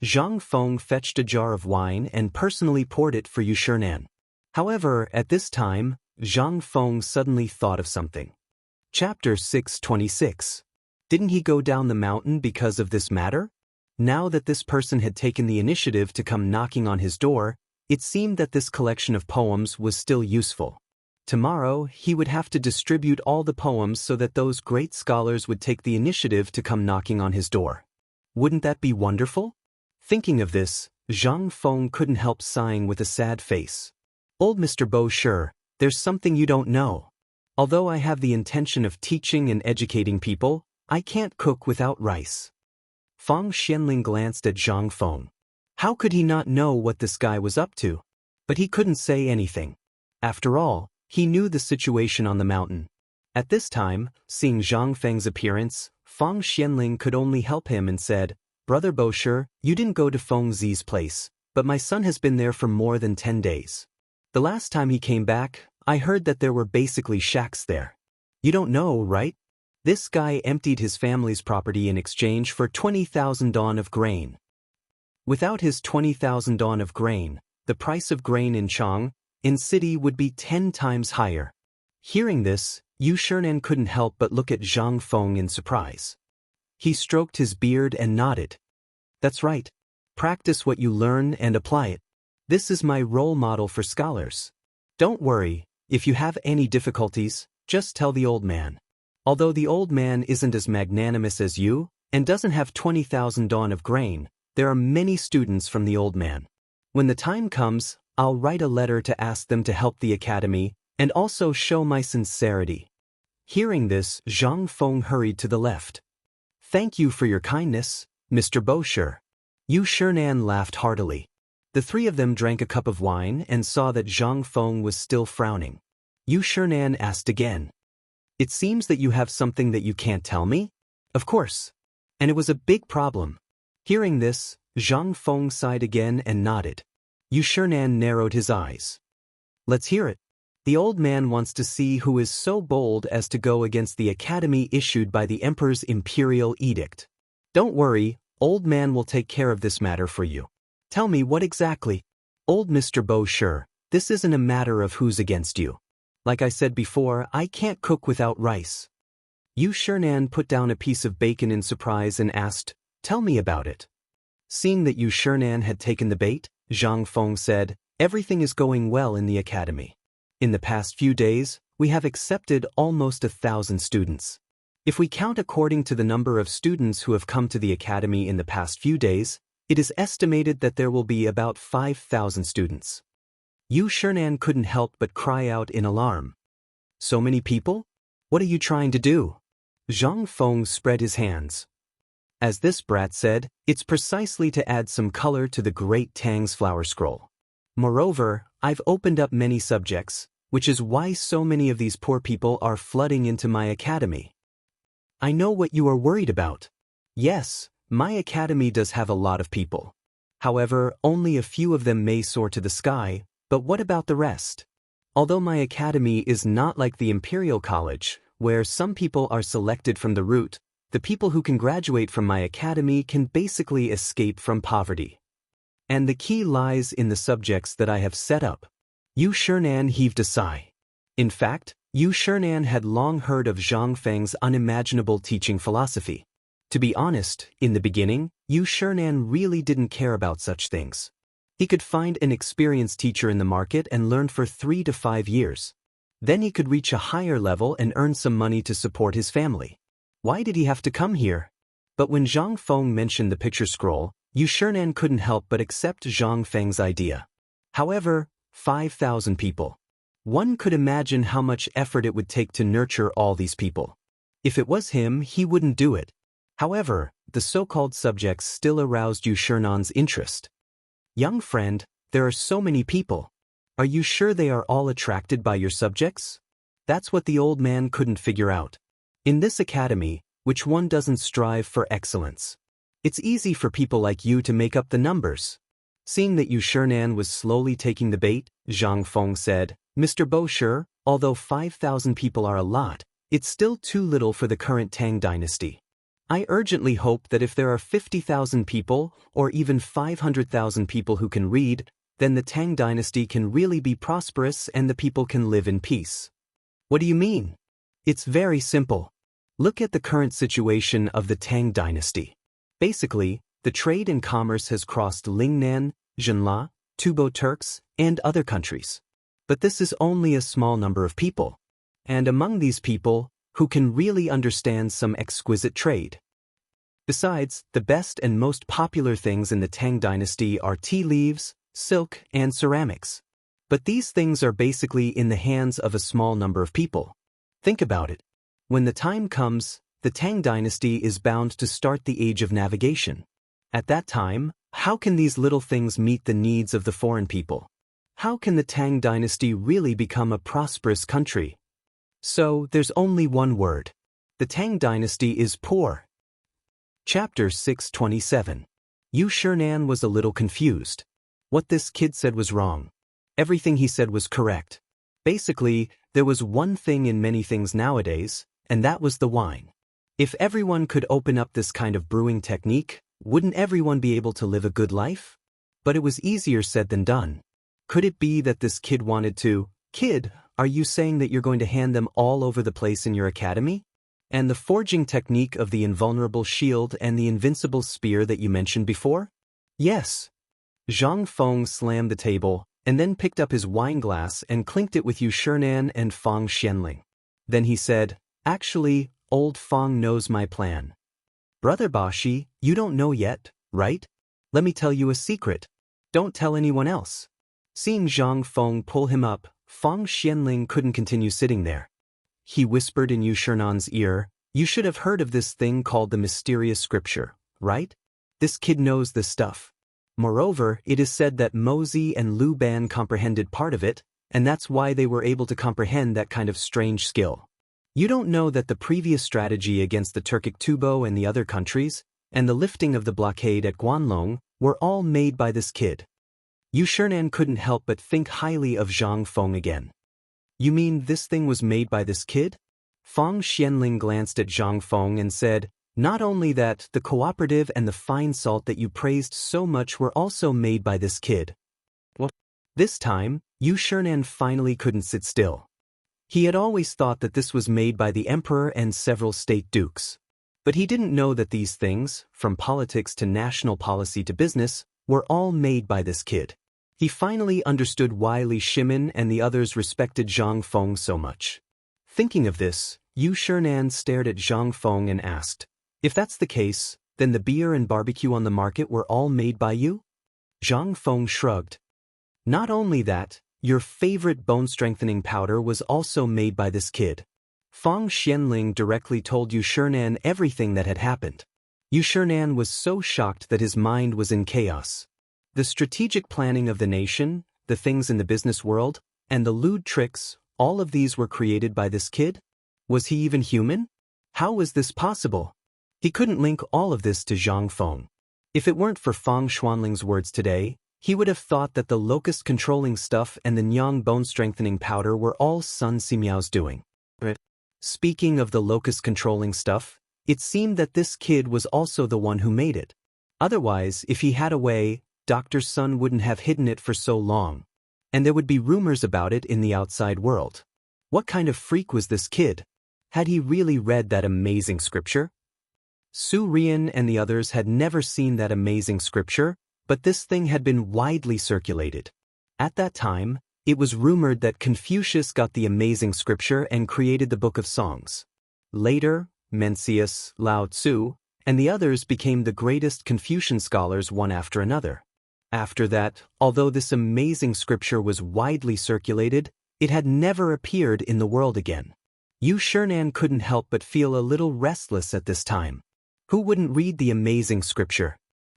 Zhang Feng fetched a jar of wine and personally poured it for Yu Shinan. However, at this time, Zhang Feng suddenly thought of something. Chapter 626. Didn't he go down the mountain because of this matter? Now that this person had taken the initiative to come knocking on his door, it seemed that this collection of poems was still useful. Tomorrow, he would have to distribute all the poems so that those great scholars would take the initiative to come knocking on his door. Wouldn't that be wonderful? Thinking of this, Zhang Feng couldn't help sighing with a sad face. Old Mr. Bo Shi, there's something you don't know. Although I have the intention of teaching and educating people, I can't cook without rice. Fang Xianling glanced at Zhang Feng. How could he not know what this guy was up to? But he couldn't say anything. After all, he knew the situation on the mountain. At this time, seeing Zhang Feng's appearance, Fang Xianling could only help him and said, "Brother Bo Shi, you didn't go to Feng Zi's place, but my son has been there for more than 10 days. The last time he came back, I heard that there were basically shacks there. You don't know, right? This guy emptied his family's property in exchange for 20,000 dawn of grain. Without his 20,000 dawn of grain, the price of grain in Chang, in city would be 10 times higher." Hearing this, Yu Shinan couldn't help but look at Zhang Feng in surprise. He stroked his beard and nodded. "That's right. Practice what you learn and apply it. This is my role model for scholars. Don't worry, if you have any difficulties, just tell the old man. Although the old man isn't as magnanimous as you, and doesn't have 20,000 dawn of grain, there are many students from the old man. When the time comes, I'll write a letter to ask them to help the academy, and also show my sincerity." Hearing this, Zhang Feng hurried to the left. "Thank you for your kindness, Mr. Bo Shi." Yu Shinan laughed heartily. The three of them drank a cup of wine and saw that Zhang Feng was still frowning. Yu Shinan asked again, "It seems that you have something that you can't tell me?" "Of course. And it was a big problem." Hearing this, Zhang Feng sighed again and nodded. Yu Shinan narrowed his eyes. "Let's hear it. The old man wants to see who is so bold as to go against the academy issued by the Emperor's imperial edict. Don't worry, old man will take care of this matter for you. Tell me what exactly." "Old Mr. Bo Shi, this isn't a matter of who's against you. Like I said before, I can't cook without rice." Yu Shinan put down a piece of bacon in surprise and asked, "Tell me about it." Seeing that Yu Shinan had taken the bait, Zhang Feng said, "Everything is going well in the academy. In the past few days, we have accepted almost 1,000 students. If we count according to the number of students who have come to the academy in the past few days, it is estimated that there will be about 5,000 students." Yu Shinan couldn't help but cry out in alarm. "So many people? What are you trying to do?" Zhang Feng spread his hands. As this brat said, "It's precisely to add some color to the great Tang's flower scroll. Moreover, I've opened up many subjects, which is why so many of these poor people are flooding into my academy." "I know what you are worried about. Yes, my academy does have a lot of people. However, only a few of them may soar to the sky, but what about the rest? Although my academy is not like the Imperial College, where some people are selected from the root, the people who can graduate from my academy can basically escape from poverty. And the key lies in the subjects that I have set up." Yu Shinan heaved a sigh. In fact, Yu Shinan had long heard of Zhang Feng's unimaginable teaching philosophy. To be honest, in the beginning, Yu Shinan really didn't care about such things. He could find an experienced teacher in the market and learn for 3 to 5 years. Then he could reach a higher level and earn some money to support his family. Why did he have to come here? But when Zhang Feng mentioned the picture scroll, Yu Shinan couldn't help but accept Zhang Feng's idea. However, 5,000 people. One could imagine how much effort it would take to nurture all these people. If it was him, he wouldn't do it. However, the so-called subjects still aroused Yu Shinan's interest. Young friend, there are so many people. Are you sure they are all attracted by your subjects? That's what the old man couldn't figure out. In this academy, which one doesn't strive for excellence? It's easy for people like you to make up the numbers. Seeing that Yu Shinan was slowly taking the bait, Zhang Feng said, Mr. Bosher, although 5,000 people are a lot, it's still too little for the current Tang dynasty. I urgently hope that if there are 50,000 people, or even 500,000 people who can read, then the Tang dynasty can really be prosperous and the people can live in peace. What do you mean? It's very simple. Look at the current situation of the Tang dynasty. Basically, the trade and commerce has crossed Lingnan, Zhenla, Tubo Turks, and other countries. But this is only a small number of people. And among these people, who can really understand some exquisite trade. Besides, the best and most popular things in the Tang dynasty are tea leaves, silk, and ceramics. But these things are basically in the hands of a small number of people. Think about it. When the time comes, the Tang dynasty is bound to start the age of navigation. At that time, how can these little things meet the needs of the foreign people? How can the Tang dynasty really become a prosperous country? So, there's only one word. The Tang dynasty is poor. Chapter 627. Yu Shinan was a little confused. What this kid said was wrong. Everything he said was correct. Basically, there was one thing in many things nowadays, and that was the wine. If everyone could open up this kind of brewing technique, wouldn't everyone be able to live a good life? But it was easier said than done. Could it be that this kid wanted to? Kid, are you saying that you're going to hand them all over the place in your academy? And the forging technique of the invulnerable shield and the invincible spear that you mentioned before? Yes. Zhang Feng slammed the table, and then picked up his wine glass and clinked it with Yu Shinan and Fang Xianling. Then he said, Actually, old Fang knows my plan. Brother Bashi, you don't know yet, right? Let me tell you a secret. Don't tell anyone else. Seeing Zhang Feng pull him up, Fang Xianling couldn't continue sitting there. He whispered in Yu Shinan's ear, You should have heard of this thing called the mysterious scripture, right? This kid knows this stuff. Moreover, it is said that Mozi and Lu Ban comprehended part of it, and that's why they were able to comprehend that kind of strange skill. You don't know that the previous strategy against the Turkic Tubo and the other countries, and the lifting of the blockade at Guanlong, were all made by this kid. Yu Shinan couldn't help but think highly of Zhang Feng again. You mean this thing was made by this kid? Fang Xianling glanced at Zhang Feng and said, Not only that, the cooperative and the fine salt that you praised so much were also made by this kid. What? This time, Yu Shinan finally couldn't sit still. He had always thought that this was made by the emperor and several state dukes. But he didn't know that these things, from politics to national policy to business, were all made by this kid. He finally understood why Li Shimin and the others respected Zhang Feng so much. Thinking of this, Yu Shinan stared at Zhang Feng and asked, If that's the case, then the beer and barbecue on the market were all made by you? Zhang Feng shrugged. Not only that, your favorite bone-strengthening powder was also made by this kid. Fang Xianling directly told Yu Shinan everything that had happened. Yu Shinan was so shocked that his mind was in chaos. The strategic planning of the nation, the things in the business world, and the lewd tricks, all of these were created by this kid? Was he even human? How was this possible? He couldn't link all of this to Zhang Feng. If it weren't for Fang Xuanling's words today, he would have thought that the locust controlling stuff and the Nyang bone-strengthening powder were all Sun Simiao's doing. Speaking of the locust controlling stuff, it seemed that this kid was also the one who made it. Otherwise, if he had a way, Dr. Sun wouldn't have hidden it for so long. And there would be rumors about it in the outside world. What kind of freak was this kid? Had he really read that amazing scripture? Su Rian and the others had never seen that amazing scripture, but this thing had been widely circulated. At that time, It was rumored that Confucius got the amazing scripture and created the Book of Songs. Later, Mencius, Lao Tzu, and the others became the greatest Confucian scholars one after another. After that, although this amazing scripture was widely circulated, it had never appeared in the world again. Yu Shinan couldn't help but feel a little restless at this time. Who wouldn't read the amazing scripture?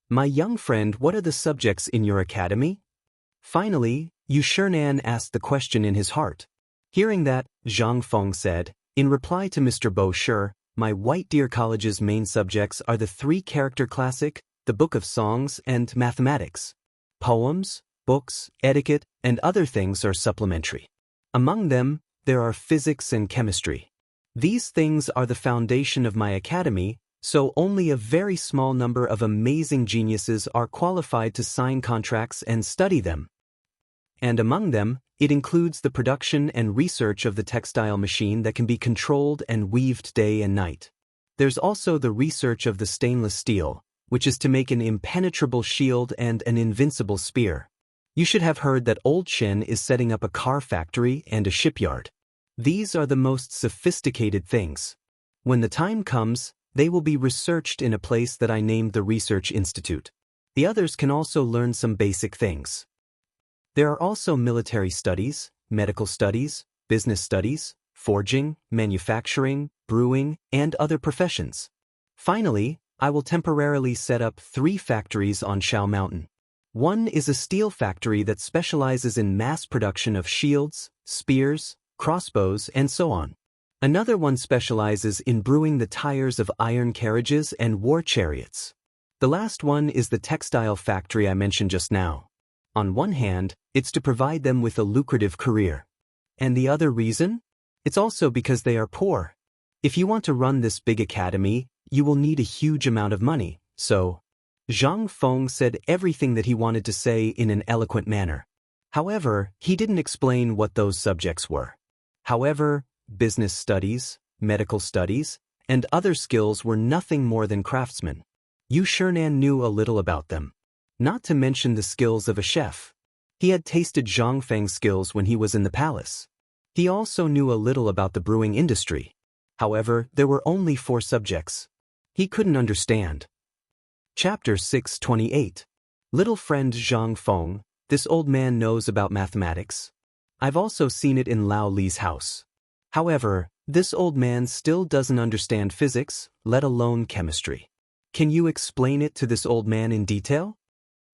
My young friend, what are the subjects in your academy? Finally, Yu Shinan asked the question in his heart. Hearing that, Zhang Feng said, in reply to Mr. Bo Shi, my White Deer College's main subjects are the 3-character classic, the Book of Songs, and mathematics. Poems, books, etiquette, and other things are supplementary. Among them, there are physics and chemistry. These things are the foundation of my academy, so only a very small number of amazing geniuses are qualified to sign contracts and study them. And among them, it includes the production and research of the textile machine that can be controlled and weaved day and night. There's also the research of the stainless steel, which is to make an impenetrable shield and an invincible spear. You should have heard that Old Shen is setting up a car factory and a shipyard. These are the most sophisticated things. When the time comes, they will be researched in a place that I named the Research Institute. The others can also learn some basic things. There are also military studies, medical studies, business studies, forging, manufacturing, brewing, and other professions. Finally, I will temporarily set up 3 factories on Shao Mountain. One is a steel factory that specializes in mass production of shields, spears, crossbows, and so on. Another one specializes in brewing the tires of iron carriages and war chariots. The last one is the textile factory I mentioned just now. On one hand, it's to provide them with a lucrative career. And the other reason? It's also because they are poor. If you want to run this big academy, you will need a huge amount of money, so... Zhang Feng said everything that he wanted to say in an eloquent manner. However, he didn't explain what those subjects were. However, business studies, medical studies, and other skills were nothing more than craftsmen. Yu Shinan knew a little about them. Not to mention the skills of a chef. He had tasted Zhang Feng's skills when he was in the palace. He also knew a little about the brewing industry. However, there were only 4 subjects. He couldn't understand. Chapter 628. Little friend Zhang Feng, this old man knows about mathematics. I've also seen it in Lao Li's house. However, this old man still doesn't understand physics, let alone chemistry. Can you explain it to this old man in detail?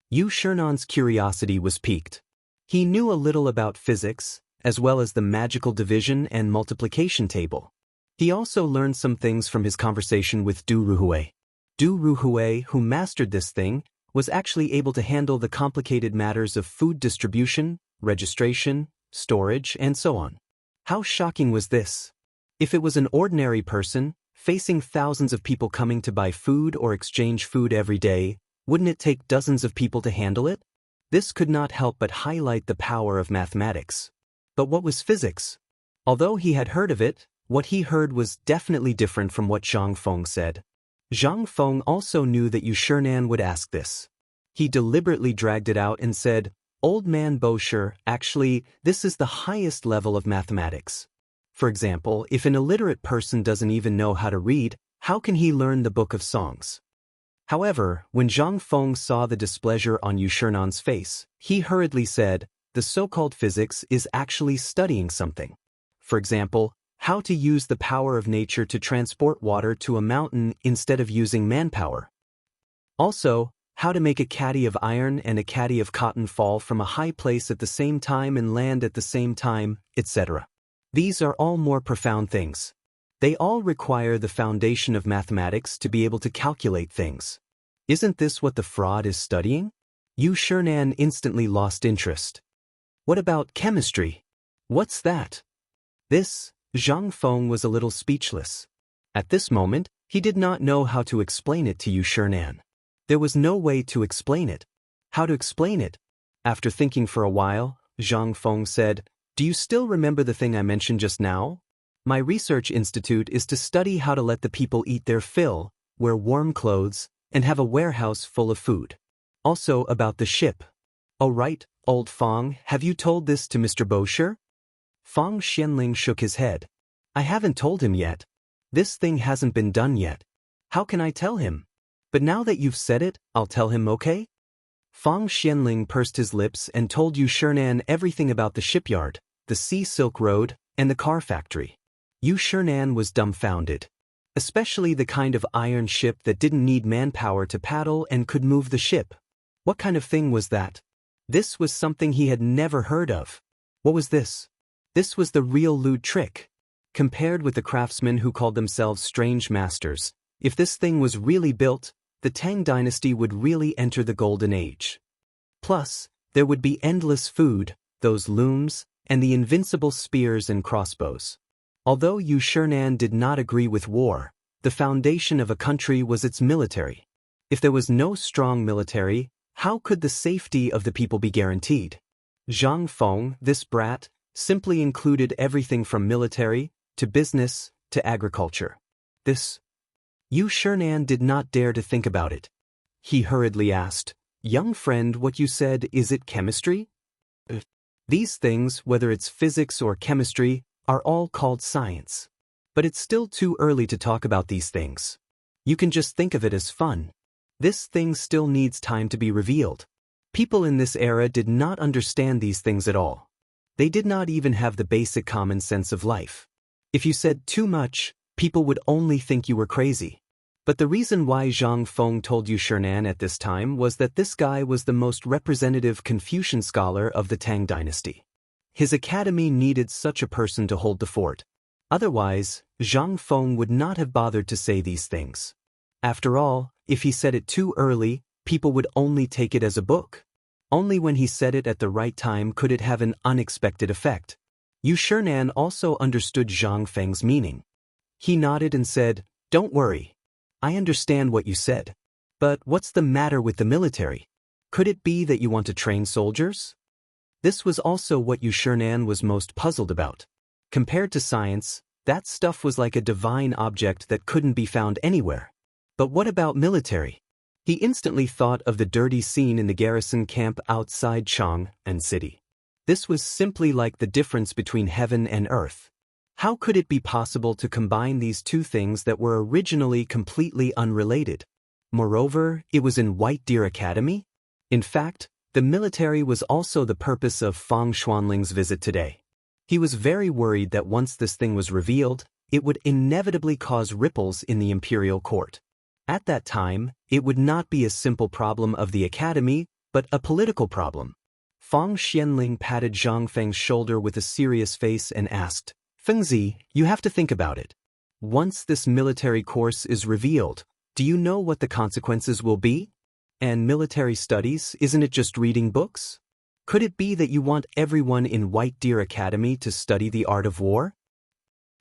Yu Shinan's curiosity was piqued. He knew a little about physics, as well as the magical division and multiplication table. He also learned some things from his conversation with Du Ruhui. Du Ruhui, who mastered this thing, was actually able to handle the complicated matters of food distribution, registration, storage, and so on. How shocking was this? If it was an ordinary person, facing thousands of people coming to buy food or exchange food every day, wouldn't it take dozens of people to handle it? This could not help but highlight the power of mathematics. But what was physics? Although he had heard of it, what he heard was definitely different from what Zhang Feng said. Zhang Feng also knew that Yu Shinan would ask this. He deliberately dragged it out and said, Old man Bo Shi, actually, this is the highest level of mathematics. For example, if an illiterate person doesn't even know how to read, how can he learn the Book of Songs? However, when Zhang Feng saw the displeasure on Yu Shinan's face, he hurriedly said, the so-called physics is actually studying something. For example, how to use the power of nature to transport water to a mountain instead of using manpower. Also, how to make a caddy of iron and a caddy of cotton fall from a high place at the same time and land at the same time, etc. These are all more profound things. They all require the foundation of mathematics to be able to calculate things. Isn't this what the fraud is studying? Yu Shinan instantly lost interest. What about chemistry? What's that? This, Zhang Feng was a little speechless. At this moment, he did not know how to explain it to Yu Shinan. There was no way to explain it. How to explain it? After thinking for a while, Zhang Feng said, Do you still remember the thing I mentioned just now? My research institute is to study how to let the people eat their fill, wear warm clothes, and have a warehouse full of food. Also about the ship. "Oh right, old Fong, have you told this to Mr. Bosher?" Fong Xianling shook his head. "I haven't told him yet. This thing hasn't been done yet. How can I tell him? But now that you've said it, I'll tell him, okay?" Fong Xianling pursed his lips and told Yu Shernan everything about the shipyard, the Sea Silk Road, and the car factory. Yu Shernan was dumbfounded. Especially the kind of iron ship that didn't need manpower to paddle and could move the ship. What kind of thing was that? This was something he had never heard of. What was this? This was the real lewd trick. Compared with the craftsmen who called themselves strange masters, if this thing was really built, the Tang dynasty would really enter the golden age. Plus, there would be endless food, those looms, and the invincible spears and crossbows. Although Yu Shernan did not agree with war, the foundation of a country was its military. If there was no strong military, how could the safety of the people be guaranteed? Zhang Feng, this brat, simply included everything from military, to business, to agriculture. Yu Shernan did not dare to think about it. He hurriedly asked, "Young friend, what you said, is it chemistry?" These things, whether it's physics or chemistry, are all called science. But it's still too early to talk about these things. You can just think of it as fun. This thing still needs time to be revealed. People in this era did not understand these things at all. They did not even have the basic common sense of life. If you said too much, people would only think you were crazy. But the reason why Zhang Feng told Yu Shernan at this time was that this guy was the most representative Confucian scholar of the Tang dynasty. His academy needed such a person to hold the fort. Otherwise, Zhang Feng would not have bothered to say these things. After all, if he said it too early, people would only take it as a book. Only when he said it at the right time could it have an unexpected effect. Yu Shernan also understood Zhang Feng's meaning. He nodded and said, "Don't worry. I understand what you said. But what's the matter with the military? Could it be that you want to train soldiers?" This was also what Yu Shernan was most puzzled about. Compared to science, that stuff was like a divine object that couldn't be found anywhere. But what about military? He instantly thought of the dirty scene in the garrison camp outside Chang'an City. This was simply like the difference between heaven and earth. How could it be possible to combine these two things that were originally completely unrelated? Moreover, it was in White Deer Academy? In fact, the military was also the purpose of Fong Xuanling's visit today. He was very worried that once this thing was revealed, it would inevitably cause ripples in the imperial court. At that time, it would not be a simple problem of the academy, but a political problem. Fong Xianling patted Zhang Feng's shoulder with a serious face and asked, "Fengzi, you have to think about it. Once this military course is revealed, do you know what the consequences will be? And military studies, isn't it just reading books? Could it be that you want everyone in White Deer Academy to study the art of war?"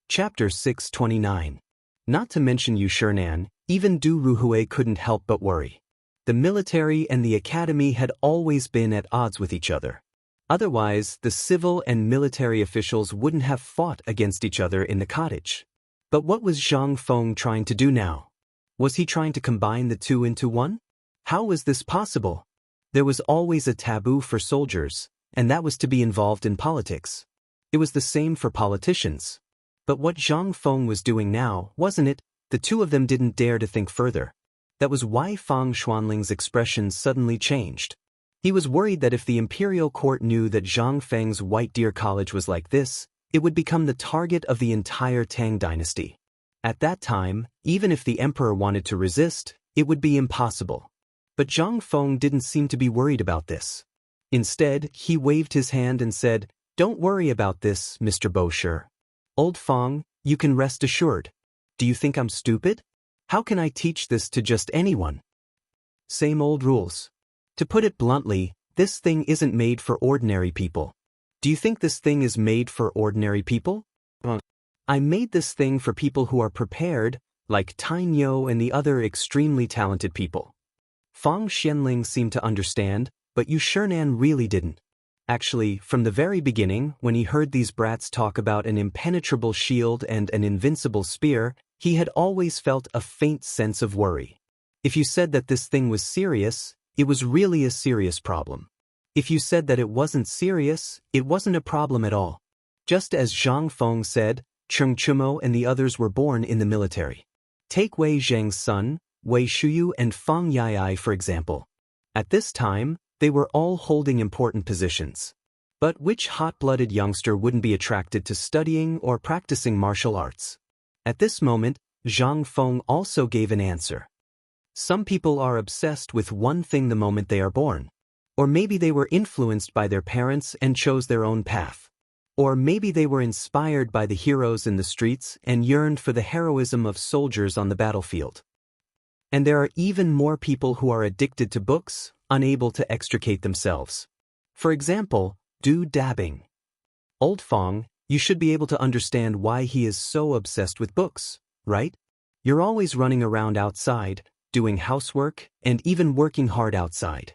Chapter 629. Not to mention Yu Shernan, even Du Ruhui couldn't help but worry. The military and the academy had always been at odds with each other. Otherwise, the civil and military officials wouldn't have fought against each other in the cottage. But what was Zhang Feng trying to do now? Was he trying to combine the two into one? How was this possible? There was always a taboo for soldiers, and that was to be involved in politics. It was the same for politicians. But what Zhang Feng was doing now, wasn't it? The two of them didn't dare to think further. That was why Fong Xuanling's expression suddenly changed. He was worried that if the imperial court knew that Zhang Feng's White Deer College was like this, it would become the target of the entire Tang dynasty. At that time, even if the emperor wanted to resist, it would be impossible. But Zhang Feng didn't seem to be worried about this. Instead, he waved his hand and said, "Don't worry about this, Mr. Bosher. Old Fong, you can rest assured. Do you think I'm stupid? How can I teach this to just anyone? Same old rules. To put it bluntly, this thing isn't made for ordinary people. Do you think this thing is made for ordinary people? I made this thing for people who are prepared, like Tang Yo and the other extremely talented people." Fong Xianling seemed to understand, but Yu Shernan really didn't. Actually, from the very beginning, when he heard these brats talk about an impenetrable shield and an invincible spear, he had always felt a faint sense of worry. If you said that this thing was serious, it was really a serious problem. If you said that it wasn't serious, it wasn't a problem at all. Just as Zhang Feng said, Cheng Chumo and the others were born in the military. Take Wei Zheng's son, Wei Shuyu and Fang Yai for example. At this time, they were all holding important positions. But which hot-blooded youngster wouldn't be attracted to studying or practicing martial arts? At this moment, Zhang Feng also gave an answer. Some people are obsessed with one thing the moment they are born. Or maybe they were influenced by their parents and chose their own path. Or maybe they were inspired by the heroes in the streets and yearned for the heroism of soldiers on the battlefield. And there are even more people who are addicted to books, unable to extricate themselves. For example, do dabbing. Old Fong, you should be able to understand why he is so obsessed with books, right? You're always running around outside, doing housework, and even working hard outside.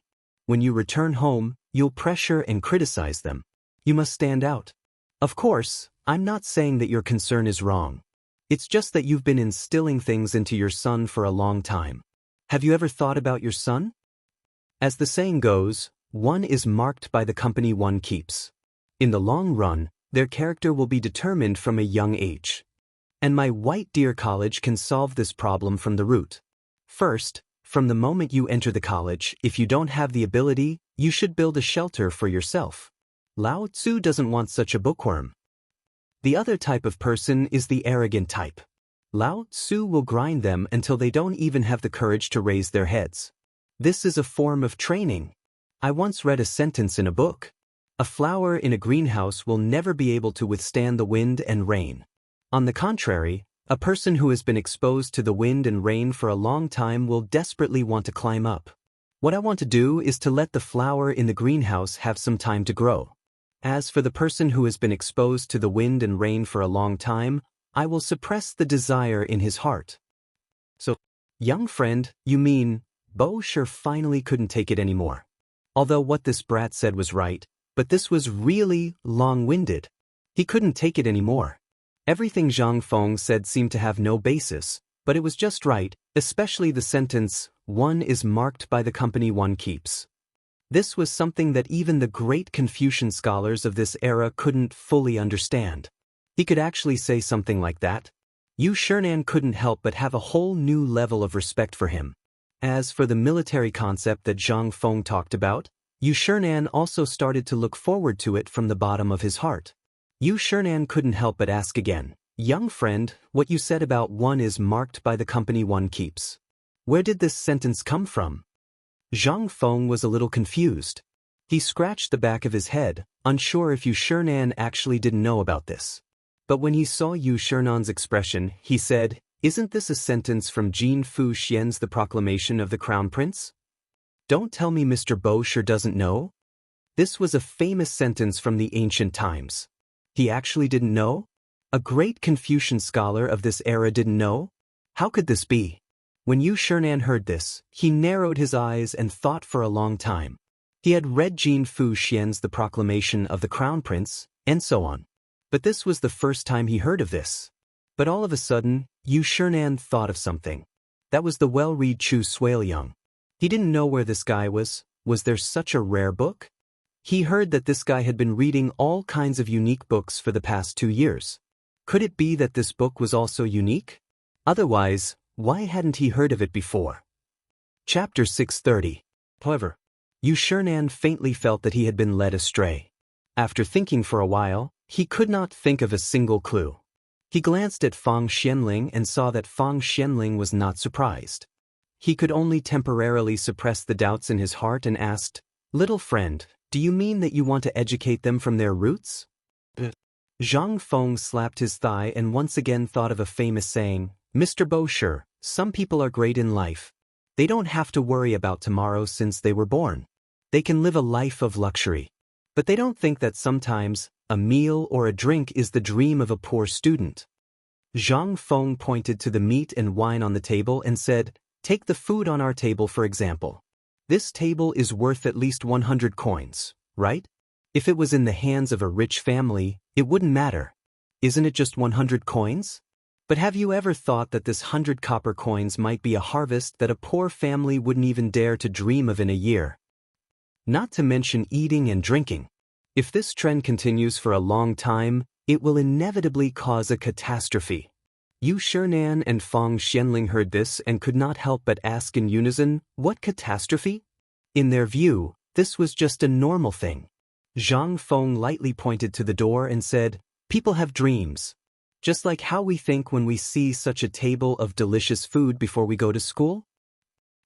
When you return home, you'll pressure and criticize them. You must stand out. Of course, I'm not saying that your concern is wrong. It's just that you've been instilling things into your son for a long time. Have you ever thought about your son? As the saying goes, one is marked by the company one keeps. In the long run, their character will be determined from a young age. And my White Deer College can solve this problem from the root. First, from the moment you enter the college, if you don't have the ability, you should build a shelter for yourself. Lao Tzu doesn't want such a bookworm. The other type of person is the arrogant type. Lao Tzu will grind them until they don't even have the courage to raise their heads. This is a form of training. I once read a sentence in a book. A flower in a greenhouse will never be able to withstand the wind and rain. On the contrary, a person who has been exposed to the wind and rain for a long time will desperately want to climb up. What I want to do is to let the flower in the greenhouse have some time to grow. As for the person who has been exposed to the wind and rain for a long time, I will suppress the desire in his heart. So, young friend, you mean, Bo sure finally couldn't take it anymore. Although what this brat said was right, but this was really long-winded. He couldn't take it anymore. Everything Zhang Feng said seemed to have no basis, but it was just right, especially the sentence, one is marked by the company one keeps. This was something that even the great Confucian scholars of this era couldn't fully understand. He could actually say something like that. Yu Shernan couldn't help but have a whole new level of respect for him. As for the military concept that Zhang Feng talked about, Yu Shernan also started to look forward to it from the bottom of his heart. Yu Shernan couldn't help but ask again, young friend, what you said about one is marked by the company one keeps. Where did this sentence come from? Zhang Feng was a little confused. He scratched the back of his head, unsure if Yu Shernan actually didn't know about this. But when he saw Yu Shernan's expression, he said, isn't this a sentence from Jin Fu Xian's The Proclamation of the Crown Prince? Don't tell me Mr. Bo sure doesn't know? This was a famous sentence from the ancient times. He actually didn't know? A great Confucian scholar of this era didn't know? How could this be? When Yu Shernan heard this, he narrowed his eyes and thought for a long time. He had read Jin Fu Xian's The Proclamation of the Crown Prince, and so on. But this was the first time he heard of this. But all of a sudden, Yu Shernan thought of something. That was the well-read Chu Suiliang. He didn't know where this guy was. Was there such a rare book? He heard that this guy had been reading all kinds of unique books for the past 2 years. Could it be that this book was also unique? Otherwise, why hadn't he heard of it before? Chapter 630. However, Yu Shernan faintly felt that he had been led astray. After thinking for a while, he could not think of a single clue. He glanced at Fang Xianling and saw that Fang Xianling was not surprised. He could only temporarily suppress the doubts in his heart and asked, little friend, do you mean that you want to educate them from their roots? Zhang Feng slapped his thigh and once again thought of a famous saying, Mr. Bo sure, some people are great in life. They don't have to worry about tomorrow since they were born. They can live a life of luxury. But they don't think that sometimes, a meal or a drink is the dream of a poor student. Zhang Feng pointed to the meat and wine on the table and said, take the food on our table for example. This table is worth at least 100 coins, right? If it was in the hands of a rich family, it wouldn't matter. Isn't it just 100 coins? But have you ever thought that this 100 copper coins might be a harvest that a poor family wouldn't even dare to dream of in a year? not to mention eating and drinking. If this trend continues for a long time, it will inevitably cause a catastrophe. Yu Shinan and Fang Xianling heard this and could not help but ask in unison, what catastrophe? In their view, this was just a normal thing. Zhang Feng lightly pointed to the door and said, people have dreams. Just like how we think when we see such a table of delicious food before we go to school?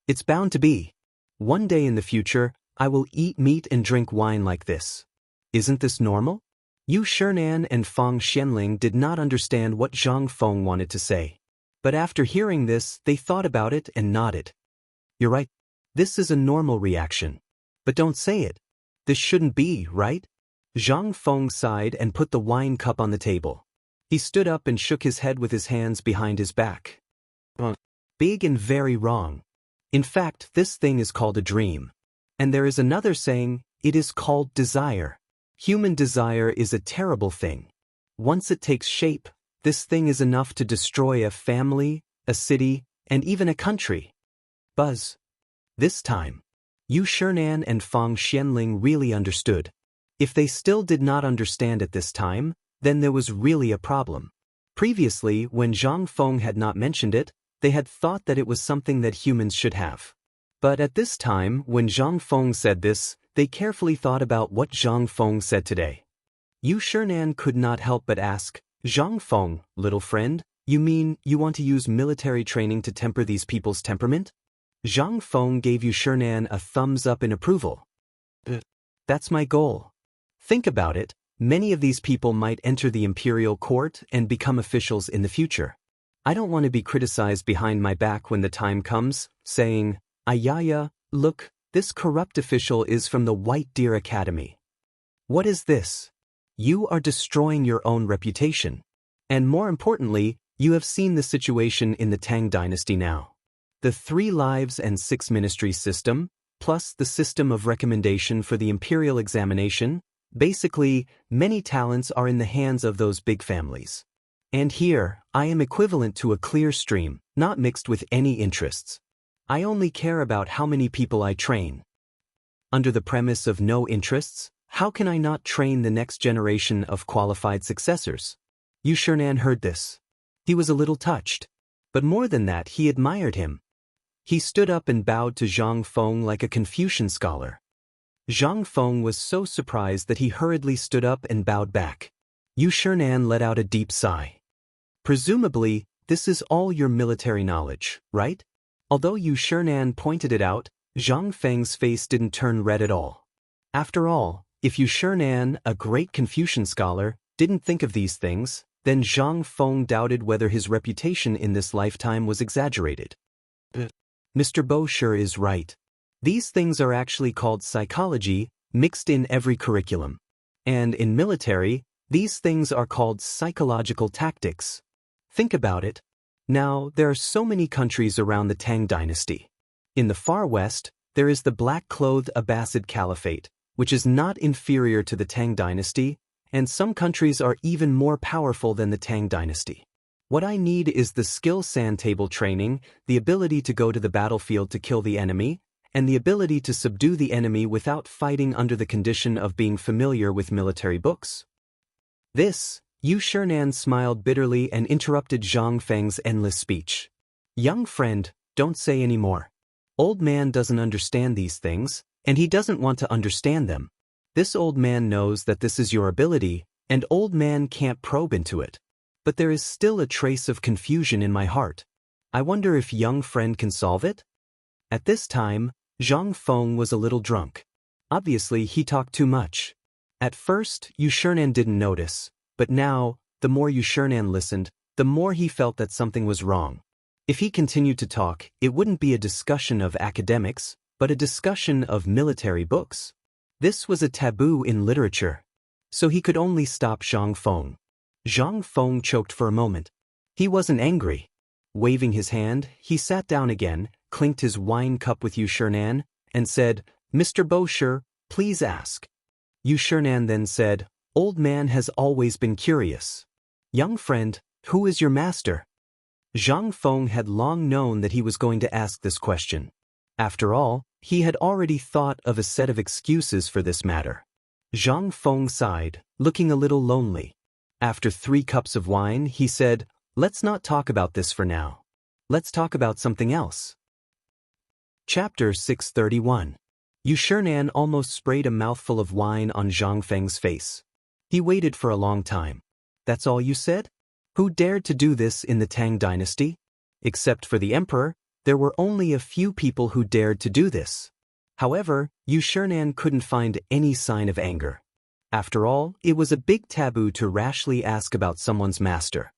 It's bound to be. One day in the future, I will eat meat and drink wine like this. Isn't this normal? Yu Shinan and Fang Xianling did not understand what Zhang Feng wanted to say. But after hearing this, they thought about it and nodded. You're right. This is a normal reaction. But don't say it. This shouldn't be, right? Zhang Feng sighed and put the wine cup on the table. He stood up and shook his head with his hands behind his back. Big and very wrong. In fact, this thing is called a dream. And there is another saying, it is called desire. Human desire is a terrible thing. Once it takes shape, this thing is enough to destroy a family, a city, and even a country. Buzz. This time, Yu Shinan and Fang Xianling really understood. If they still did not understand at this time, then there was really a problem. Previously, when Zhang Feng had not mentioned it, they had thought that it was something that humans should have. But at this time, when Zhang Feng said this, they carefully thought about what Zhang Feng said today. Yu Shinan could not help but ask, Zhang Feng, little friend, you mean you want to use military training to temper these people's temperament? Zhang Feng gave Yu Shinan a thumbs up in approval. That's my goal. Think about it, many of these people might enter the imperial court and become officials in the future. I don't want to be criticized behind my back when the time comes, saying, Ayaya, look, this corrupt official is from the White Deer Academy. What is this? You are destroying your own reputation. And more importantly, you have seen the situation in the Tang dynasty now. The 3 lives and 6 ministries system, plus the system of recommendation for the imperial examination, basically, many talents are in the hands of those big families. And here, I am equivalent to a clear stream, not mixed with any interests. I only care about how many people I train. Under the premise of no interests, how can I not train the next generation of qualified successors? Yu Shinan heard this. He was a little touched. But more than that, he admired him. He stood up and bowed to Zhang Feng like a Confucian scholar. Zhang Feng was so surprised that he hurriedly stood up and bowed back. Yu Shinan let out a deep sigh. Presumably, this is all your military knowledge, right? Although Yu Shinan pointed it out, Zhang Feng's face didn't turn red at all. After all, if Yu Shinan, a great Confucian scholar, didn't think of these things, then Zhang Feng doubted whether his reputation in this lifetime was exaggerated. Mr. Bosher is right. These things are actually called psychology, mixed in every curriculum. And in military, these things are called psychological tactics. Think about it. Now, there are so many countries around the Tang dynasty. In the far west, there is the black-clothed Abbasid Caliphate, which is not inferior to the Tang dynasty, and some countries are even more powerful than the Tang dynasty. What I need is the skill sand table training, the ability to go to the battlefield to kill the enemy, and the ability to subdue the enemy without fighting under the condition of being familiar with military books. This, Yu Shinan smiled bitterly and interrupted Zhang Feng's endless speech. Young friend, don't say any more. Old man doesn't understand these things, and he doesn't want to understand them. This old man knows that this is your ability, and old man can't probe into it. But there is still a trace of confusion in my heart. I wonder if young friend can solve it? At this time, Zhang Feng was a little drunk. Obviously, he talked too much. At first, Yu Shinan didn't notice. But now, the more Yu Shinan listened, the more he felt that something was wrong. If he continued to talk, it wouldn't be a discussion of academics, but a discussion of military books. This was a taboo in literature. So he could only stop Zhang Feng. Zhang Feng choked for a moment. He wasn't angry. Waving his hand, he sat down again, clinked his wine cup with Yu Shinan, and said, Mr. Bosher, please ask. Yu Shinan then said, Old man has always been curious. Young friend, who is your master? Zhang Feng had long known that he was going to ask this question. After all, he had already thought of a set of excuses for this matter. Zhang Feng sighed, looking a little lonely. After 3 cups of wine, he said, "Let's not talk about this for now. Let's talk about something else." Chapter 631. Yu Shinan almost sprayed a mouthful of wine on Zhang Feng's face. He waited for a long time. "That's all you said? Who dared to do this in the Tang dynasty? Except for the emperor, there were only a few people who dared to do this." However, Yu Shinan couldn't find any sign of anger. After all, it was a big taboo to rashly ask about someone's master.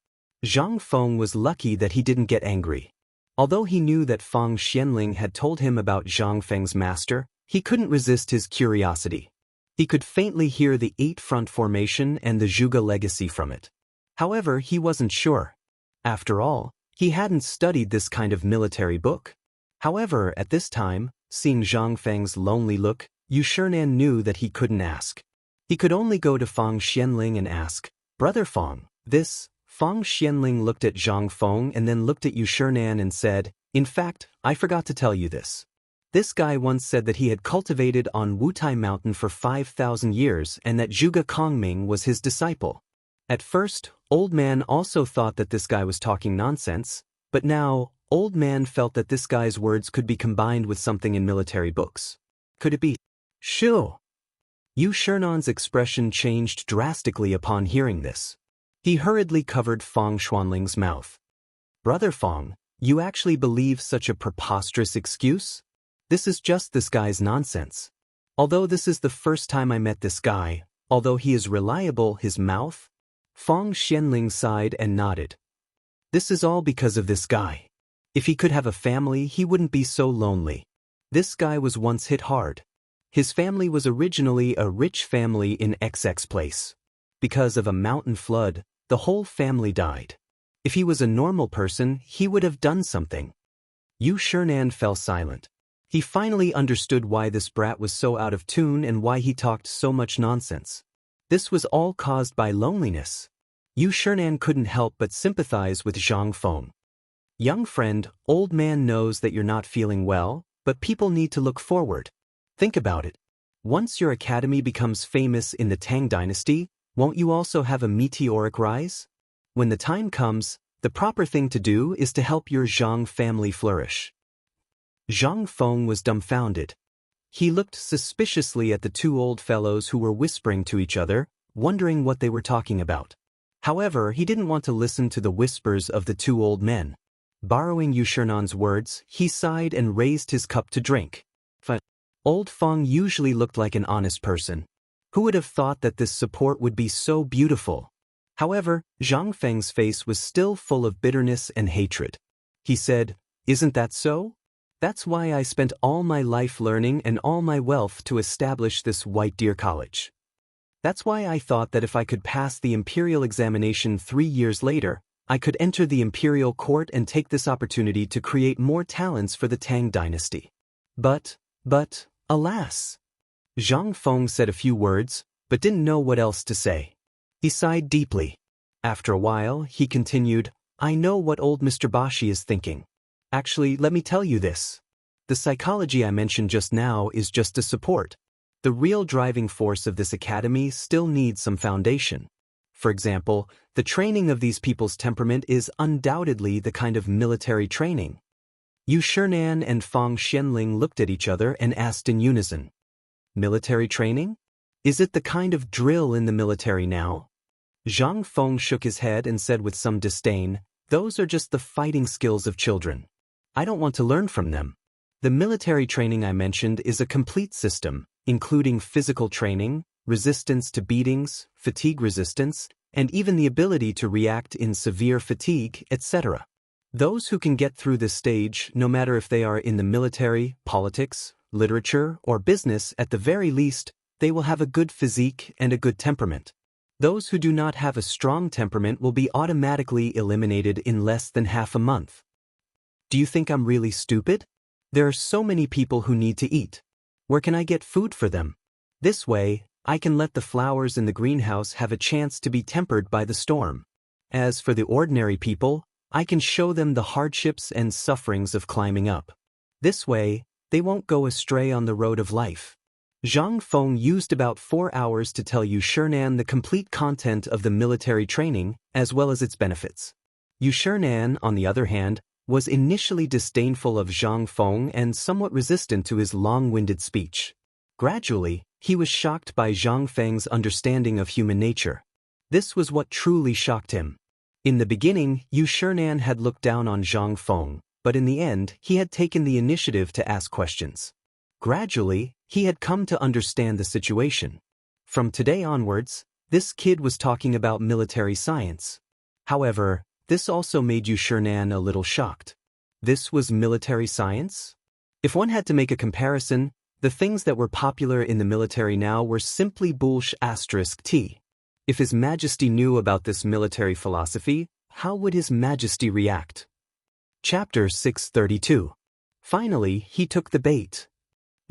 Zhang Feng was lucky that he didn't get angry. Although he knew that Fang Xianling had told him about Zhang Feng's master, he couldn't resist his curiosity. He could faintly hear the 8-front formation and the Zhuge legacy from it. However, he wasn't sure. After all, he hadn't studied this kind of military book. However, at this time, seeing Zhang Feng's lonely look, Yu Shinan knew that he couldn't ask. He could only go to Fang Xianling and ask, "Brother Fang, this..." Fang Xianling looked at Zhang Feng and then looked at Yu Shinan and said, "In fact, I forgot to tell you this. This guy once said that he had cultivated on Wutai Mountain for 5,000 years and that Zhuge Kongming was his disciple." At first, Old Man also thought that this guy was talking nonsense, but now, Old Man felt that this guy's words could be combined with something in military books. Could it be? Sure. Yu Shinan's expression changed drastically upon hearing this. He hurriedly covered Fang Xuanling's mouth. "Brother Fang, you actually believe such a preposterous excuse? This is just this guy's nonsense. Although this is the first time I met this guy, although he is reliable, his mouth..." Fang Xianling sighed and nodded. "This is all because of this guy. If he could have a family, he wouldn't be so lonely. This guy was once hit hard. His family was originally a rich family in XX place. Because of a mountain flood, the whole family died. If he was a normal person, he would have done something." Yu Shinan fell silent. He finally understood why this brat was so out of tune and why he talked so much nonsense. This was all caused by loneliness. Yu Shinan couldn't help but sympathize with Zhang Feng. "Young friend, Old Man knows that you're not feeling well, but people need to look forward. Think about it. Once your academy becomes famous in the Tang dynasty, won't you also have a meteoric rise? When the time comes, the proper thing to do is to help your Zhang family flourish." Zhang Feng was dumbfounded. He looked suspiciously at the 2 old fellows who were whispering to each other, wondering what they were talking about. However, he didn't want to listen to the whispers of the 2 old men. Borrowing Yu Shinan's words, he sighed and raised his cup to drink. Old Feng usually looked like an honest person. Who would have thought that this support would be so beautiful? However, Zhang Feng's face was still full of bitterness and hatred. He said, "Isn't that so? That's why I spent all my life learning and all my wealth to establish this White Deer College. That's why I thought that if I could pass the imperial examination 3 years later, I could enter the imperial court and take this opportunity to create more talents for the Tang dynasty. But, alas." Zhang Feng said a few words, but didn't know what else to say. He sighed deeply. After a while, he continued, "I know what old Mr. Bashi is thinking. Actually, let me tell you this. The psychology I mentioned just now is just a support. The real driving force of this academy still needs some foundation. For example, the training of these people's temperament is undoubtedly the kind of military training." Yu Shinan and Fang Xianling looked at each other and asked in unison, "Military training? Is it the kind of drill in the military now?" Zhang Feng shook his head and said with some disdain, "Those are just the fighting skills of children. I don't want to learn from them. The military training I mentioned is a complete system, including physical training, resistance to beatings, fatigue resistance, and even the ability to react in severe fatigue, etc. Those who can get through this stage, no matter if they are in the military, politics, literature, or business, at the very least, they will have a good physique and a good temperament. Those who do not have a strong temperament will be automatically eliminated in less than half a month. Do you think I'm really stupid? There are so many people who need to eat. Where can I get food for them? This way, I can let the flowers in the greenhouse have a chance to be tempered by the storm. As for the ordinary people, I can show them the hardships and sufferings of climbing up. This way, they won't go astray on the road of life. Zhang Feng used about 4 hours to tell Yu Shinan the complete content of the military training, as well as its benefits. Yu Shinan, on the other hand, was initially disdainful of Zhang Feng and somewhat resistant to his long-winded speech. Gradually, he was shocked by Zhang Feng's understanding of human nature. This was what truly shocked him. In the beginning, Yu Shinan had looked down on Zhang Feng, but in the end, he had taken the initiative to ask questions. Gradually, he had come to understand the situation. From today onwards, this kid was talking about military science. However, this also made Yu Shinan a little shocked. This was military science? If one had to make a comparison, the things that were popular in the military now were simply **t. If His Majesty knew about this military philosophy, how would His Majesty react? Chapter 632. Finally, he took the bait.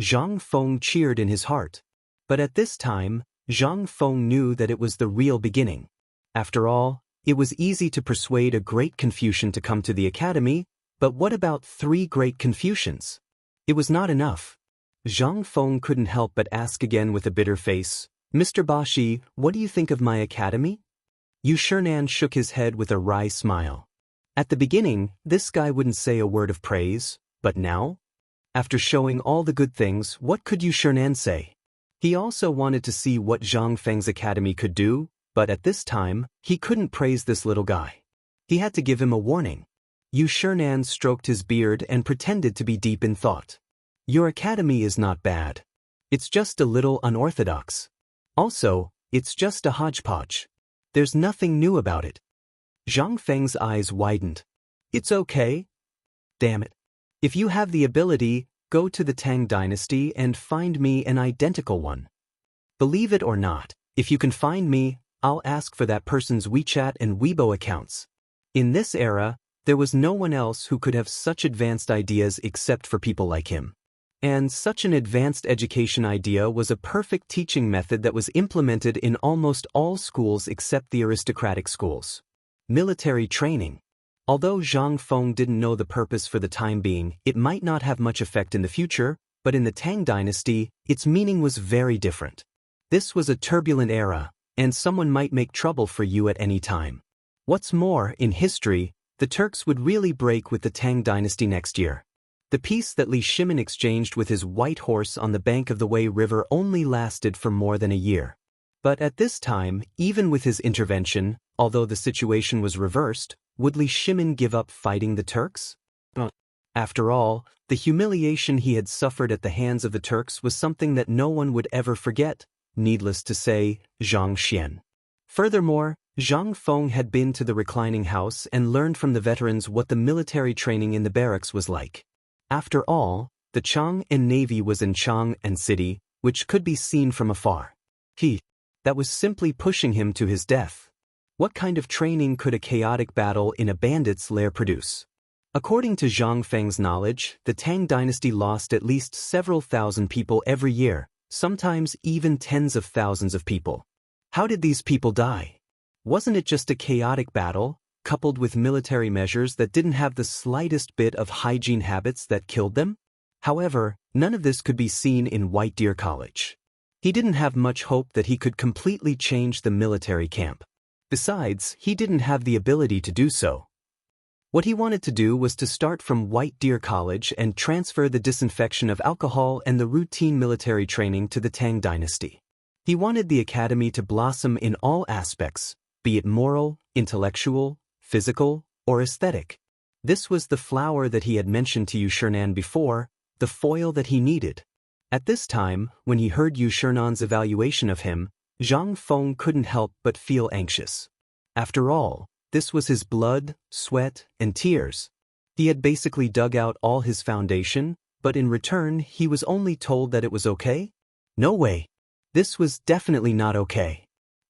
Zhang Feng cheered in his heart. But at this time, Zhang Feng knew that it was the real beginning. After all, it was easy to persuade a great Confucian to come to the academy, but what about 3 great Confucians? It was not enough. Zhang Feng couldn't help but ask again with a bitter face, "Mr. Bashi, what do you think of my academy?" Yu Shinan shook his head with a wry smile. At the beginning, this guy wouldn't say a word of praise, but now? After showing all the good things, what could Yu Shinan say? He also wanted to see what Zhang Feng's academy could do, but at this time, he couldn't praise this little guy. He had to give him a warning. Yu Shinan stroked his beard and pretended to be deep in thought. "Your academy is not bad. It's just a little unorthodox. Also, it's just a hodgepodge. There's nothing new about it." Zhang Feng's eyes widened. "It's okay. Damn it. If you have the ability, go to the Tang dynasty and find me an identical one. Believe it or not, if you can find me, I'll ask for that person's WeChat and Weibo accounts." In this era, there was no one else who could have such advanced ideas except for people like him. And such an advanced education idea was a perfect teaching method that was implemented in almost all schools except the aristocratic schools. Military training. Although Zhang Feng didn't know the purpose for the time being, it might not have much effect in the future, but in the Tang dynasty, its meaning was very different. This was a turbulent era, and someone might make trouble for you at any time. What's more, in history, the Turks would really break with the Tang dynasty next year. The peace that Li Shimin exchanged with his white horse on the bank of the Wei River only lasted for more than a year. But at this time, even with his intervention, although the situation was reversed, would Li Shimin give up fighting the Turks? After all, the humiliation he had suffered at the hands of the Turks was something that no one would ever forget, needless to say, Zhang Xian. Furthermore, Zhang Feng had been to the reclining house and learned from the veterans what the military training in the barracks was like. After all, the Chang'an Navy was in Chang'an City, which could be seen from afar. That was simply pushing him to his death. What kind of training could a chaotic battle in a bandit's lair produce? According to Zhang Feng's knowledge, the Tang dynasty lost at least several thousand people every year, sometimes even tens of thousands of people. How did these people die? Wasn't it just a chaotic battle, coupled with military measures that didn't have the slightest bit of hygiene habits that killed them? However, none of this could be seen in White Deer College. He didn't have much hope that he could completely change the military camp. Besides, he didn't have the ability to do so. What he wanted to do was to start from White Deer College and transfer the disinfection of alcohol and the routine military training to the Tang dynasty. He wanted the academy to blossom in all aspects, be it moral, intellectual, physical, or aesthetic. This was the flower that he had mentioned to Yu Shinan before, the foil that he needed. At this time, when he heard Yu Shinan's evaluation of him, Zhang Feng couldn't help but feel anxious. After all, this was his blood, sweat, and tears. He had basically dug out all his foundation, but in return he was only told that it was okay? No way. This was definitely not okay.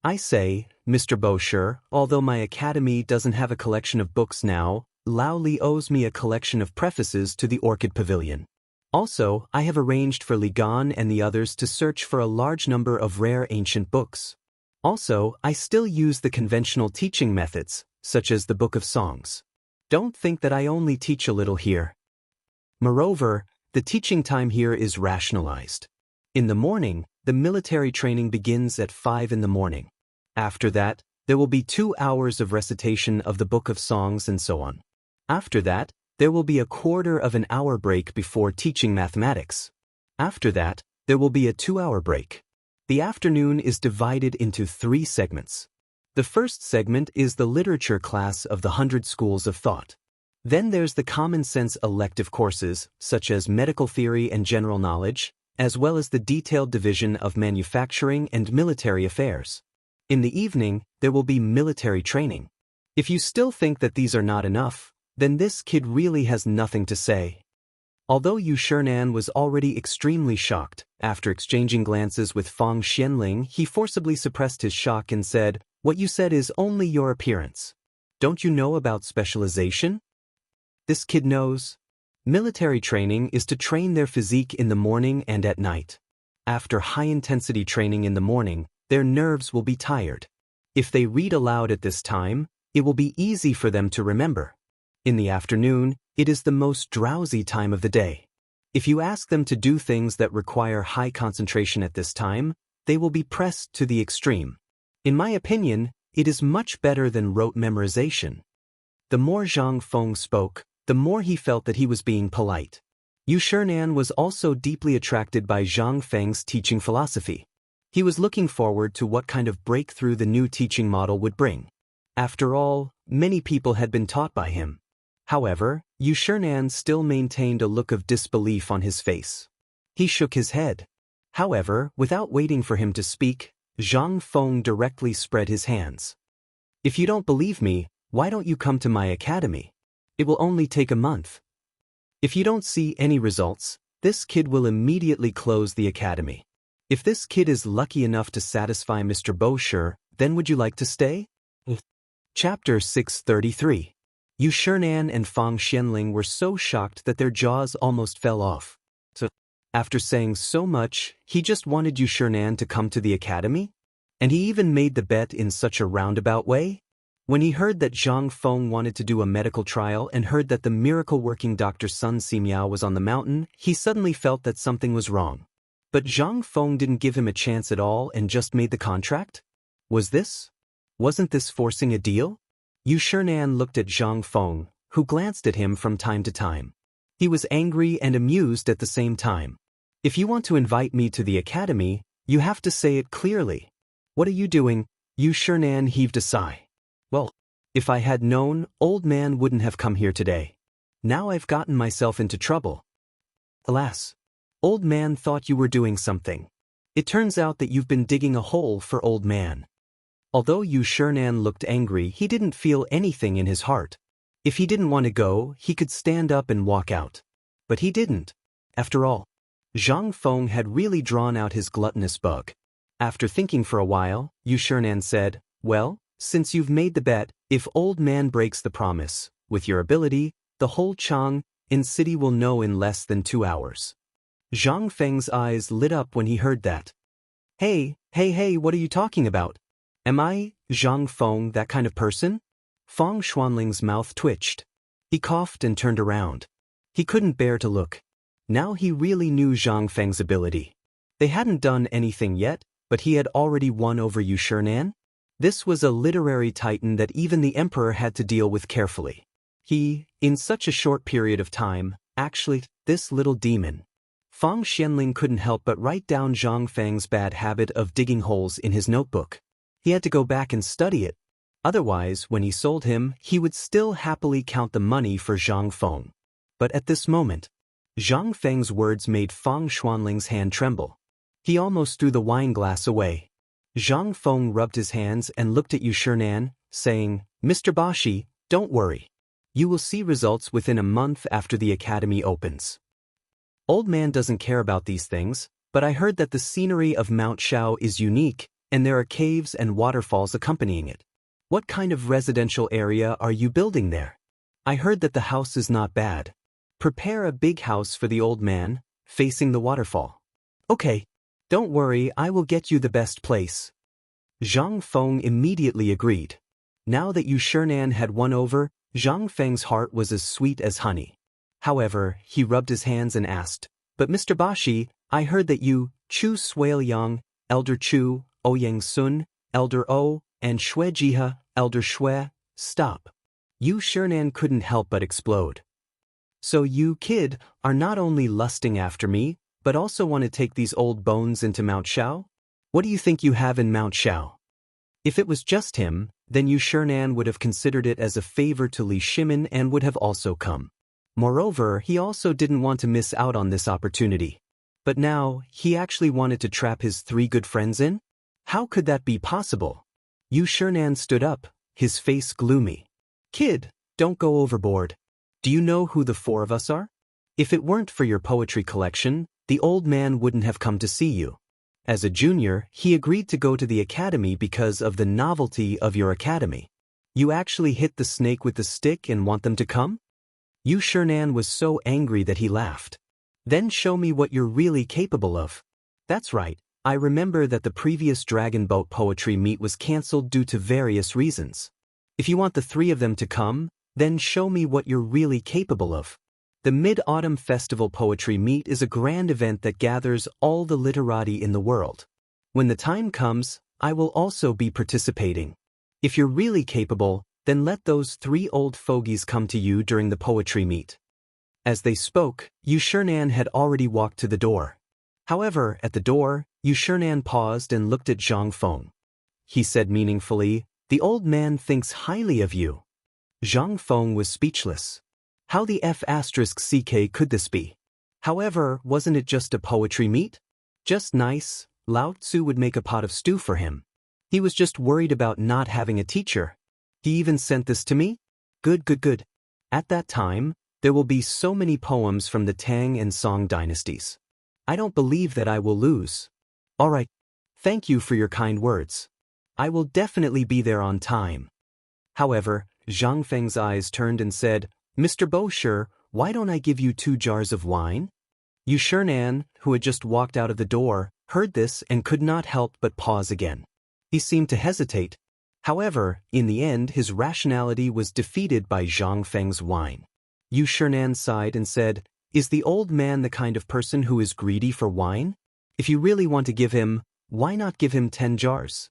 I say, Mr. Bosher, although my academy doesn't have a collection of books now, Lao Li owes me a collection of prefaces to the Orchid Pavilion. Also, I have arranged for Li Gan and the others to search for a large number of rare ancient books. Also, I still use the conventional teaching methods, such as the Book of Songs. Don't think that I only teach a little here. Moreover, the teaching time here is rationalized. In the morning, the military training begins at 5 in the morning. After that, there will be 2 hours of recitation of the Book of Songs and so on. After that, there will be a quarter of an hour break before teaching mathematics. After that, there will be a 2-hour break. The afternoon is divided into 3 segments. The first segment is the literature class of the 100 schools of thought. Then there's the common sense elective courses, such as medical theory and general knowledge, as well as the detailed division of manufacturing and military affairs. In the evening, there will be military training. If you still think that these are not enough, then this kid really has nothing to say. Although Yu Shinan was already extremely shocked, after exchanging glances with Fang Xianling, he forcibly suppressed his shock and said, "What you said is only your appearance. Don't you know about specialization?" This kid knows. Military training is to train their physique in the morning and at night. After high-intensity training in the morning, their nerves will be tired. If they read aloud at this time, it will be easy for them to remember. In the afternoon, it is the most drowsy time of the day. If you ask them to do things that require high concentration at this time, they will be pressed to the extreme. In my opinion, it is much better than rote memorization. The more Zhang Feng spoke, the more he felt that he was being polite. Yu Shinan was also deeply attracted by Zhang Feng's teaching philosophy. He was looking forward to what kind of breakthrough the new teaching model would bring. After all, many people had been taught by him. However, Yu Shinan still maintained a look of disbelief on his face. He shook his head. However, without waiting for him to speak, Zhang Feng directly spread his hands. "If you don't believe me, why don't you come to my academy? It will only take a month. If you don't see any results, this kid will immediately close the academy. If this kid is lucky enough to satisfy Mr. Bosher, then would you like to stay?" Chapter 633. Yu Shinan and Fang Xianling were so shocked that their jaws almost fell off. So, after saying so much, he just wanted Yu Shinan to come to the academy? And he even made the bet in such a roundabout way? When he heard that Zhang Feng wanted to do a medical trial and heard that the miracle-working Dr. Sun Simiao was on the mountain, he suddenly felt that something was wrong. But Zhang Feng didn't give him a chance at all and just made the contract? Wasn't this forcing a deal? Yu Shinan looked at Zhang Feng, who glanced at him from time to time. He was angry and amused at the same time. "If you want to invite me to the academy, you have to say it clearly." "What are you doing?" Yu Shinan heaved a sigh. "Well, if I had known, old man wouldn't have come here today. Now I've gotten myself into trouble." "Alas, old man thought you were doing something. It turns out that you've been digging a hole for old man." Although Yu Shinan looked angry, he didn't feel anything in his heart. If he didn't want to go, he could stand up and walk out. But he didn't. After all, Zhang Feng had really drawn out his gluttonous bug. After thinking for a while, Yu Shinan said, "Well, since you've made the bet, if old man breaks the promise, with your ability, the whole Chang'an city will know in less than 2 hours." Zhang Feng's eyes lit up when he heard that. Hey, what are you talking about? Am I, Zhang Feng, that kind of person?" Fang Xuanling's mouth twitched. He coughed and turned around. He couldn't bear to look. Now he really knew Zhang Feng's ability. They hadn't done anything yet, but he had already won over Yu Shinan. This was a literary titan that even the emperor had to deal with carefully. He, in such a short period of time, actually, this little demon. Fang Xianling couldn't help but write down Zhang Feng's bad habit of digging holes in his notebook. He had to go back and study it. Otherwise, when he sold him, he would still happily count the money for Zhang Feng. But at this moment, Zhang Feng's words made Fang Xuanling's hand tremble. He almost threw the wine glass away. Zhang Feng rubbed his hands and looked at Yu Shinan, saying, "Mr. Bashi, don't worry. You will see results within a month after the academy opens." Old man doesn't care about these things, but I heard that the scenery of Mount Shao is unique, and there are caves and waterfalls accompanying it. What kind of residential area are you building there? I heard that the house is not bad. Prepare a big house for the old man, facing the waterfall. Okay. Don't worry, I will get you the best place. Zhang Feng immediately agreed. Now that Yu Shinan had won over, Zhang Feng's heart was as sweet as honey. However, he rubbed his hands and asked, "But Mr. Bashi, I heard that you, Chu Swale Elder Chu, Oyang Sun, Elder O, and Shue Jiha, Elder Shue." Stop. Yu Shernan couldn't help but explode. "So you, kid, are not only lusting after me, but also want to take these old bones into Mount Shao? What do you think you have in Mount Shao?" If it was just him, then Yu Shernan would have considered it as a favor to Li Shimin and would have also come. Moreover, he also didn't want to miss out on this opportunity. But now, he actually wanted to trap his 3 good friends in? How could that be possible? Yu Shernan stood up, his face gloomy. "Kid, don't go overboard. Do you know who the 4 of us are? If it weren't for your poetry collection, the old man wouldn't have come to see you. As a junior, he agreed to go to the academy because of the novelty of your academy. You actually hit the snake with the stick and want them to come?" Yu Shernan was so angry that he laughed. "Then show me what you're really capable of." "That's right, I remember that the previous Dragon Boat poetry meet was cancelled due to various reasons. If you want the 3 of them to come, then show me what you're really capable of." The Mid-Autumn Festival Poetry Meet is a grand event that gathers all the literati in the world. When the time comes, I will also be participating. If you're really capable, then let those 3 old fogies come to you during the poetry meet. As they spoke, Yu Shernan had already walked to the door. However, at the door, Yu Shernan paused and looked at Zhang Feng. He said meaningfully, "The old man thinks highly of you." Zhang Feng was speechless. How the F***ck could this be? However, wasn't it just a poetry meet? Just nice, Lao Tzu would make a pot of stew for him. He was just worried about not having a teacher. He even sent this to me? Good. At that time, there will be so many poems from the Tang and Song dynasties. I don't believe that I will lose. Alright. Thank you for your kind words. I will definitely be there on time. However, Zhang Feng's eyes turned and said, "Mr. Bosher, why don't I give you 2 jars of wine?" Yu Shernan, who had just walked out of the door, heard this and could not help but pause again. He seemed to hesitate. However, in the end his rationality was defeated by Zhang Feng's wine. Yu Shernan sighed and said, "Is the old man the kind of person who is greedy for wine? If you really want to give him, why not give him 10 jars?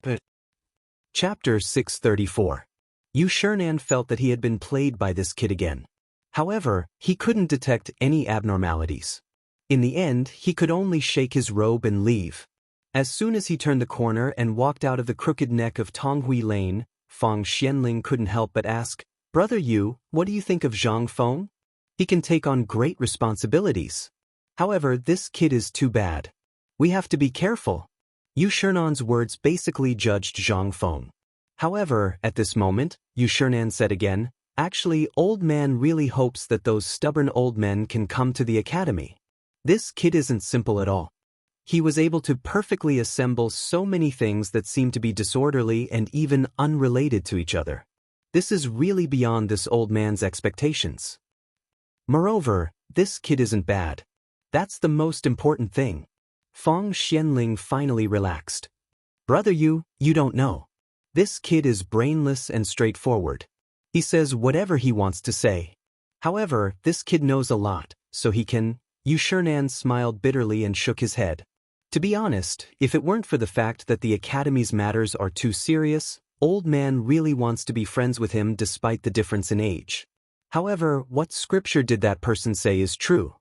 But Chapter 634. Yu Shernan felt that he had been played by this kid again. However, he couldn't detect any abnormalities. In the end, he could only shake his robe and leave. As soon as he turned the corner and walked out of the crooked neck of Tonghui Lane, Fang Xianling couldn't help but ask, "Brother Yu, what do you think of Zhang Feng? He can take on great responsibilities. However, this kid is too bad. We have to be careful." Yu Shernan's words basically judged Zhang Feng. However, at this moment, Yu Shernan said again, "Actually, old man really hopes that those stubborn old men can come to the academy. This kid isn't simple at all. He was able to perfectly assemble so many things that seem to be disorderly and even unrelated to each other. This is really beyond this old man's expectations. Moreover, this kid isn't bad. That's the most important thing." Fang Xianling finally relaxed. "Brother Yu, you don't know. This kid is brainless and straightforward. He says whatever he wants to say. However, this kid knows a lot, so he can." Yu Shernan smiled bitterly and shook his head. To be honest, if it weren't for the fact that the academy's matters are too serious, old man really wants to be friends with him despite the difference in age. However, what scripture did that person say is true?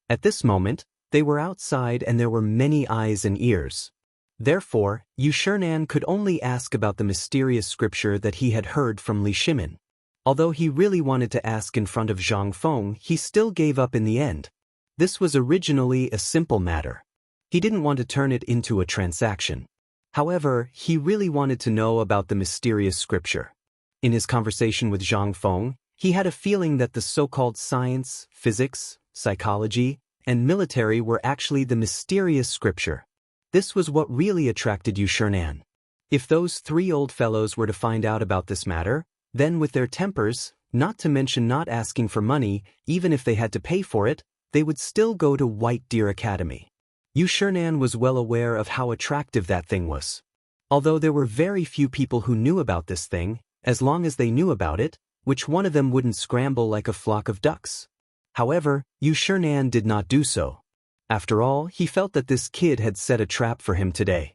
At this moment, they were outside and there were many eyes and ears. Therefore, Yu Shernan could only ask about the mysterious scripture that he had heard from Li Shimin. Although he really wanted to ask in front of Zhang Feng, he still gave up in the end. This was originally a simple matter. He didn't want to turn it into a transaction. However, he really wanted to know about the mysterious scripture. In his conversation with Zhang Feng, he had a feeling that the so-called science, physics, psychology, and military were actually the mysterious scripture. This was what really attracted Yu Shernan. If those 3 old fellows were to find out about this matter, then with their tempers, not to mention not asking for money, even if they had to pay for it, they would still go to White Deer Academy. Yu Shernan was well aware of how attractive that thing was. Although there were very few people who knew about this thing, as long as they knew about it, which one of them wouldn't scramble like a flock of ducks? However, Yu Shinan did not do so. After all, he felt that this kid had set a trap for him today.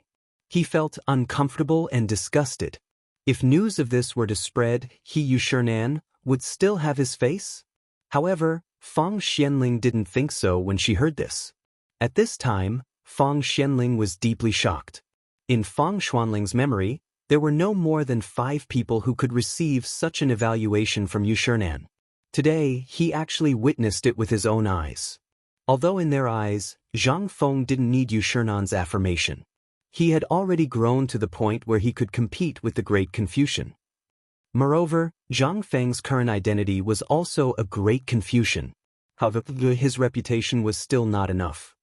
He felt uncomfortable and disgusted. If news of this were to spread, Yu Shinan would still have his face? However, Fang Xianling didn't think so when she heard this. At this time, Fang Xianling was deeply shocked. In Fang Xuanling's memory, there were no more than 5 people who could receive such an evaluation from Yu Shinan. Today, he actually witnessed it with his own eyes. Although in their eyes, Zhang Feng didn't need Yu Shinan's affirmation. He had already grown to the point where he could compete with the great Confucian. Moreover, Zhang Feng's current identity was also a great Confucian. However, his reputation was still not enough.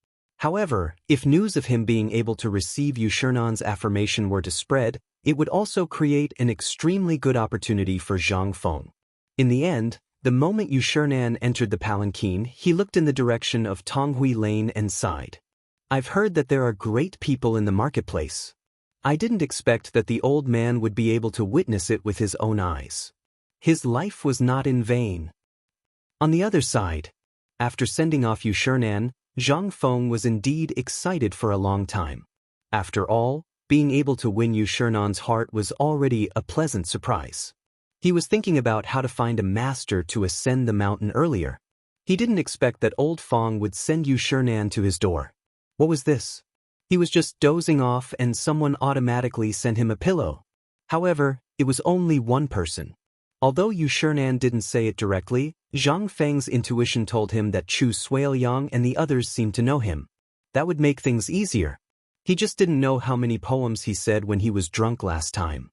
However, if news of him being able to receive Yu Shinan's affirmation were to spread, it would also create an extremely good opportunity for Zhang Feng. In the end, the moment Yu Shinan entered the palanquin, he looked in the direction of Tonghui Lane and sighed. I've heard that there are great people in the marketplace. I didn't expect that the old man would be able to witness it with his own eyes. His life was not in vain. On the other side, after sending off Yu Shinan, Zhang Feng was indeed excited for a long time. After all, being able to win Yu Shinan's heart was already a pleasant surprise. He was thinking about how to find a master to ascend the mountain earlier. He didn't expect that old Fang would send Yu Shinan to his door. What was this? He was just dozing off and someone automatically sent him a pillow. However, it was only one person. Although Yu Shinan didn't say it directly, Zhang Feng's intuition told him that Chu Suiliang and the others seemed to know him. That would make things easier. He just didn't know how many poems he said when he was drunk last time.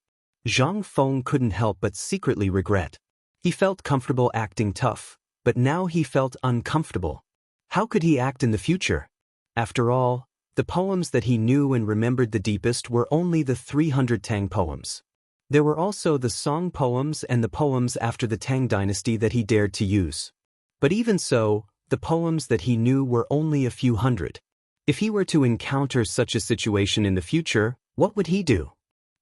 Zhang Feng couldn't help but secretly regret. He felt comfortable acting tough, but now he felt uncomfortable. How could he act in the future? After all, the poems that he knew and remembered the deepest were only the 300 Tang poems. There were also the song poems and the poems after the Tang dynasty that he dared to use. But even so, the poems that he knew were only a few hundred. If he were to encounter such a situation in the future, what would he do?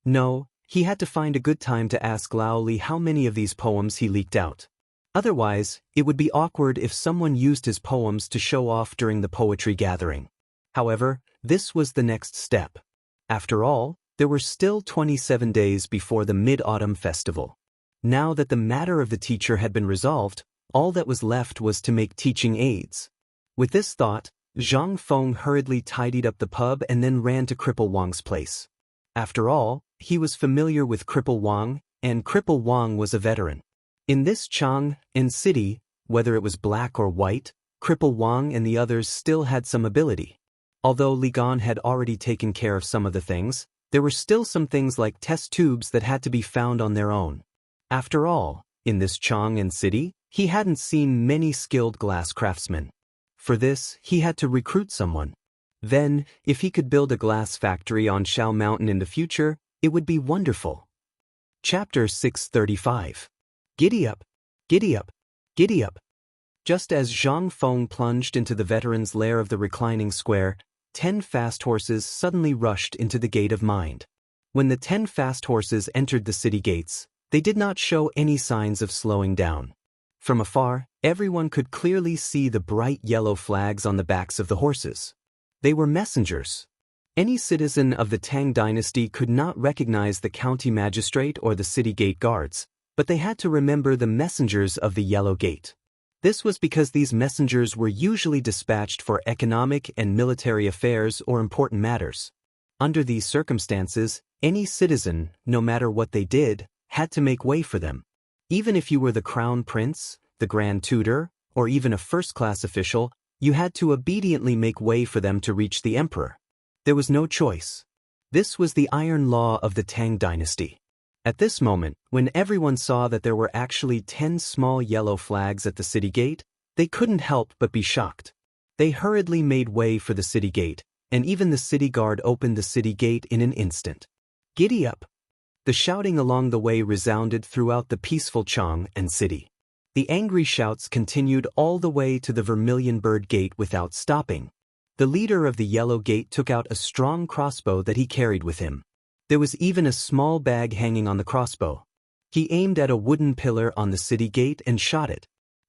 No, he had to find a good time to ask Lao Li how many of these poems he leaked out. Otherwise, it would be awkward if someone used his poems to show off during the poetry gathering. However, this was the next step. After all, there were still 27 days before the Mid-Autumn Festival. Now that the matter of the teacher had been resolved, all that was left was to make teaching aids. With this thought, Zhang Feng hurriedly tidied up the pub and then ran to Cripple Wang's place. After all, he was familiar with Cripple Wang, and Cripple Wang was a veteran. In this Chang and city, whether it was black or white, Cripple Wang and the others still had some ability. Although Li Gan had already taken care of some of the things, there were still some things like test tubes that had to be found on their own. After all, in this Chang and city, he hadn't seen many skilled glass craftsmen. For this, he had to recruit someone. Then, if he could build a glass factory on Shao Mountain in the future, it would be wonderful. Chapter 635. Giddy up, giddy up, giddy up. Just as Zhang Feng plunged into the veteran's lair of the reclining square, 10 fast horses suddenly rushed into the gate of mind. When the 10 fast horses entered the city gates, they did not show any signs of slowing down. From afar, everyone could clearly see the bright yellow flags on the backs of the horses. They were messengers. Any citizen of the Tang dynasty could not recognize the county magistrate or the city gate guards, but they had to remember the messengers of the Yellow Gate. This was because these messengers were usually dispatched for economic and military affairs or important matters. Under these circumstances, any citizen, no matter what they did, had to make way for them. Even if you were the crown prince, the grand tutor, or even a first-class official, you had to obediently make way for them to reach the emperor. There was no choice. This was the iron law of the Tang dynasty. At this moment, when everyone saw that there were actually 10 small yellow flags at the city gate, they couldn't help but be shocked. They hurriedly made way for the city gate, and even the city guard opened the city gate in an instant. Giddy up! The shouting along the way resounded throughout the peaceful Chang and city. The angry shouts continued all the way to the Vermilion Bird Gate without stopping. The leader of the Yellow Gate took out a strong crossbow that he carried with him. There was even a small bag hanging on the crossbow. He aimed at a wooden pillar on the city gate and shot it.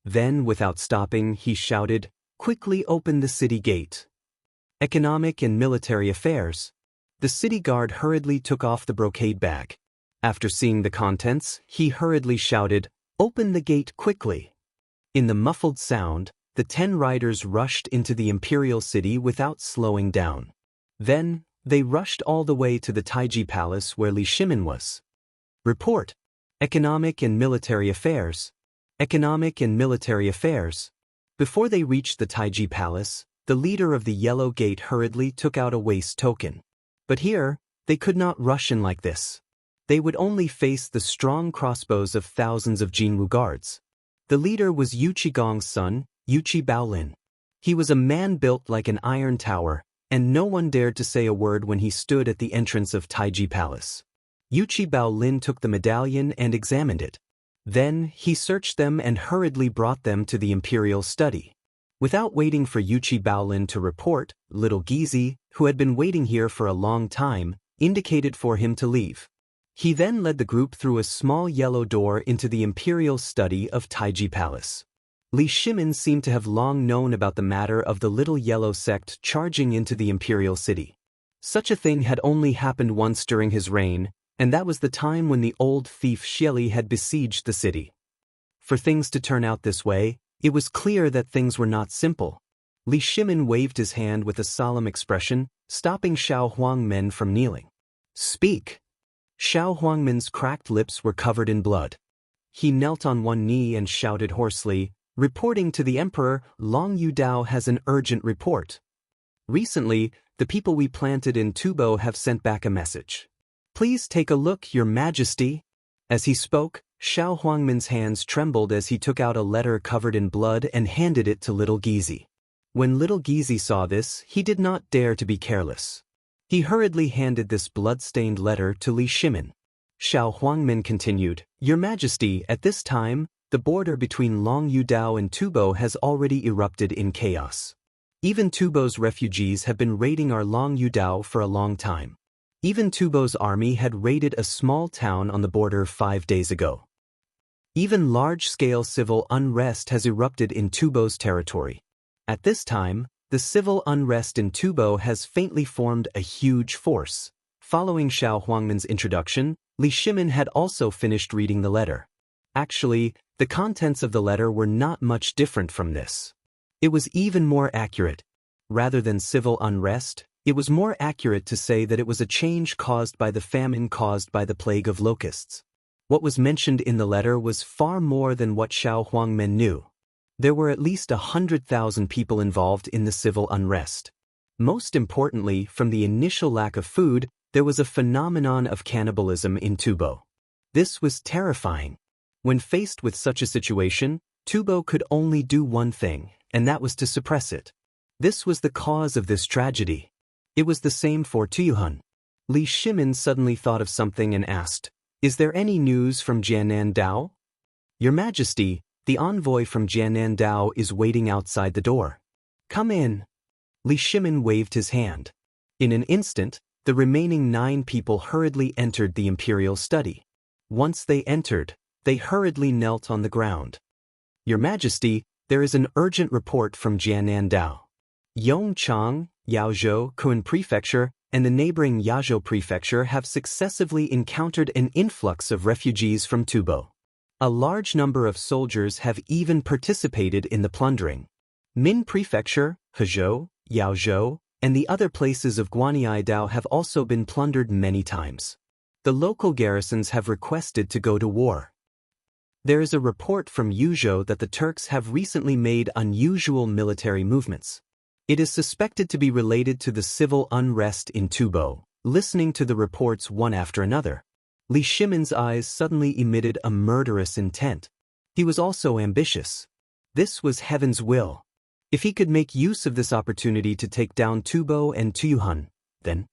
Then, without stopping, he shouted, "Quickly open the city gate." Economic and military affairs. The city guard hurriedly took off the brocade bag. After seeing the contents, he hurriedly shouted, "Open the gate quickly." In the muffled sound, the 10 riders rushed into the imperial city without slowing down. Then, they rushed all the way to the Taiji Palace where Li Shimin was. Report. Economic and military affairs. Economic and military affairs. Before they reached the Taiji Palace, the leader of the Yellow Gate hurriedly took out a waste token. But here, they could not rush in like this. They would only face the strong crossbows of thousands of Jinwu guards. The leader was Yu Qigong's son, Yu Baolin. He was a man built like an iron tower, and no one dared to say a word when he stood at the entrance of Taiji Palace. Yu Baolin took the medallion and examined it. Then, he searched them and hurriedly brought them to the imperial study. Without waiting for Yu Baolin to report, little Gizi, who had been waiting here for a long time, indicated for him to leave. He then led the group through a small yellow door into the imperial study of Taiji Palace. Li Shimin seemed to have long known about the matter of the little yellow sect charging into the imperial city. Such a thing had only happened once during his reign, and that was the time when the old thief Xieli had besieged the city. For things to turn out this way, it was clear that things were not simple. Li Shimin waved his hand with a solemn expression, stopping Xiao Huangmen from kneeling. "Speak." Xiao Huangmen's cracked lips were covered in blood. He knelt on one knee and shouted hoarsely, "Reporting to the Emperor, Long Yu Dao has an urgent report. Recently, the people we planted in Tubo have sent back a message. Please take a look, Your Majesty." As he spoke, Xiao Huangmen's hands trembled as he took out a letter covered in blood and handed it to little Gizi. When little Gizi saw this, he did not dare to be careless. He hurriedly handed this blood-stained letter to Li Shimin. Xiao Huangmen continued, "Your Majesty, at this time, the border between Long Yu Dao and Tubo has already erupted in chaos. Even Tubo's refugees have been raiding our Long Yu Dao for a long time. Even Tubo's army had raided a small town on the border 5 days ago. Even large-scale civil unrest has erupted in Tubo's territory. At this time, the civil unrest in Tubo has faintly formed a huge force." Following Xiao Huangmen's introduction, Li Shimin had also finished reading the letter. Actually, the contents of the letter were not much different from this. It was even more accurate. Rather than civil unrest, it was more accurate to say that it was a change caused by the famine caused by the plague of locusts. What was mentioned in the letter was far more than what Xiao Huangmen knew. There were at least 100,000 people involved in the civil unrest. Most importantly, from the initial lack of food, there was a phenomenon of cannibalism in Tubo. This was terrifying. When faced with such a situation, Tubo could only do one thing, and that was to suppress it. This was the cause of this tragedy. It was the same for Tuyuhun. Li Shimin suddenly thought of something and asked, "Is there any news from Jianan Dao?" "Your Majesty, the envoy from Jianan Dao is waiting outside the door." "Come in." Li Shimin waved his hand. In an instant, the remaining 9 people hurriedly entered the imperial study. Once they entered, they hurriedly knelt on the ground. "Your Majesty, there is an urgent report from Jianan Dao. Yongchang, Yaozhou, Kun Prefecture, and the neighboring Yazhou Prefecture have successively encountered an influx of refugees from Tubo. A large number of soldiers have even participated in the plundering. Min Prefecture, Hezhou, Yaozhou, and the other places of Guanyi Dao have also been plundered many times. The local garrisons have requested to go to war. There is a report from Yuzhou that the Turks have recently made unusual military movements. It is suspected to be related to the civil unrest in Tubo." Listening to the reports one after another, Li Shimin's eyes suddenly emitted a murderous intent. He was also ambitious. This was heaven's will. If he could make use of this opportunity to take down Tubo and Tuyuhun, then...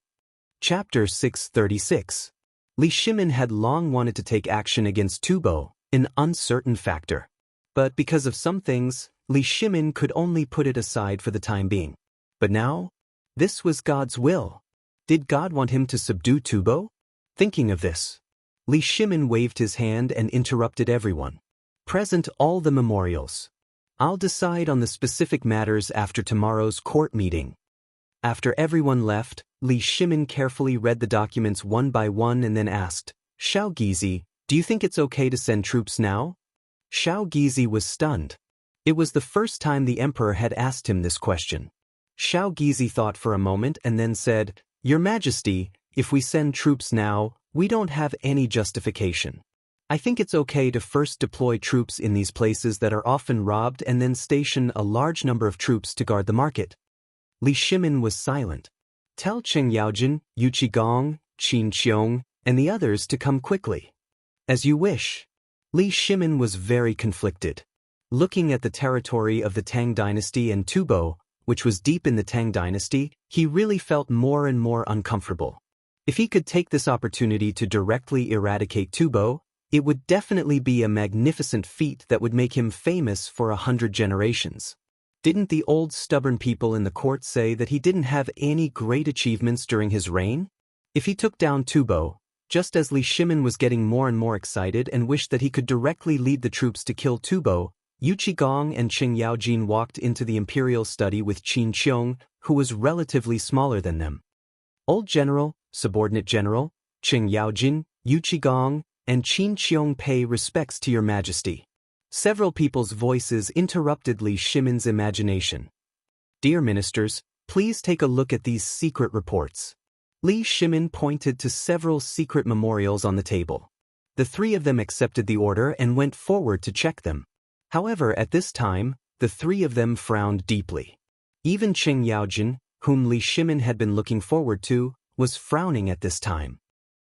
Chapter 636. Li Shimin had long wanted to take action against Tubo, an uncertain factor. But because of some things, Li Shimin could only put it aside for the time being. But now, this was God's will. Did God want him to subdue Tubo? Thinking of this, Li Shimin waved his hand and interrupted everyone. "Present all the memorials." I'll decide on the specific matters after tomorrow's court meeting. After everyone left, Li Shimin carefully read the documents one by one and then asked, Xiao Gizi, do you think it's okay to send troops now? Xiao Gizi was stunned. It was the first time the emperor had asked him this question. Xiao Gizi thought for a moment and then said, Your Majesty, if we send troops now, we don't have any justification. I think it's okay to first deploy troops in these places that are often robbed and then station a large number of troops to guard the market. Li Shimin was silent. Tell Cheng Yaojin, Yu Qigong, Qin Qiong, and the others to come quickly. As you wish. Li Shimin was very conflicted. Looking at the territory of the Tang dynasty and Tubo, which was deep in the Tang dynasty, he really felt more and more uncomfortable. If he could take this opportunity to directly eradicate Tubo, it would definitely be a magnificent feat that would make him famous for 100 generations. Didn't the old stubborn people in the court say that he didn't have any great achievements during his reign? If he took down Tubo, just as Li Shimin was getting more and more excited and wished that he could directly lead the troops to kill Tubo, Yu Qigong and Cheng Yaojin walked into the imperial study with Qin Qiong, who was relatively smaller than them. Old General, Subordinate General, Cheng Yaojin, Yu Qigong, and Qin Qiong pay respects to your Majesty. Several people's voices interrupted Li Shimin's imagination. Dear ministers, please take a look at these secret reports. Li Shimin pointed to several secret memorials on the table. The three of them accepted the order and went forward to check them. However, at this time, the three of them frowned deeply. Even Cheng Yaojin, whom Li Shimin had been looking forward to, was frowning at this time.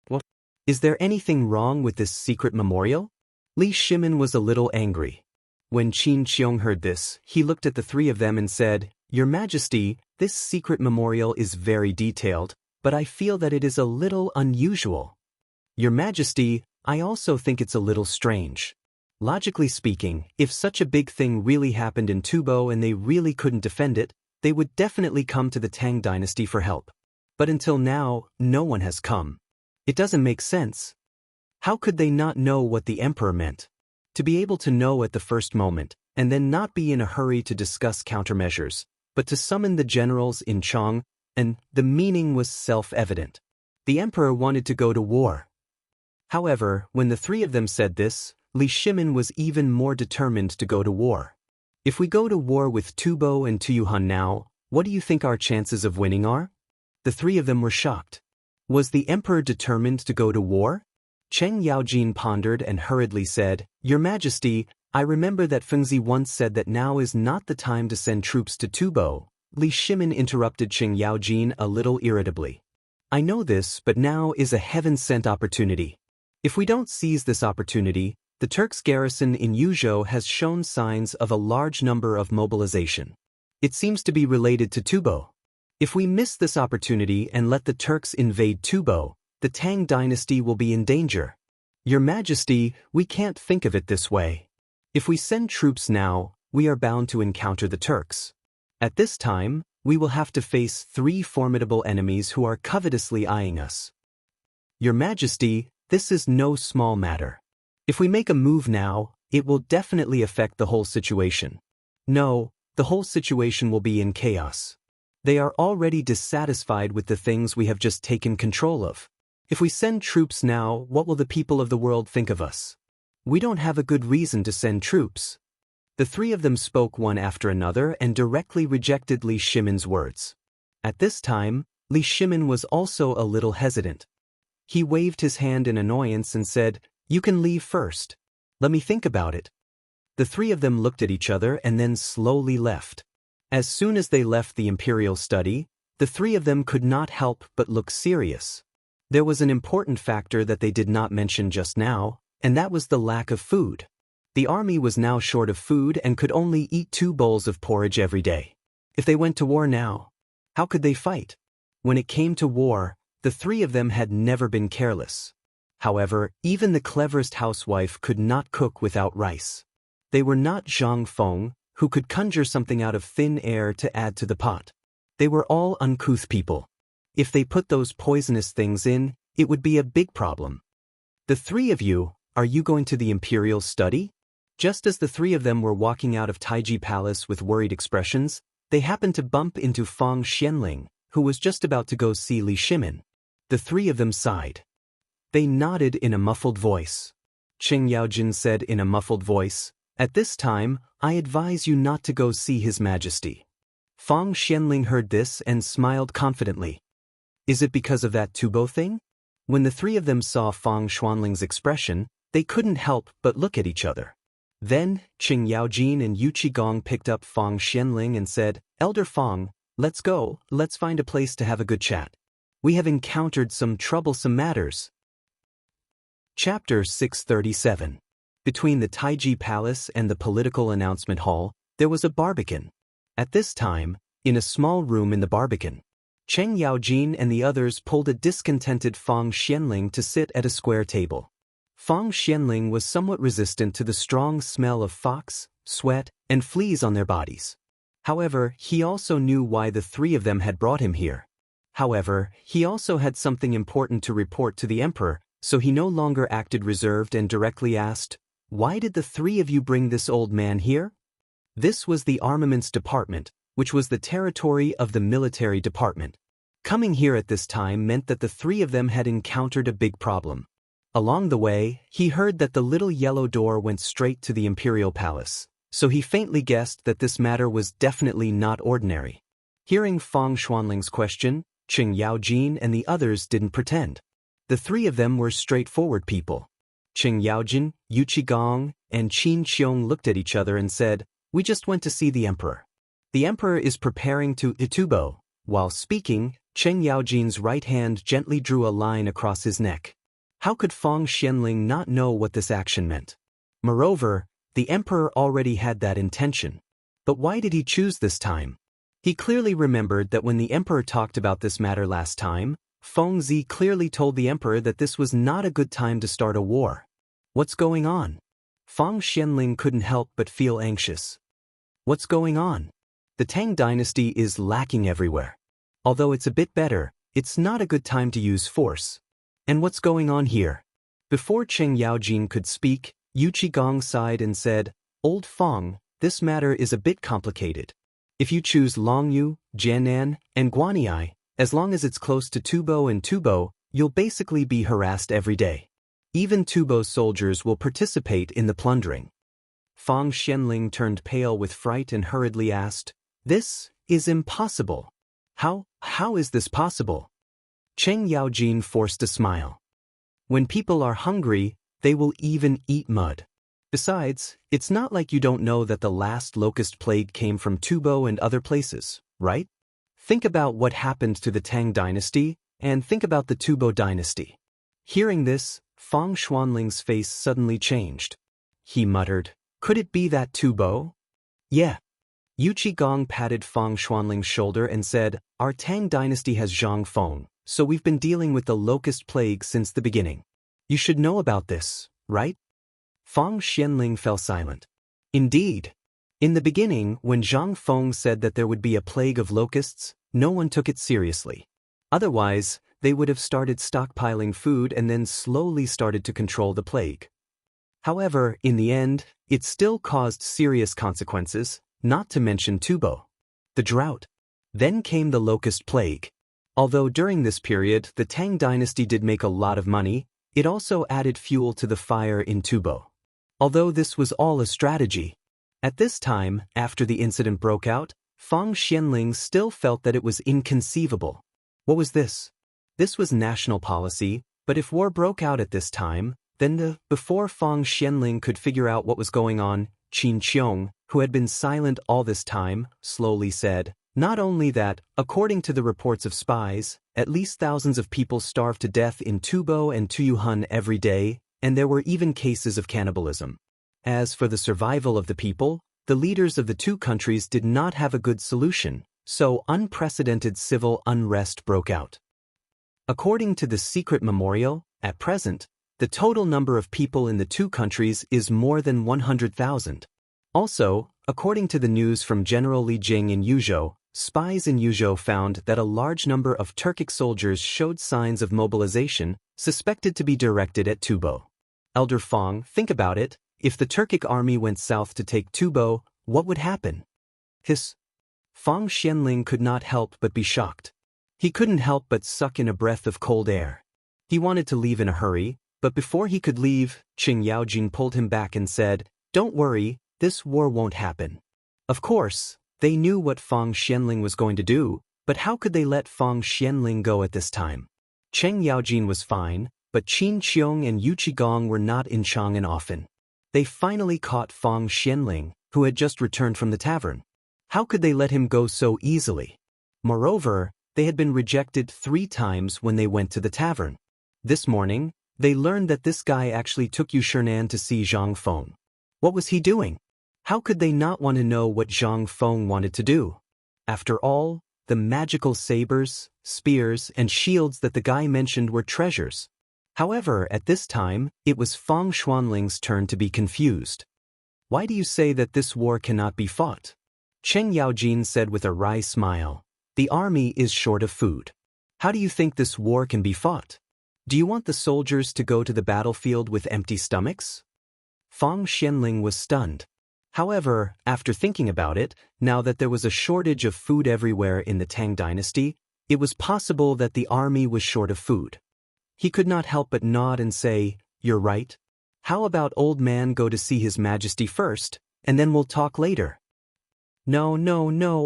What? Is there anything wrong with this secret memorial? Li Shimin was a little angry. When Qin Qiong heard this, he looked at the three of them and said, Your Majesty, this secret memorial is very detailed, but I feel that it is a little unusual. Your Majesty, I also think it's a little strange. Logically speaking, if such a big thing really happened in Tubo and they really couldn't defend it, they would definitely come to the Tang dynasty for help. But until now, no one has come. It doesn't make sense. How could they not know what the emperor meant? To be able to know at the first moment, and then not be in a hurry to discuss countermeasures, but to summon the generals in Chong, and the meaning was self-evident. The emperor wanted to go to war. However, when the three of them said this, Li Shimin was even more determined to go to war. If we go to war with Tubo and Tuyuhan now, what do you think our chances of winning are? The three of them were shocked. Was the emperor determined to go to war? Cheng Yaojin pondered and hurriedly said, Your Majesty, I remember that Fengzi once said that now is not the time to send troops to Tubo. Li Shimin interrupted Cheng Yaojin a little irritably. I know this, but now is a heaven-sent opportunity. If we don't seize this opportunity, the Turks' garrison in Yuzhou has shown signs of a large number of mobilization. It seems to be related to Tubo. If we miss this opportunity and let the Turks invade Tubo, the Tang dynasty will be in danger. Your Majesty, we can't think of it this way. If we send troops now, we are bound to encounter the Turks. At this time, we will have to face three formidable enemies who are covetously eyeing us. Your Majesty, this is no small matter. If we make a move now, it will definitely affect the whole situation. No, the whole situation will be in chaos. They are already dissatisfied with the things we have just taken control of. If we send troops now, what will the people of the world think of us? We don't have a good reason to send troops. The three of them spoke one after another and directly rejected Li Shimin's words. At this time, Li Shimin was also a little hesitant. He waved his hand in annoyance and said, You can leave first. Let me think about it. The three of them looked at each other and then slowly left. As soon as they left the imperial study, the three of them could not help but look serious. There was an important factor that they did not mention just now, and that was the lack of food. The army was now short of food and could only eat 2 bowls of porridge every day. If they went to war now, how could they fight? When it came to war, the three of them had never been careless. However, even the cleverest housewife could not cook without rice. They were not Zhang Feng, who could conjure something out of thin air to add to the pot. They were all uncouth people. If they put those poisonous things in, it would be a big problem. The three of you, are you going to the imperial study? Just as the three of them were walking out of Taiji Palace with worried expressions, they happened to bump into Fang Xianling, who was just about to go see Li Shimin. The three of them sighed. They nodded in a muffled voice. Qing Yaojin said in a muffled voice, "At this time, I advise you not to go see His Majesty." Fang Xianling heard this and smiled confidently. Is it because of that tubo thing? When the three of them saw Fang Xuanling's expression, they couldn't help but look at each other. Then, Qing Yaojin and Yu Qigong picked up Fang Xianling and said, "Elder Fang, let's go, let's find a place to have a good chat. We have encountered some troublesome matters." Chapter 637. Between the Taiji Palace and the political announcement hall, there was a barbican. At this time, in a small room in the barbican, Qing Yaojin and the others pulled a discontented Fang Xianling to sit at a square table. Fang Xianling was somewhat resistant to the strong smell of fox, sweat, and fleas on their bodies. However, he also knew why the three of them had brought him here. However, he also had something important to report to the emperor, so he no longer acted reserved and directly asked, "Why did the three of you bring this old man here?" This was the armaments department, which was the territory of the military department. Coming here at this time meant that the three of them had encountered a big problem. Along the way, he heard that the little yellow door went straight to the imperial palace, so he faintly guessed that this matter was definitely not ordinary. Hearing Fang Xuanling's question, Qing Yaojin and the others didn't pretend. The three of them were straightforward people. Qing Yaojin, Yu Qigong, and Qin Qiong looked at each other and said, "We just went to see the emperor. The emperor is preparing to itubo." While speaking, Qing Yaojin's right hand gently drew a line across his neck. How could Fang Xianling not know what this action meant? Moreover, the emperor already had that intention. But why did he choose this time? He clearly remembered that when the emperor talked about this matter last time, Feng Zi clearly told the emperor that this was not a good time to start a war. What's going on? Fang Xianling couldn't help but feel anxious. What's going on? The Tang dynasty is lacking everywhere. Although it's a bit better, it's not a good time to use force. And what's going on here? Before Qing Yaojin could speak, Yu Qigong sighed and said, "Old Fang, this matter is a bit complicated. If you choose Longyu, Jianan, and Guanyi, as long as it's close to Tubo and Tubo, you'll basically be harassed every day. Even Tubo's soldiers will participate in the plundering." Fang Xianling turned pale with fright and hurriedly asked, "This is impossible. How is this possible?" Qing Yaojin forced a smile. When people are hungry, they will even eat mud. Besides, it's not like you don't know that the last locust plague came from Tubo and other places, right? Think about what happened to the Tang dynasty, and think about the Tubo dynasty. Hearing this, Fang Xuanling's face suddenly changed. He muttered, "Could it be that Tubo?" "Yeah." Yu Qigong patted Fang Xuanling's shoulder and said, "Our Tang dynasty has Zhang Feng, so we've been dealing with the locust plague since the beginning. You should know about this, right?" Fang Xianling fell silent. Indeed. In the beginning, when Zhang Feng said that there would be a plague of locusts, no one took it seriously. Otherwise, they would have started stockpiling food and then slowly started to control the plague. However, in the end, it still caused serious consequences, not to mention Tubo. The drought. Then came the locust plague. Although during this period the Tang dynasty did make a lot of money, it also added fuel to the fire in Tubo. Although this was all a strategy. At this time, after the incident broke out, Fang Xianling still felt that it was inconceivable. What was this? This was national policy, but if war broke out at this time, then before Fang Xianling could figure out what was going on, Qin Qiong, who had been silent all this time, slowly said, "Not only that, according to the reports of spies, at least thousands of people starved to death in Tubo and Tuyuhun every day, and there were even cases of cannibalism. As for the survival of the people, the leaders of the two countries did not have a good solution, so unprecedented civil unrest broke out. According to the secret memorial, at present, the total number of people in the two countries is more than 100,000. Also, according to the news from General Li Jing in Yuzhou, spies in Yuzhou found that a large number of Turkic soldiers showed signs of mobilization, suspected to be directed at Tubo. Elder Fang, think about it, If the Turkic army went south to take Tubo, what would happen? Fang Xianling could not help but be shocked. He couldn't help but suck in a breath of cold air. He wanted to leave in a hurry, but before he could leave, Qing Yaojin pulled him back and said, "Don't worry, this war won't happen." Of course, they knew what Fang Xianling was going to do, but how could they let Fang Xianling go at this time? Cheng Yaojin was fine, but Qin Qiong and Yu Qigong were not in Chang'an often. They finally caught Fang Xianling, who had just returned from the tavern. How could they let him go so easily? Moreover, they had been rejected 3 times when they went to the tavern. This morning, they learned that this guy actually took Yu Shernan to see Zhang Feng. What was he doing? How could they not want to know what Zhang Feng wanted to do? After all, the magical sabers, spears, and shields that the guy mentioned were treasures. However, at this time, it was Fang Xuanling's turn to be confused. "Why do you say that this war cannot be fought?" Cheng Yaojin said with a wry smile. "The army is short of food. How do you think this war can be fought? Do you want the soldiers to go to the battlefield with empty stomachs?" Fang Xianling was stunned. However, after thinking about it, now that there was a shortage of food everywhere in the Tang dynasty, it was possible that the army was short of food. He could not help but nod and say, "You're right. How about old man go to see his majesty first, and then we'll talk later?" No,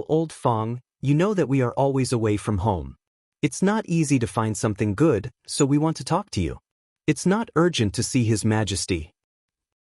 old Fang, you know that we are always away from home. It's not easy to find something good, so we want to talk to you. It's not urgent to see his majesty.